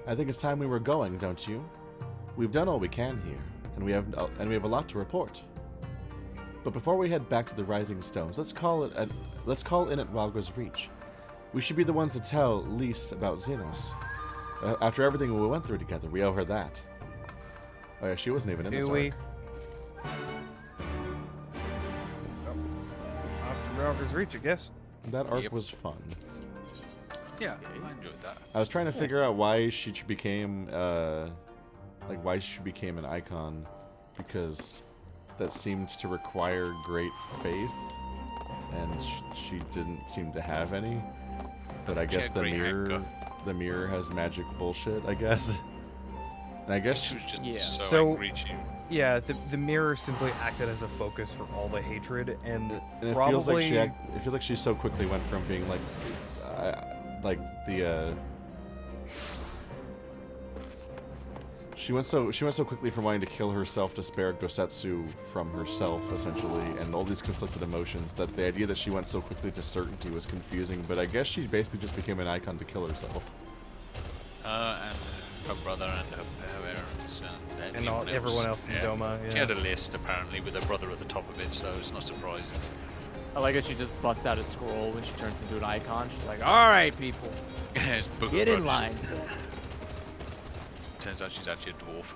I think it's time we were going, don't you? We've done all we can here, and we have a lot to report. But before we head back to the Rising Stones, let's call in at Walgra's Reach. We should be the ones to tell Lise about Zenos. After everything we went through together, we owe her that. Oh yeah, she wasn't even in this arc. Off to Walgra's Reach, I guess. That arc was fun. Yeah, I enjoyed that. I was trying to figure out why she became, why she became an icon, because that seemed to require great faith, and she didn't seem to have any. But I guess the mirror has magic bullshit, I guess. And I guess she was just so angry to you. Yeah, the mirror simply acted as a focus for all the hatred, and it probably feels like it feels like she so quickly went from being like like the she went so quickly from wanting to kill herself to spare Gosetsu from herself, essentially, and all these conflicted emotions, that the idea that she went so quickly to certainty was confusing, but I guess she basically just became an icon to kill herself. And her brother and her parents and everyone else in Doma. Yeah. She had a list apparently with her brother at the top of it, so it's not surprising. I like how she just busts out a scroll when she turns into an icon. She's like, "All right, people, It's the Book of get in Grudges. line." Turns out she's actually a dwarf.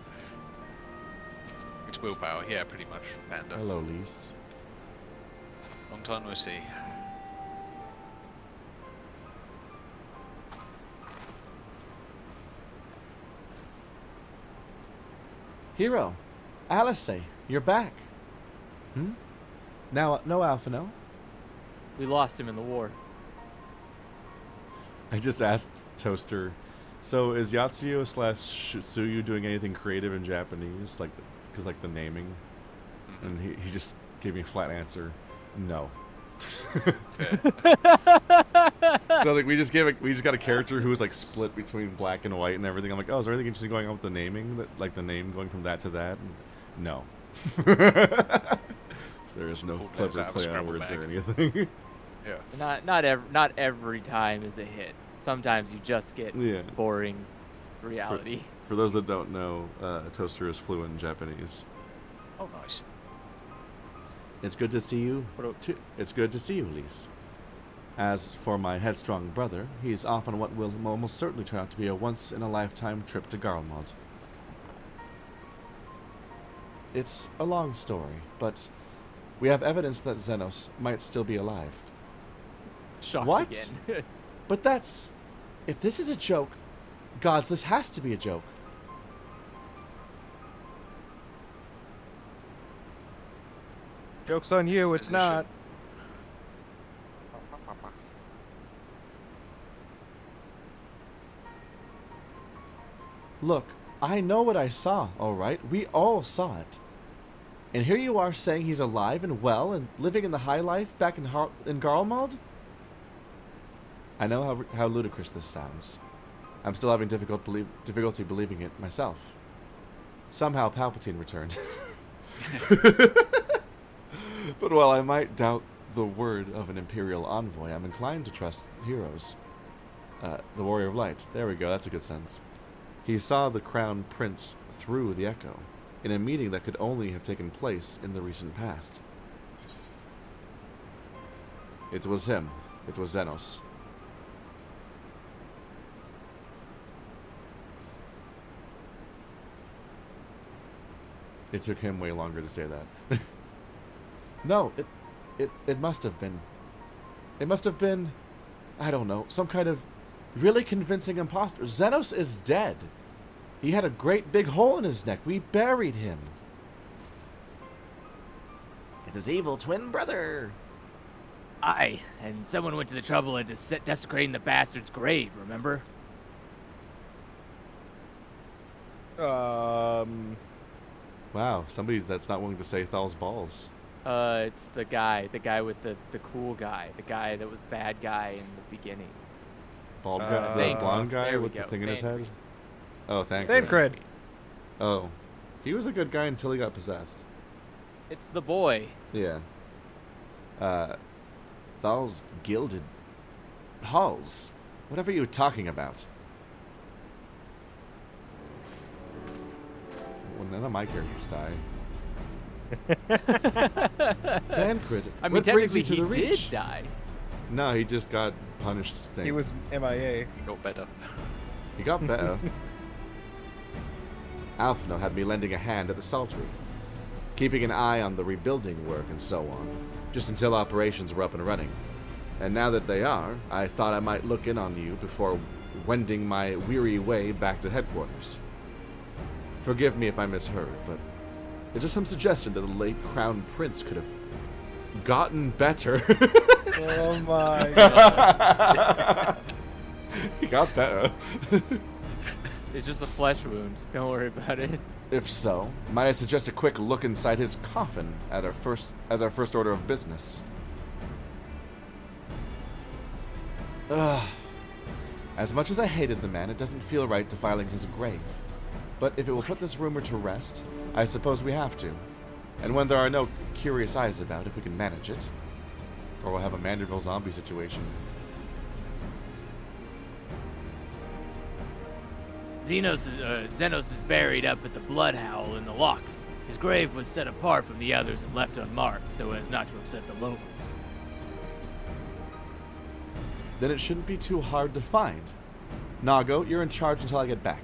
It's willpower, yeah, pretty much. Panda. Hello, Lise. Long time no see. Hero, Alisaie, you're back. Now, no Alpha, no? We lost him in the war. I just asked Toaster, so is Yotsuyu / Tsuyu doing anything creative in Japanese? Like, because like the naming? And he just gave me a flat answer, no. So like we just got a character who was like split between black and white and everything. I'm like, oh, is there anything interesting going on with the naming? That like the name going from that to that? No. There is no clever play on words or anything. Yeah. Not every time is a hit. Sometimes you just get boring reality. For those that don't know, Toaster is fluent in Japanese. Oh, nice. It's good to see you. It's good to see you, Lise. As for my headstrong brother, he's off on what will almost certainly turn out to be a once-in-a-lifetime trip to Garb. It's a long story, but we have evidence that Zenos might still be alive. Shocked what? Again. But that's... If this is a joke, gods, this has to be a joke. Joke's on you, it's not. Look, I know what I saw, alright? We all saw it. And here you are saying he's alive and well and living in the high life back in Garb? I know how ludicrous this sounds. I'm still having difficulty believing it myself. Somehow Palpatine returned. But while I might doubt the word of an Imperial envoy, I'm inclined to trust heroes. The Warrior of Light. There we go, that's a good sentence. He saw the Crown Prince through the Echo, in a meeting that could only have taken place in the recent past. It was him. It was Zenos. It took him way longer to say that. No, it must have been. It must have been, I don't know, some kind of really convincing imposter. Zenos is dead. He had a great big hole in his neck. We buried him. It's his evil twin brother. Aye, and someone went to the trouble of desecrating the bastard's grave, remember? Wow, somebody that's not willing to say Thal's balls. It's the guy with the cool guy, the guy that was bad guy in the beginning. Bald guy, the blonde guy with the thing in his head? Oh, Thancred. Oh, he was a good guy until he got possessed. It's the boy. Yeah. Thal's gilded halls. Whatever you're talking about. Well, none of my characters die. Thancred. I mean, what brings technically you to the he Reach? did die. No, he just got punished. He was MIA. Got better. He got better. Alphino had me lending a hand at the saltery, keeping an eye on the rebuilding work and so on, just until operations were up and running. And now that they are, I thought I might look in on you before wending my weary way back to headquarters. Forgive me if I misheard, but is there some suggestion that the late Crown Prince could have gotten better? Oh my god. He got better. It's just a flesh wound. Don't worry about it. If so, might I suggest a quick look inside his coffin as our first order of business? As much as I hated the man, it doesn't feel right defiling his grave. But if it will put this rumor to rest, I suppose we have to. And when there are no curious eyes about, if we can manage it. Or we'll have a Manderville zombie situation. Zenos is buried up at the Blood Howl in the locks. His grave was set apart from the others and left unmarked, so as not to upset the locals. Then it shouldn't be too hard to find. Nago, you're in charge until I get back.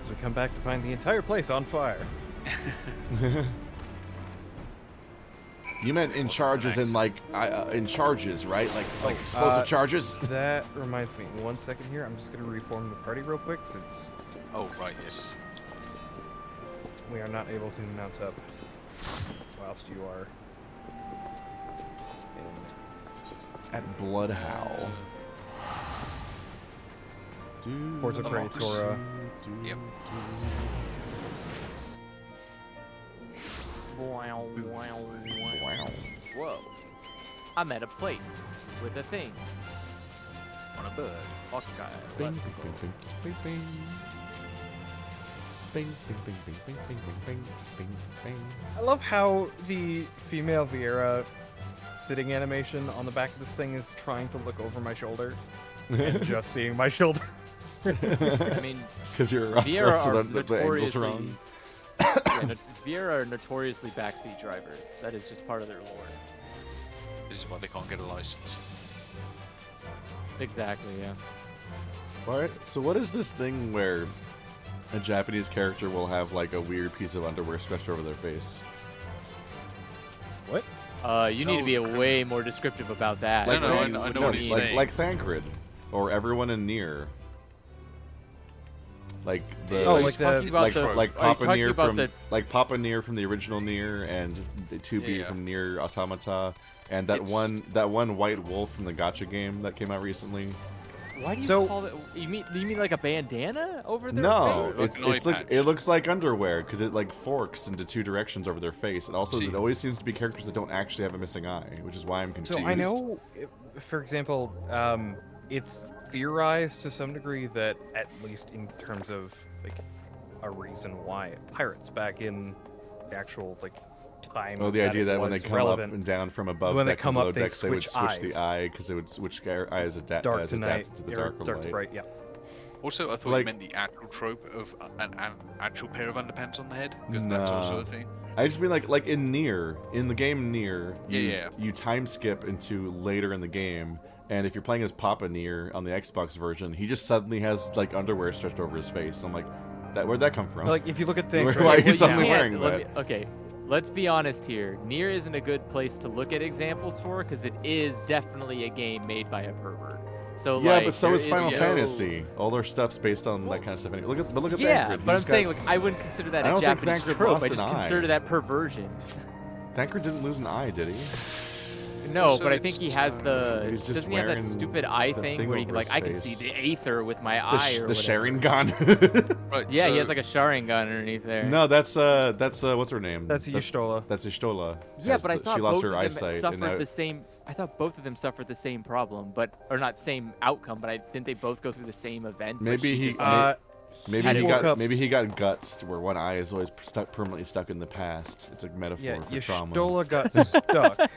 As we come back to find the entire place on fire. You meant in charges in like in charges, right? Like explosive charges. That reminds me. 1 second here. I'm just gonna reform the party real quick since. Oh right, yes. We are not able to mount up whilst you are at Blood Howl. Porta Praetora. Yep. Wow. Whoa. I'm at a place with a thing. On a bird. Okay. Bing, bing, bing, bing, bing. Bing, bing, bing, bing, bing, bing, bing, bing, bing. I love how the female Viera sitting animation on the back of this thing is trying to look over my shoulder and just seeing my shoulder. I mean, because you're Viera so are the angle's wrong. notoriously Viera are notoriously backseat drivers. That is just part of their lore. This is why they can't get a license. Exactly, yeah. Alright, so what is this thing where a Japanese character will have like a weird piece of underwear stretched over their face? What? You need to be way more descriptive about that. Like I know what he's saying. Like Thancred, or everyone in Nier. Like the Papa Nier from like Papa Nier from the original Nier, and 2B from Nier Automata, and that one white wolf from the Gacha game that came out recently. Why do you call it? You mean like a bandana over their face? No, it's like it looks like underwear because it like forks into two directions over their face, and also it always seems to be characters that don't actually have a missing eye, which is why I'm confused. So I know, for example, it's theorized to some degree that, at least in terms of like a reason why pirates back in the actual like time. Oh, the idea that when they come relevant, up and down from above deck and below decks, they would switch the eye because they would switch eye as adapted to the darker light. To bright, yeah. Also, I thought you meant the actual trope of an actual pair of underpants on the head, because that's also a thing. I just mean like in Nier, in the game Nier, you time skip into later in the game. And if you're playing as Papa Nier on the Xbox version, he just suddenly has like underwear stretched over his face. I'm like, where'd that come from? Like if you look at things, why are you suddenly wearing that? Okay, let's be honest here. Nier isn't a good place to look at examples for because it is definitely a game made by a pervert. So yeah, but so is Final Fantasy. All their stuff's based on that kind of stuff. Look at Thancred. Yeah, but I'm saying like I wouldn't consider that a Japanese trope. I just consider that perversion. Thancred didn't lose an eye, did he? No, but I think he has the. Doesn't he have that wearing stupid eye thing where he like I can see the aether with my eye or the Sharingan. Right, yeah, he has like a Sharingan underneath there. No, that's what's her name? That's Y'shtola. That's Y'shtola. Yeah, but I thought she lost her both of them eyesight. suffered the same. I thought both of them suffered the same problem, or not same outcome. But didn't they both go through the same event? Maybe he. Maybe he got guts, where one eye is always permanently stuck in the past. It's a metaphor for trauma. Y'shtola got stuck.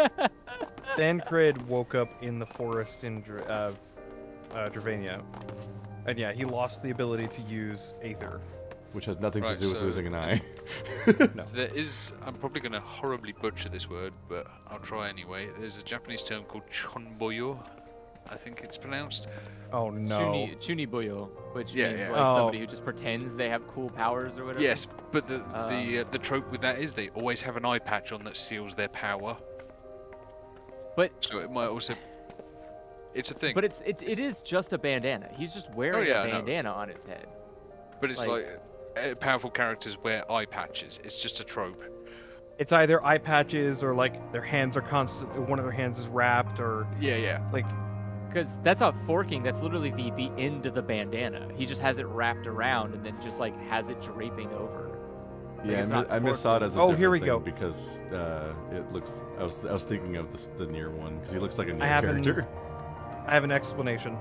Thancred woke up in the forest in Dravania. And yeah, he lost the ability to use Aether. Which has nothing to do with losing an eye. No. There is, I'm probably going to horribly butcher this word, but I'll try anyway. There's a Japanese term called chonboyo, I think it's pronounced. Oh no. Chuniboyo, which means like somebody who just pretends they have cool powers or whatever. Yes, but the trope with that is they always have an eye patch on that seals their power. But so it might also, it's a thing. But it is just a bandana. He's just wearing a bandana on his head. But it's like powerful characters wear eye patches. It's just a trope. It's either eye patches or like their hands are constantly, one of their hands is wrapped or like. Because that's not forking. That's literally the end of the bandana. He just has it wrapped around and then just like has it draping over. Yeah, it's not I missaw it as a Oh, different here we thing go. because it looks. I was thinking of the near one because he looks like a new I have character. I have an explanation.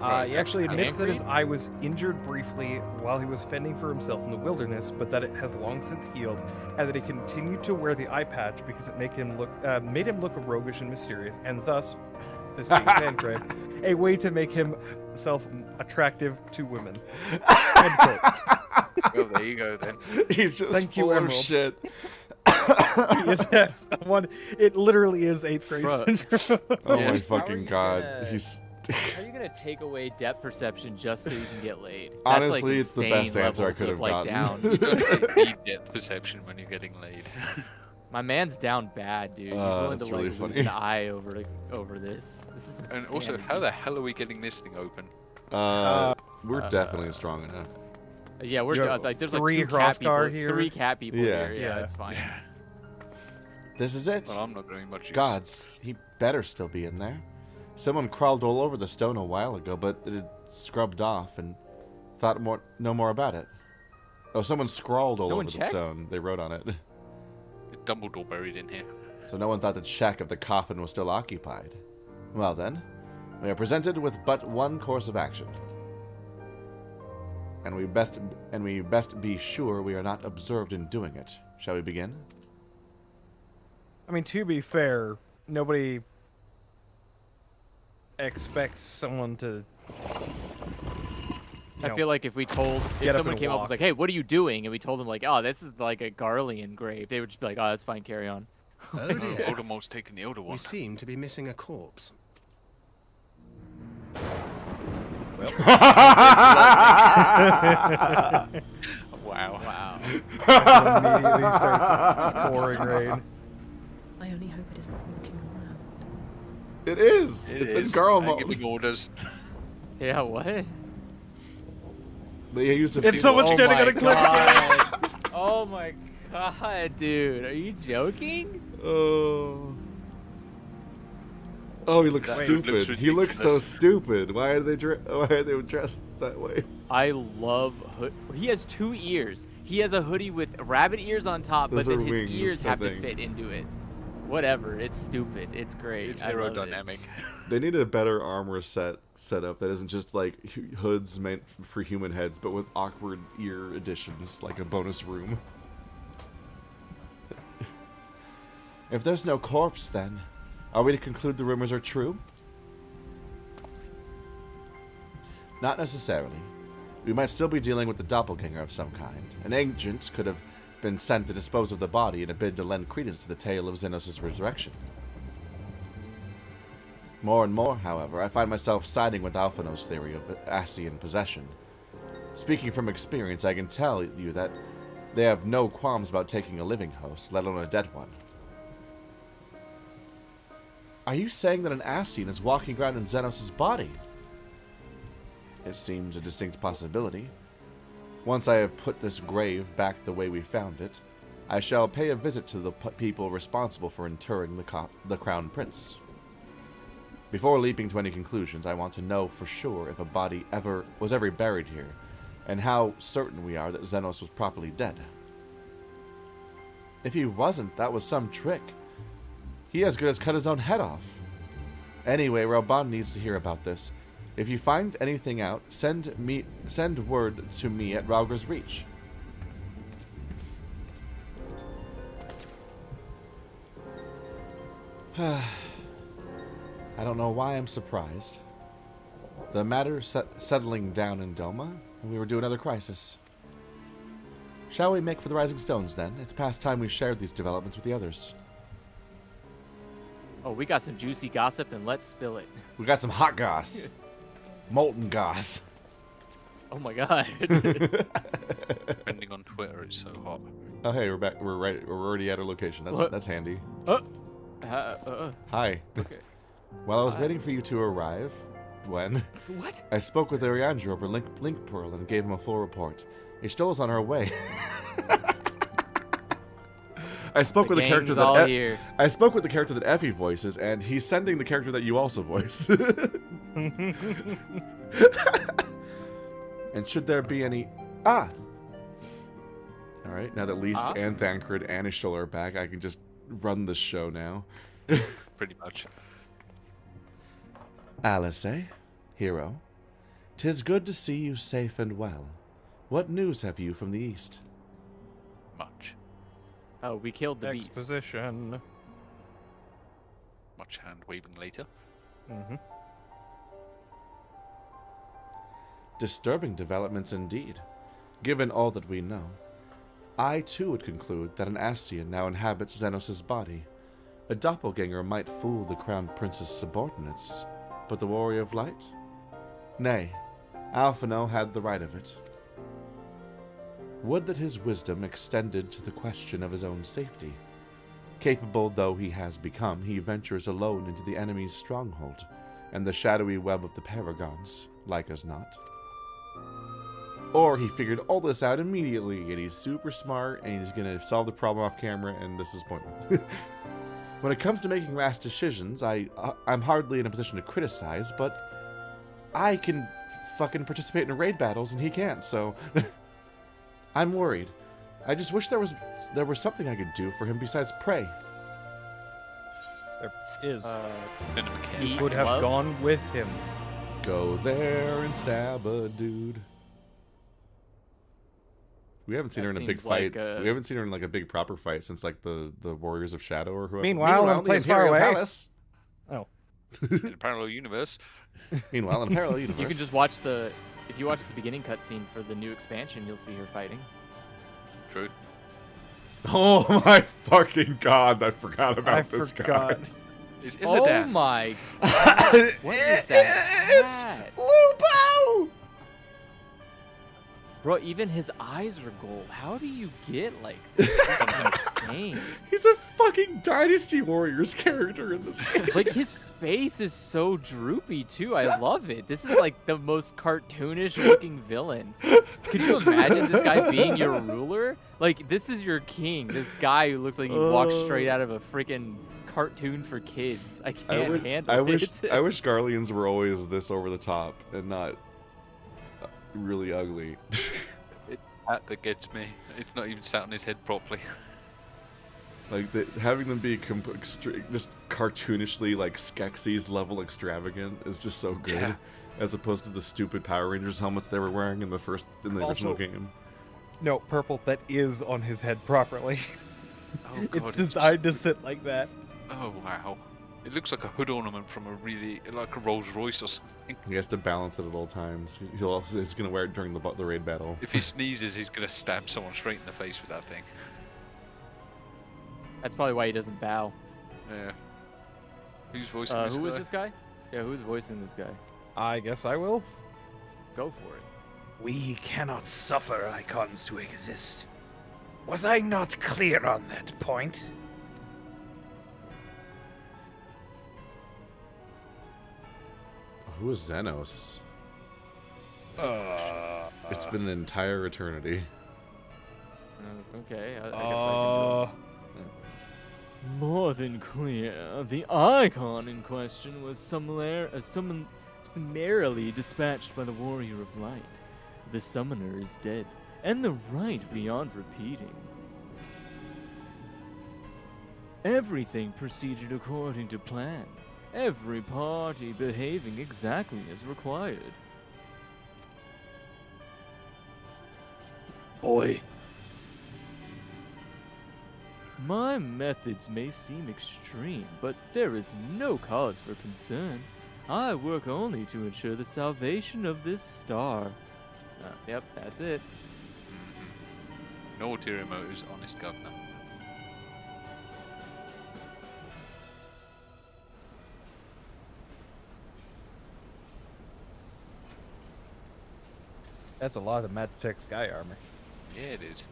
Right, He actually admits that his angry? eye was injured briefly while he was fending for himself in the wilderness, but that it has long since healed, and that he continued to wear the eye patch because it made him look roguish and mysterious, and thus, this being Tancred, a way to make himself attractive to women. End quote. Well, there you go then. He's just Thank you, full of Emerald. shit. He is one. It literally is 8th grade Bruh. syndrome. Oh my Yes. fucking god. gonna- He's How are you gonna take away depth perception just so you can get laid? That's, honestly, like, it's the insane best answer I levels could of, have like, gotten. down. You don't need depth perception when you're getting laid. My man's down bad, dude. He's willing that's to really like lose funny. an eye over this. This is And also, insanity. how the hell are we getting this thing open? We're definitely strong enough. Yeah, we're Joe, like there's three like 2 cat people, Hrothgar here. 3 cat people Yeah. here. Yeah, that's fine. This is it. Well, I'm not doing much use. Gods, he better still be in there. Someone crawled all over the stone a while ago, but it had scrubbed off and thought no more about it. Oh, someone scrawled all No over one the checked? stone. They wrote on it. Dumbledore buried in here. So no one thought the shack of the coffin was still occupied. Well then, we are presented with but one course of action. And we best be sure we are not observed in doing it. Shall we begin? I mean, to be fair, nobody expects someone to. I feel like if we told, if get up someone and came up and walk. was like, "Hey, what are you doing?" and we told them like, "Oh, this is like a Garlean grave," they would just be like, "Oh, that's fine, carry on." Oh Oh, dear. Voldemort's taking the Elder We one. seem to be missing a corpse. Wow. Immediately starts pouring rain. I only hope it isn't walking around. It is. It It's is. in Garl I'm mode. giving orders. Yeah, what? They used to. It's someone standing on a cliff. God. Oh my god, dude, are you joking? Oh. Oh, he looks That stupid. looks He looks so ridiculous. stupid. Why are they dressed that way? I love hood. He has 2 ears. He has a hoodie with rabbit ears on top, Those but then are his wings, ears I have to think. fit into it. Whatever, it's stupid. It's great. It's I love it. aerodynamic. They need a better armor setup that isn't just like hoods meant for human heads, but with awkward ear additions, like a bonus room. If there's no corpse, then are we to conclude the rumors are true? Not necessarily. We might still be dealing with the doppelganger of some kind. An agent could have been sent to dispose of the body in a bid to lend credence to the tale of Zenos' resurrection. More and more, however, I find myself siding with Alphino's theory of Asian possession. Speaking from experience, I can tell you that they have no qualms about taking a living host, let alone a dead one. Are you saying that an Asian is walking around in Zenos' body? It seems a distinct possibility. Once I have put this grave back the way we found it, I shall pay a visit to the people responsible for interring the Crown Prince. Before leaping to any conclusions, I want to know for sure if a body was ever buried here, and how certain we are that Zenos was properly dead. If he wasn't, that was some trick. He as good as cut his own head off. Anyway, Raubon needs to hear about this. If you find anything out, send word to me at Rauger's Reach. I don't know why I'm surprised. The matter settling down in Doma, and we were due another crisis. Shall we make for the Rising Stones, then? It's past time we shared these developments with the others. Oh, we got some juicy gossip, and let's spill it. We got some hot goss. Molten goss. Oh my god. Trending on Twitter, it's so hot. Oh hey, we're back. We're already at our location. That's handy. Hi. Okay. While I was waiting for you to arrive, Gwen, What? I spoke with Ariandra over Link Pearl and gave him a full report. He told us on our way. I spoke with the character all that here. I spoke with the character that Effie voices, and he's sending the character that you also voice. And should there be any... Ah! Alright, now that Lise and Thancred and Ishtola are back, I can just run the show now. Pretty much. Alisaie, hero, 'tis good to see you safe and well. What news have you from the east? Much. Oh, we killed the beast. Exposition. Much hand waving later. Mm-hmm. Disturbing developments indeed. Given all that we know, I too would conclude that an Ascian now inhabits Zenos' body. A doppelganger might fool the Crown Prince's subordinates, but the Warrior of Light? Nay, Alphino had the right of it. Would that his wisdom extended to the question of his own safety. Capable though he has become, he ventures alone into the enemy's stronghold, and the shadowy web of the Paragons, like as not. Or he figured all this out immediately, and he's super smart, and he's gonna solve the problem off camera, and this is pointless. When it comes to making rash decisions, I'm hardly in a position to criticize, but I can fucking participate in raid battles, and he can't, so I'm worried. I just wish there was something I could do for him besides pray. There is. He would have gone with him. Go there and stab a dude. We haven't seen her in a big fight. We haven't seen her in like a big proper fight since like the Warriors of Shadow or whoever. Meanwhile in a place far away. Palace. Oh. In a parallel universe. Meanwhile, in a parallel universe. You can just watch if you watch the beginning cutscene for the new expansion, you'll see her fighting. True. Oh my fucking god! I forgot about this guy. Oh my god! What is that? It's Lupo! Bro, even his eyes are gold. How do you get like this? It's insane. He's a fucking Dynasty Warriors character in this game. Like his face is so droopy too. I love it. This is like the most cartoonish looking villain. Could you imagine this guy being your ruler? Like this is your king. This guy who looks like he walked straight out of a freaking cartoon for kids. I can't handle it. I wish Garleans were always this over the top and not really ugly. It's that that gets me. It's not even sat on his head properly. Like having them be just cartoonishly like Skeksis level extravagant is just so good, Yeah. as opposed to the stupid Power Rangers helmets they were wearing in the original game. No, purple. That is on his head properly. Oh, God, it's designed to sit like that. Oh wow. It looks like a hood ornament from like a Rolls Royce or something. He has to balance it at all times. He's gonna wear it during the raid battle. If he sneezes, he's gonna stab someone straight in the face with that thing. That's probably why he doesn't bow. Yeah. Who's voicing this guy? Who is this guy? Yeah, who's voicing this guy? I guess I will. Go for it. We cannot suffer icons to exist. Was I not clear on that point? Who is Zenos? It's been an entire eternity. Okay, I guess I can go. More than clear. The icon in question was summarily dispatched by the Warrior of Light. The summoner is dead, and the right beyond repeating. Everything proceeded according to plan. Every party behaving exactly as required. Boy. My methods may seem extreme, but there is no cause for concern. I work only to ensure the salvation of this star. Yep, that's it. No ulterior motives, honest governor. That's a lot of Magitech Sky armor. Yeah, it is.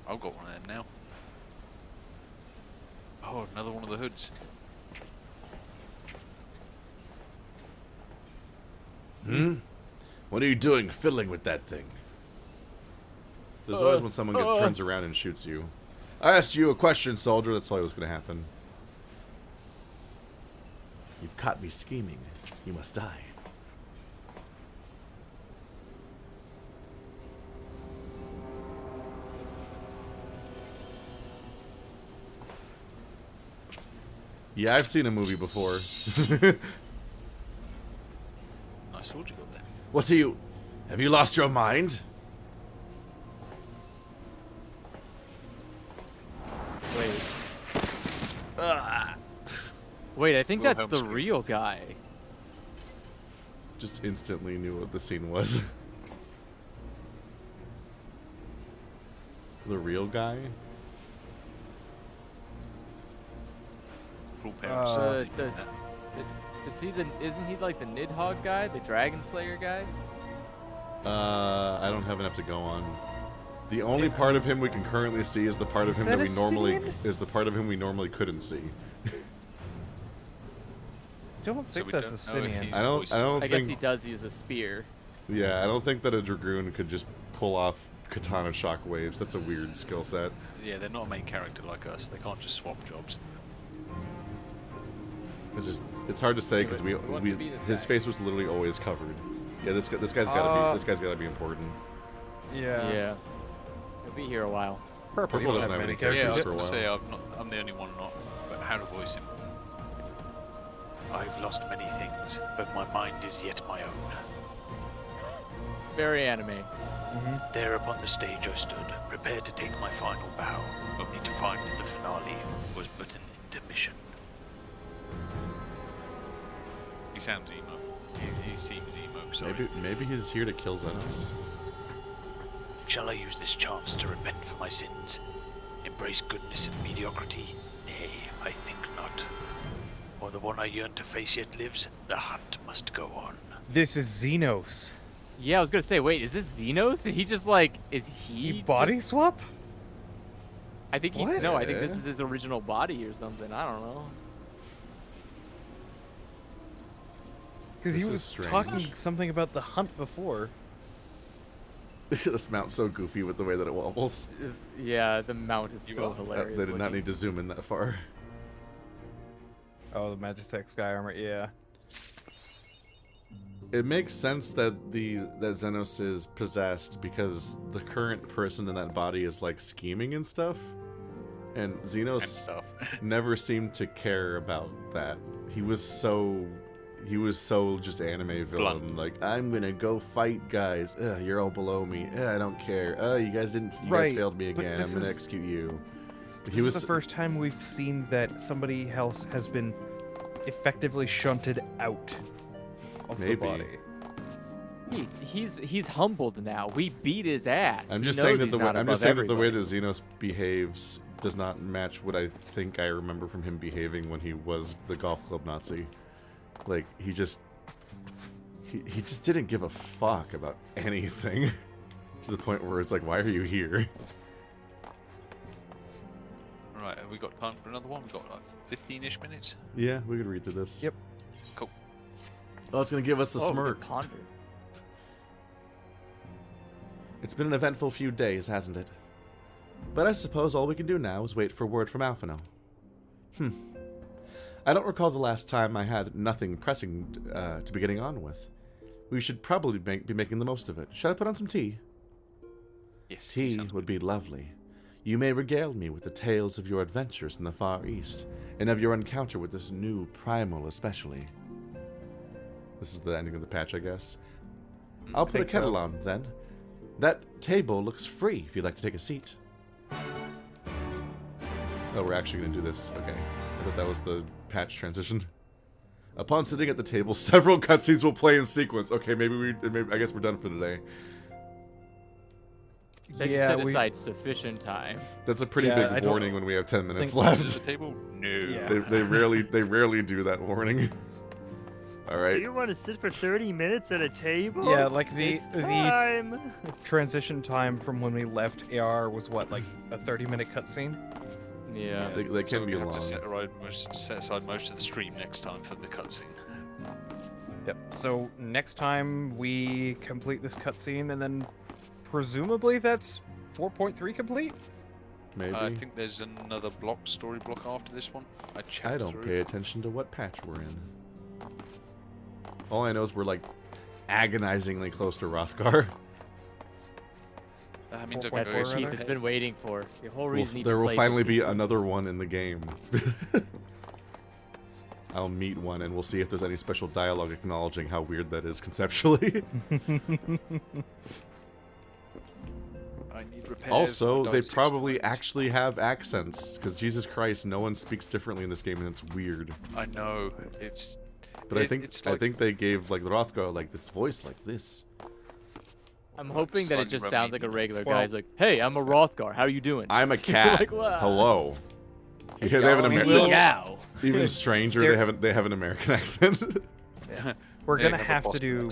I've got one of them now. Oh, another one of the hoods. What are you doing fiddling with that thing? There's always when someone turns around and shoots you. I asked you a question, soldier. That's all was going to happen. You've caught me scheming. You must die. Yeah, I've seen a movie before. Nice sword you got there. What are you? Have you lost your mind? Wait. Wait, I think that's the Wilhelm real guy. Just instantly knew what the scene was. The real guy? Cruel parents. Isn't he like the Nidhogg guy, the Dragon Slayer guy? I don't have enough to go on. The only part of him we can currently see is the part of him that we normally couldn't see. I don't think that's a Sinian. I guess he does use a spear. Yeah, I don't think that a Dragoon could just pull off katana shockwaves. That's a weird skill set. Yeah, they're not a main character like us. They can't just swap jobs. It's hard to say because his face was literally always covered. Yeah, this guy's gotta be important. Yeah. Yeah. He'll be here a while. Purple doesn't have any characters Yeah, I was for a going to while. say I'm the only one not, but how to voice him. I've lost many things, but my mind is yet my own. Very anime. There upon the stage I stood, prepared to take my final bow, only to find that the finale was but an intermission. He sounds emo. He seems emo, sorry. Maybe he's here to kill Zenos. Shall I use this chance to repent for my sins? Embrace goodness and mediocrity? Nay, I think not. For the one I yearn to face yet lives, the hunt must go on. This is Zenos. Yeah, I was gonna say, wait, is this Zenos? Did he just like, is he body swap? I think What? no, I think this is his original body or something. I don't know. Because he This is was strange. talking something about the hunt before. This mount's so goofy with the way that it wobbles. Yeah, the mount is so hilarious. They did not looking. need to zoom in that far. Oh, the Magitech Sky Armor, yeah. It makes sense that that Zenos is possessed because the current person in that body is like scheming and stuff, and Zenos never seemed to care about that. He was so just anime villain. Blunt. Like, I'm gonna go fight guys. You're all below me. I don't care. You guys guys failed me but again. I'm gonna execute you. This is the first time we've seen that somebody else has been effectively shunted out of the body. He's humbled now. We beat his ass. I'm He just knows saying that he's the way not I'm just above saying that the way everybody. that Zenos behaves does not match what I think I remember from him behaving when he was the golf club Nazi. Like he just didn't give a fuck about anything to the point where it's like, why are you here? Right, have we got time for another one? We've got like 15-ish minutes. Yeah, we could read through this. Yep. Cool. Oh, it's gonna give us a smirk. Ponder. It's been an eventful few days, hasn't it? But I suppose all we can do now is wait for word from Alphino. I don't recall the last time I had nothing pressing to be getting on with. We should probably be making the most of it. Shall I put on some tea? Yes. Tea would be lovely. You may regale me with the tales of your adventures in the Far East, and of your encounter with this new primal especially. This is the ending of the patch, I guess. I'll put a kettle on, then. That table looks free if you'd like to take a seat. Oh, we're actually going to do this. Okay. I thought that was the patch transition. Upon sitting at the table, several cutscenes will play in sequence. Okay, maybe I guess we're done for today. They've set aside sufficient time. That's a pretty big warning when we have 10 minutes left. The table? No. Yeah. They rarely do that warning. All right. You want to sit for 30 minutes at a table? Yeah, like It's time. the transition time from when we left AR was what, like a 30-minute cutscene? Yeah. They can be We'll long. have to set aside most of the stream next time for the cutscene. Yep. So next time we complete this cutscene, and then presumably that's 4.3 complete. Maybe. I think there's another story block after this one. I don't pay attention to what patch we're in. All I know is we're like agonizingly close to Rothgar. That means I can That's go what straight Keith has ahead. been waiting for. The whole reason he There will played finally this be game. another one in the game. I'll meet one, and we'll see if there's any special dialogue acknowledging how weird that is conceptually. I need repairs. Also, my they dog's probably actually have accents, because Jesus Christ, no one speaks differently in this game, and it's weird. I know, it's... But I think they gave, like, Rothko, like, this voice like this. I'm hoping that it just sounds like a regular guy. Well- He's like, "Hey, I'm a Rothgar. How are you doing?" I'm a cat. Like, "Wow." Hello. Yeah, they have an American. Even stranger, they have an American accent. Yeah. We're gonna have to do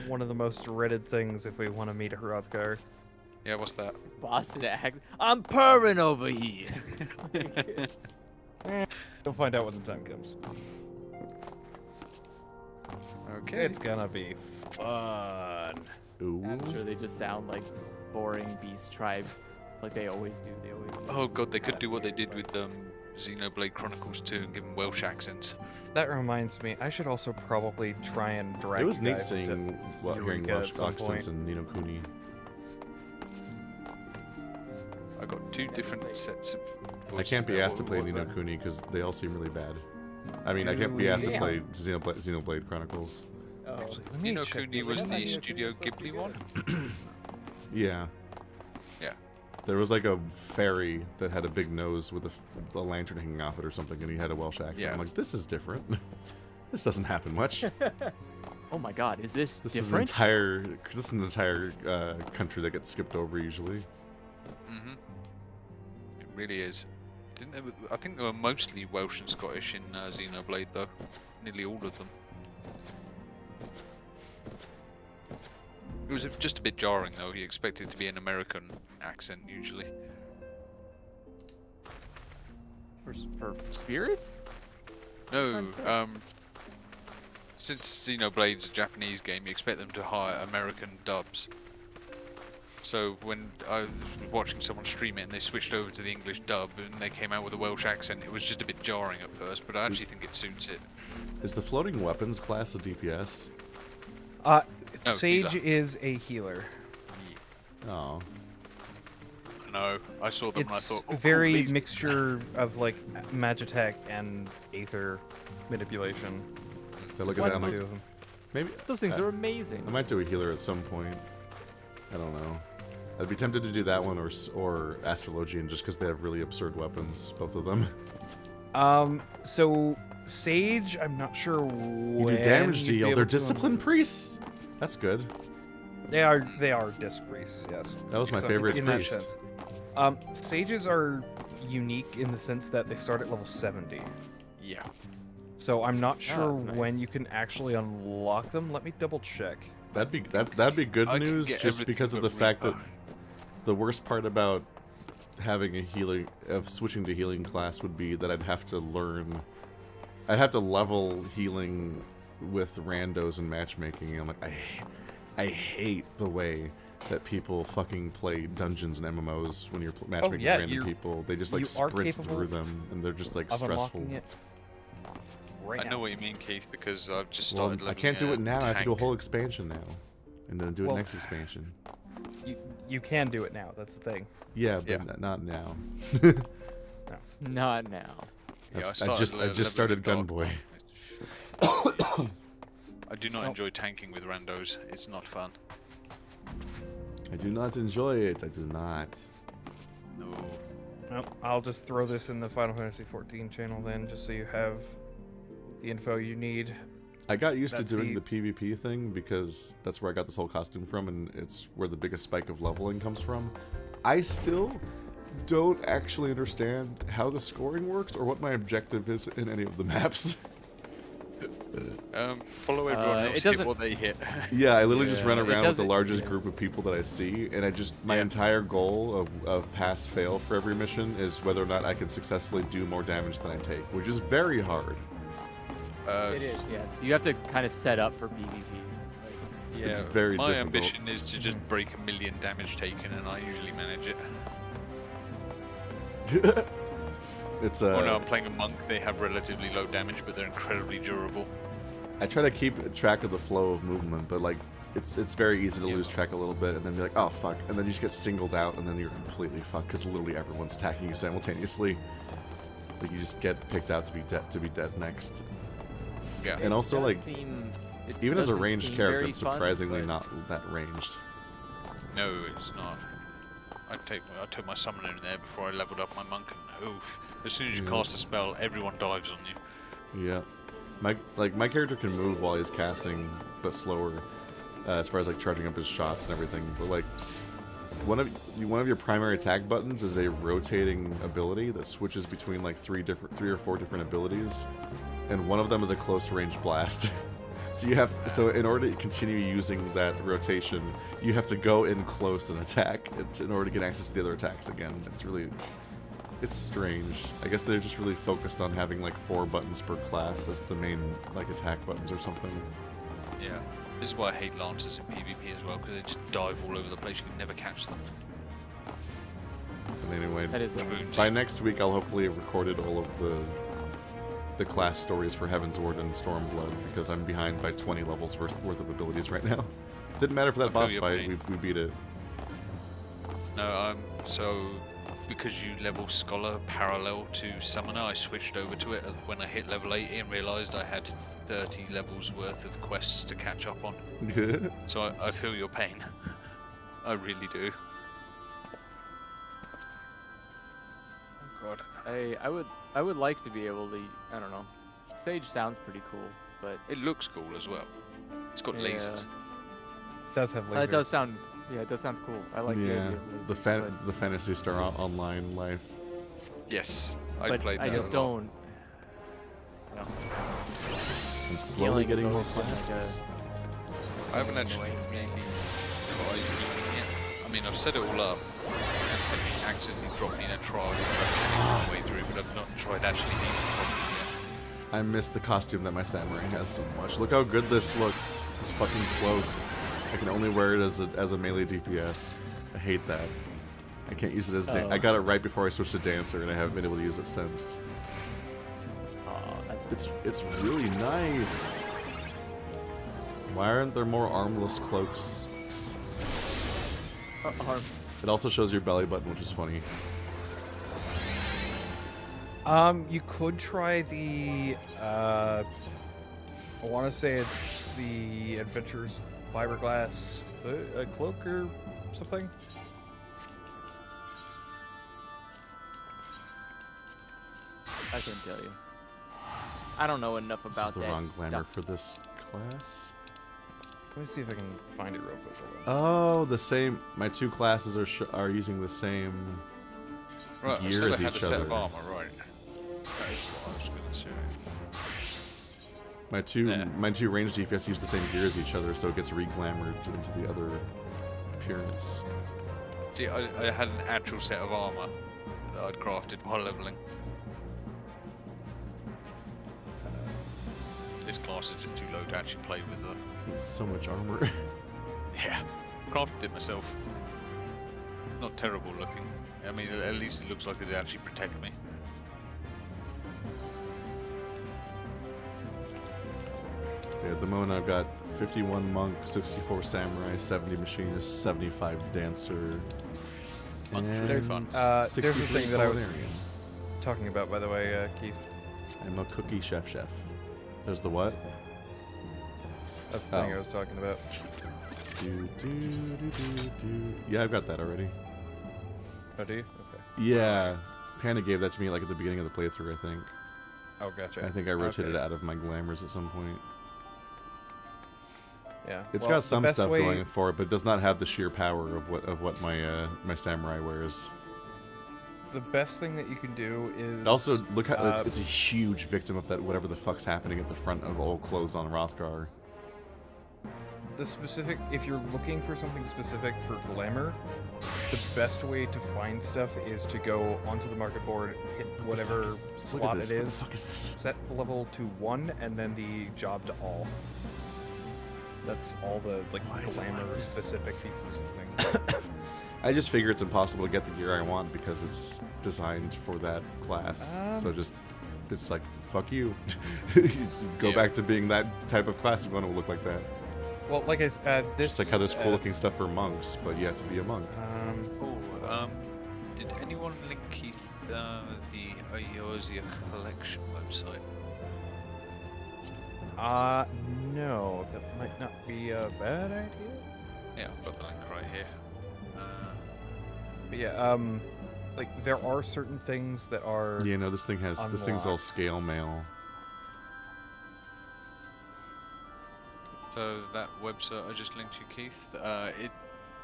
one of the most dreaded things if we want to meet a Hrothgar. Yeah, what's that? Boston accent. I'm purring over here. We'll find out when the time comes. Okay. It's gonna be fun. Ooh. I'm sure they just sound like boring beast tribe, like they always do. They always. Oh god, they could do what they did with Xenoblade Chronicles 2 and give them Welsh accents. That reminds me, I should also probably try and drag. It was you neat guys seeing into hearing Eureka Welsh at some accents point. in Ni no Kuni. I got 2 different sets of voices. I can't be there. asked to What play was Ni no that? Kuni because they all seem really bad. I mean, I can't be asked to play Xenoblade Chronicles. Ni no Kuni was the Studio Ghibli one? Yeah. Yeah. There was like a fairy that had a big nose with a lantern hanging off it or something, and he had a Welsh accent. Yeah. I'm like, this is different. This doesn't happen much. Oh my God, is this This different? is an entire country that gets skipped over usually. Mm-hmm. It really is. I think they were mostly Welsh and Scottish in Xenoblade, though. Nearly all of them. It was just a bit jarring, though. You expect it to be an American accent, usually. For spirits? No, since Xenoblade's a Japanese game, you expect them to hire American dubs. So when I was watching someone stream it and they switched over to the English dub and they came out with a Welsh accent, it was just a bit jarring at first, but I actually think it suits it. Is the floating weapons class a DPS? No, Sage healer. is a healer. Oh. No, I saw them and I It's thought, oh, very cool, these- mixture of like Magitech and Aether manipulation. So look at What? that. I'm like, Two of them. maybe Those things are amazing. I might do a healer at some point. I don't know. I'd be tempted to do that one or Astrologian just because they have really absurd weapons, both of them. So Sage, I'm not sure You when do damage you'd be deal. able They're to discipline priests. That's good. They are disc priests, yes. That was my So, favorite in that priest. sense. Sages are unique in the sense that they start at level 70. Yeah. So I'm not sure that's nice. when you can actually unlock them. Let me double check. That'd be good I can news get just everything because of but the fact that Reaper. the worst part about having a healing switching to healing class would be that I'd have to level healing with randos and matchmaking, and I'm like, I hate the way that people fucking play dungeons and MMOs when you're matchmaking yeah, with random people. They just like you are sprint capable through them, and they're just like of stressful. unlocking it right I now. know what you mean, Keith, because I've just Well, started I can't do it now. I have to do a tank. whole expansion now, and then do Well, it next expansion. You can do it now. That's the thing. Yeah, but not now. Not now. Yeah, I just started Gunboy. I do not enjoy tanking with randos. It's not fun. I do not enjoy it. I do not. No. Well, I'll just throw this in the Final Fantasy XIV channel then, just so you have the info you need. I got used to That's doing the PvP thing because that's where I got this whole costume from, and it's where the biggest spike of leveling comes from. I still don't actually understand how the scoring works or what my objective is in any of the maps. Follow everyone else, hit what they hit. Yeah, I literally just run it around with the doesn't- largest group of people that I see, and my entire goal of pass-fail for every mission is whether or not I can successfully do more damage than I take, which is very hard. It is, yes. You have to kind of set up for PvP. Yeah, It's very my difficult. ambition is to just break 1 million damage taken, and I usually manage it. It's Oh no, I'm playing a monk. They have relatively low damage, but they're incredibly durable. I try to keep track of the flow of movement, but like it's very easy to lose track a little bit and then be like, oh fuck, and then you just get singled out and then you're completely fucked because literally everyone's attacking you simultaneously. Like you just get picked out to be dead next. Yeah. And also, does like, seem- it even as a doesn't ranged seem character, very I'm fun, surprisingly but- not that ranged. No, it's not. I took my summoner in there before I leveled up my monk, and oof! As soon as you Yeah. cast a spell, everyone dives on you. Yeah. My character can move while he's casting, but slower, as far as like charging up his shots and everything. But like, one of your primary attack buttons is a rotating ability that switches between like three or four different abilities, and one of them is a close range blast. So you have so in order to continue using that rotation, you have to go in close and attack in order to get access to the other attacks again. It's strange. I guess they're just really focused on having like 4 buttons per class as the main like attack buttons or something. Yeah. This is why I hate lancers in PvP as well, because they just dive all over the place. You can never catch them. And anyway, That is by next week I'll hopefully have recorded all of the class stories for Heaven's Ward and Stormblood, because I'm behind by 20 levels worth of abilities right now. Didn't matter for that boss fight, we beat it. No, so because you level Scholar parallel to Summoner, I switched over to it when I hit level 80 and realised I had 30 levels worth of quests to catch up on. So I feel your pain. I really do. Oh God, I would like to be able to. I don't know. Sage sounds pretty cool, but it looks cool as well. It's got lasers. It does have lasers. It does sound. Yeah, it does sound cool. I like the idea of lasers, the Phantasy Star Online life. Yes, but played that I just a lot. don't. No. I'm slowly Healing getting is more always been like classes. I haven't actually really tried doing it. I mean, I've set it all up and then accidentally dropped in a trial all the way through, but I've not tried actually doing it properly yet. I miss the costume that my samurai has so much. Look how good this looks. This fucking cloak. I can only wear it as a melee DPS. I hate that. I can't use it as I got it right before I switched to Dancer, and I haven't been able to use it since. It's really nice. Why aren't there more armless cloaks? It also shows your belly button, which is funny. You could try the, I want to say it's the Adventures Fiberglass cloak or something. I can tell you. I don't know enough about This is that the wrong glamour stuff. for this class. Let me see if I can find it real quick. Oh, the same. My 2 classes are using the same Right, I gear still as had each a set other. of armor, right? That is what I was going to say. My two ranged DPS use the same gear as each other, so it gets re-glamoured into the other appearance. See, I had an actual set of armor that I'd crafted while leveling. This class is just too low to actually play with though. So much armor. Yeah, crafted it myself. Not terrible looking. I mean, at least it looks like it actually protect me. Yeah, at the moment I've got 51 monk, 64 samurai, 70 machinist, 75 dancer, and There's the 63 thing that I was culinarian. talking about, by the way, Keith. I'm a cookie chef. There's the what? That's the thing I was talking about. Yeah, I've got that already. Oh, do you? Okay. Yeah, Panda gave that to me like at the beginning of the playthrough, I think. Oh, gotcha. I think I rotated Okay. it out of my glamours at some point. Yeah. It's well, got some the best stuff way... going for it, but does not have the sheer power of what my my samurai wears. The best thing that you can do is... And also, look how it's a huge victim of that whatever the fuck's happening at the front of all clothes on Rothgar. The specific, if you're looking for something specific for glamour, the best way to find stuff is to go onto the market board, hit whatever slot it is, What the fuck is this? set the level to 1, and then the job to all. That's all the glamour specific pieces of things. I just figure it's impossible to get the gear I want because it's designed for that class. So it's like, fuck you. You go back to being that type of class if you want to look like that. Well, like I said, this... Just like how there's cool looking stuff for monks, but you have to be a monk. Did anyone link Keith the Ayozia collection website? No, that might not be a bad idea. Yeah, I've got the link right here. But yeah, like there are certain things that are. Yeah, no, this thing's all unlocked. scale mail. So that website I just linked you, Keith,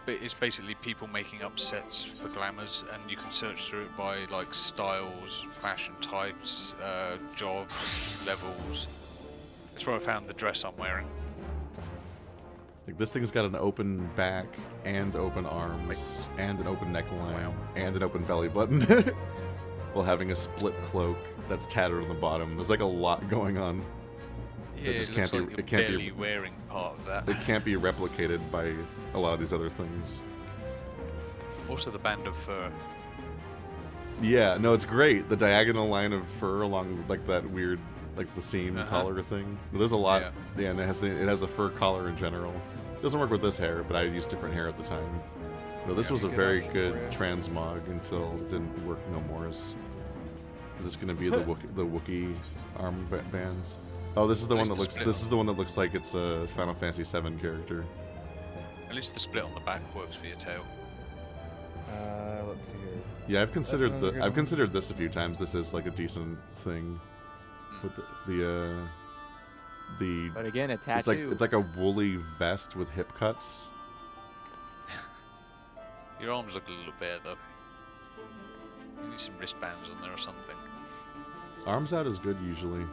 it's basically people making up sets for glamours, and you can search through it by like styles, fashion types, jobs, levels. That's where I found the dress I'm wearing. Like this thing's got an open back and open arms and an open neckline and an open belly button, while having a split cloak that's tattered on the bottom. There's like a lot going on. Yeah, That just it can't looks be. like It can't you're be. barely wearing part of that. It can't be replicated by a lot of these other things. Also the band of fur. Yeah, no, it's great. The diagonal line of fur along like that weird, like the seam collar thing. There's a lot. Yeah, and it has a fur collar in general. It doesn't work with this hair, but I used different hair at the time. No, this was a very good transmog until it didn't work no more. Is this going to be the Wookiee arm bands? Oh, this is the one that looks. This is the one that looks like it's a Final Fantasy VII character. At least the split on the back works for your tail. Let's see here. Yeah, I've considered this a few times. This is like a decent thing with the But again, a tattoo. It's like a woolly vest with hip cuts. Your arms look a little bare though. You need some wristbands on there or something. Arms out is good usually.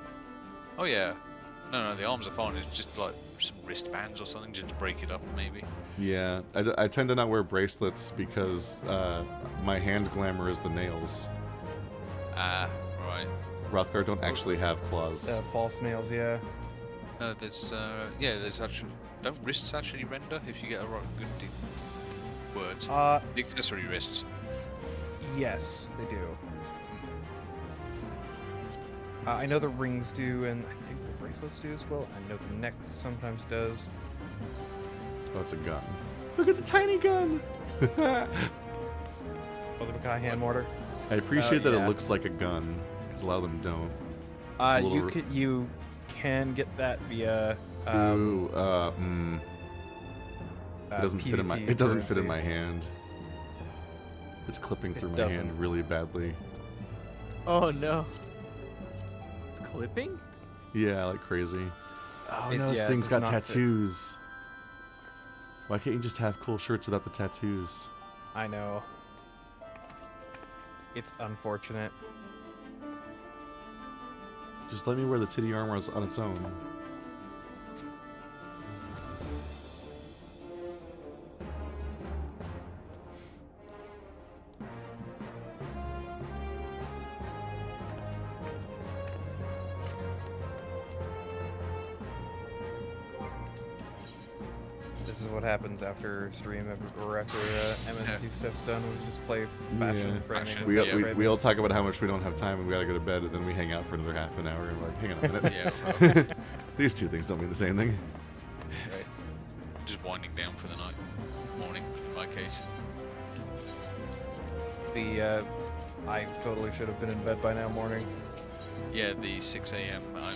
Oh yeah. No, the arms are fine. It's just like some wristbands or something just to break it up maybe. Yeah, I tend to not wear bracelets because my hand glamour is the nails. Ah, right. Rothgar don't actually have claws. False nails, yeah. No, there's actually. Don't wrists actually render if you get a good words? The accessory wrists. Yes, they do. I know the rings do, and I think the bracelets do as well. I know the neck sometimes does. Oh, it's a gun. Look at the tiny gun! Oh, the Makai hand mortar. I appreciate that it looks like a gun, because a lot of them don't. You can get that via. It doesn't fit in my. It doesn't fit in my hand. It's clipping through my hand really badly. Oh no. It's clipping? Yeah, like crazy. Oh no, this thing's got tattoos. Why can't you just have cool shirts without the tattoos? I know. It's unfortunate. Just let me wear the titty armor on its own. This is what happens after stream or after MSQ stuff's done. We just play fashion framing. We all talk about how much we don't have time and we gotta go to bed, and then we hang out for another half an hour and we're like, hang on a minute. These two things don't mean the same thing. Right. Just winding down for the night. Morning, in my case. I totally should have been in bed by now morning. Yeah, the 6 AM, I'm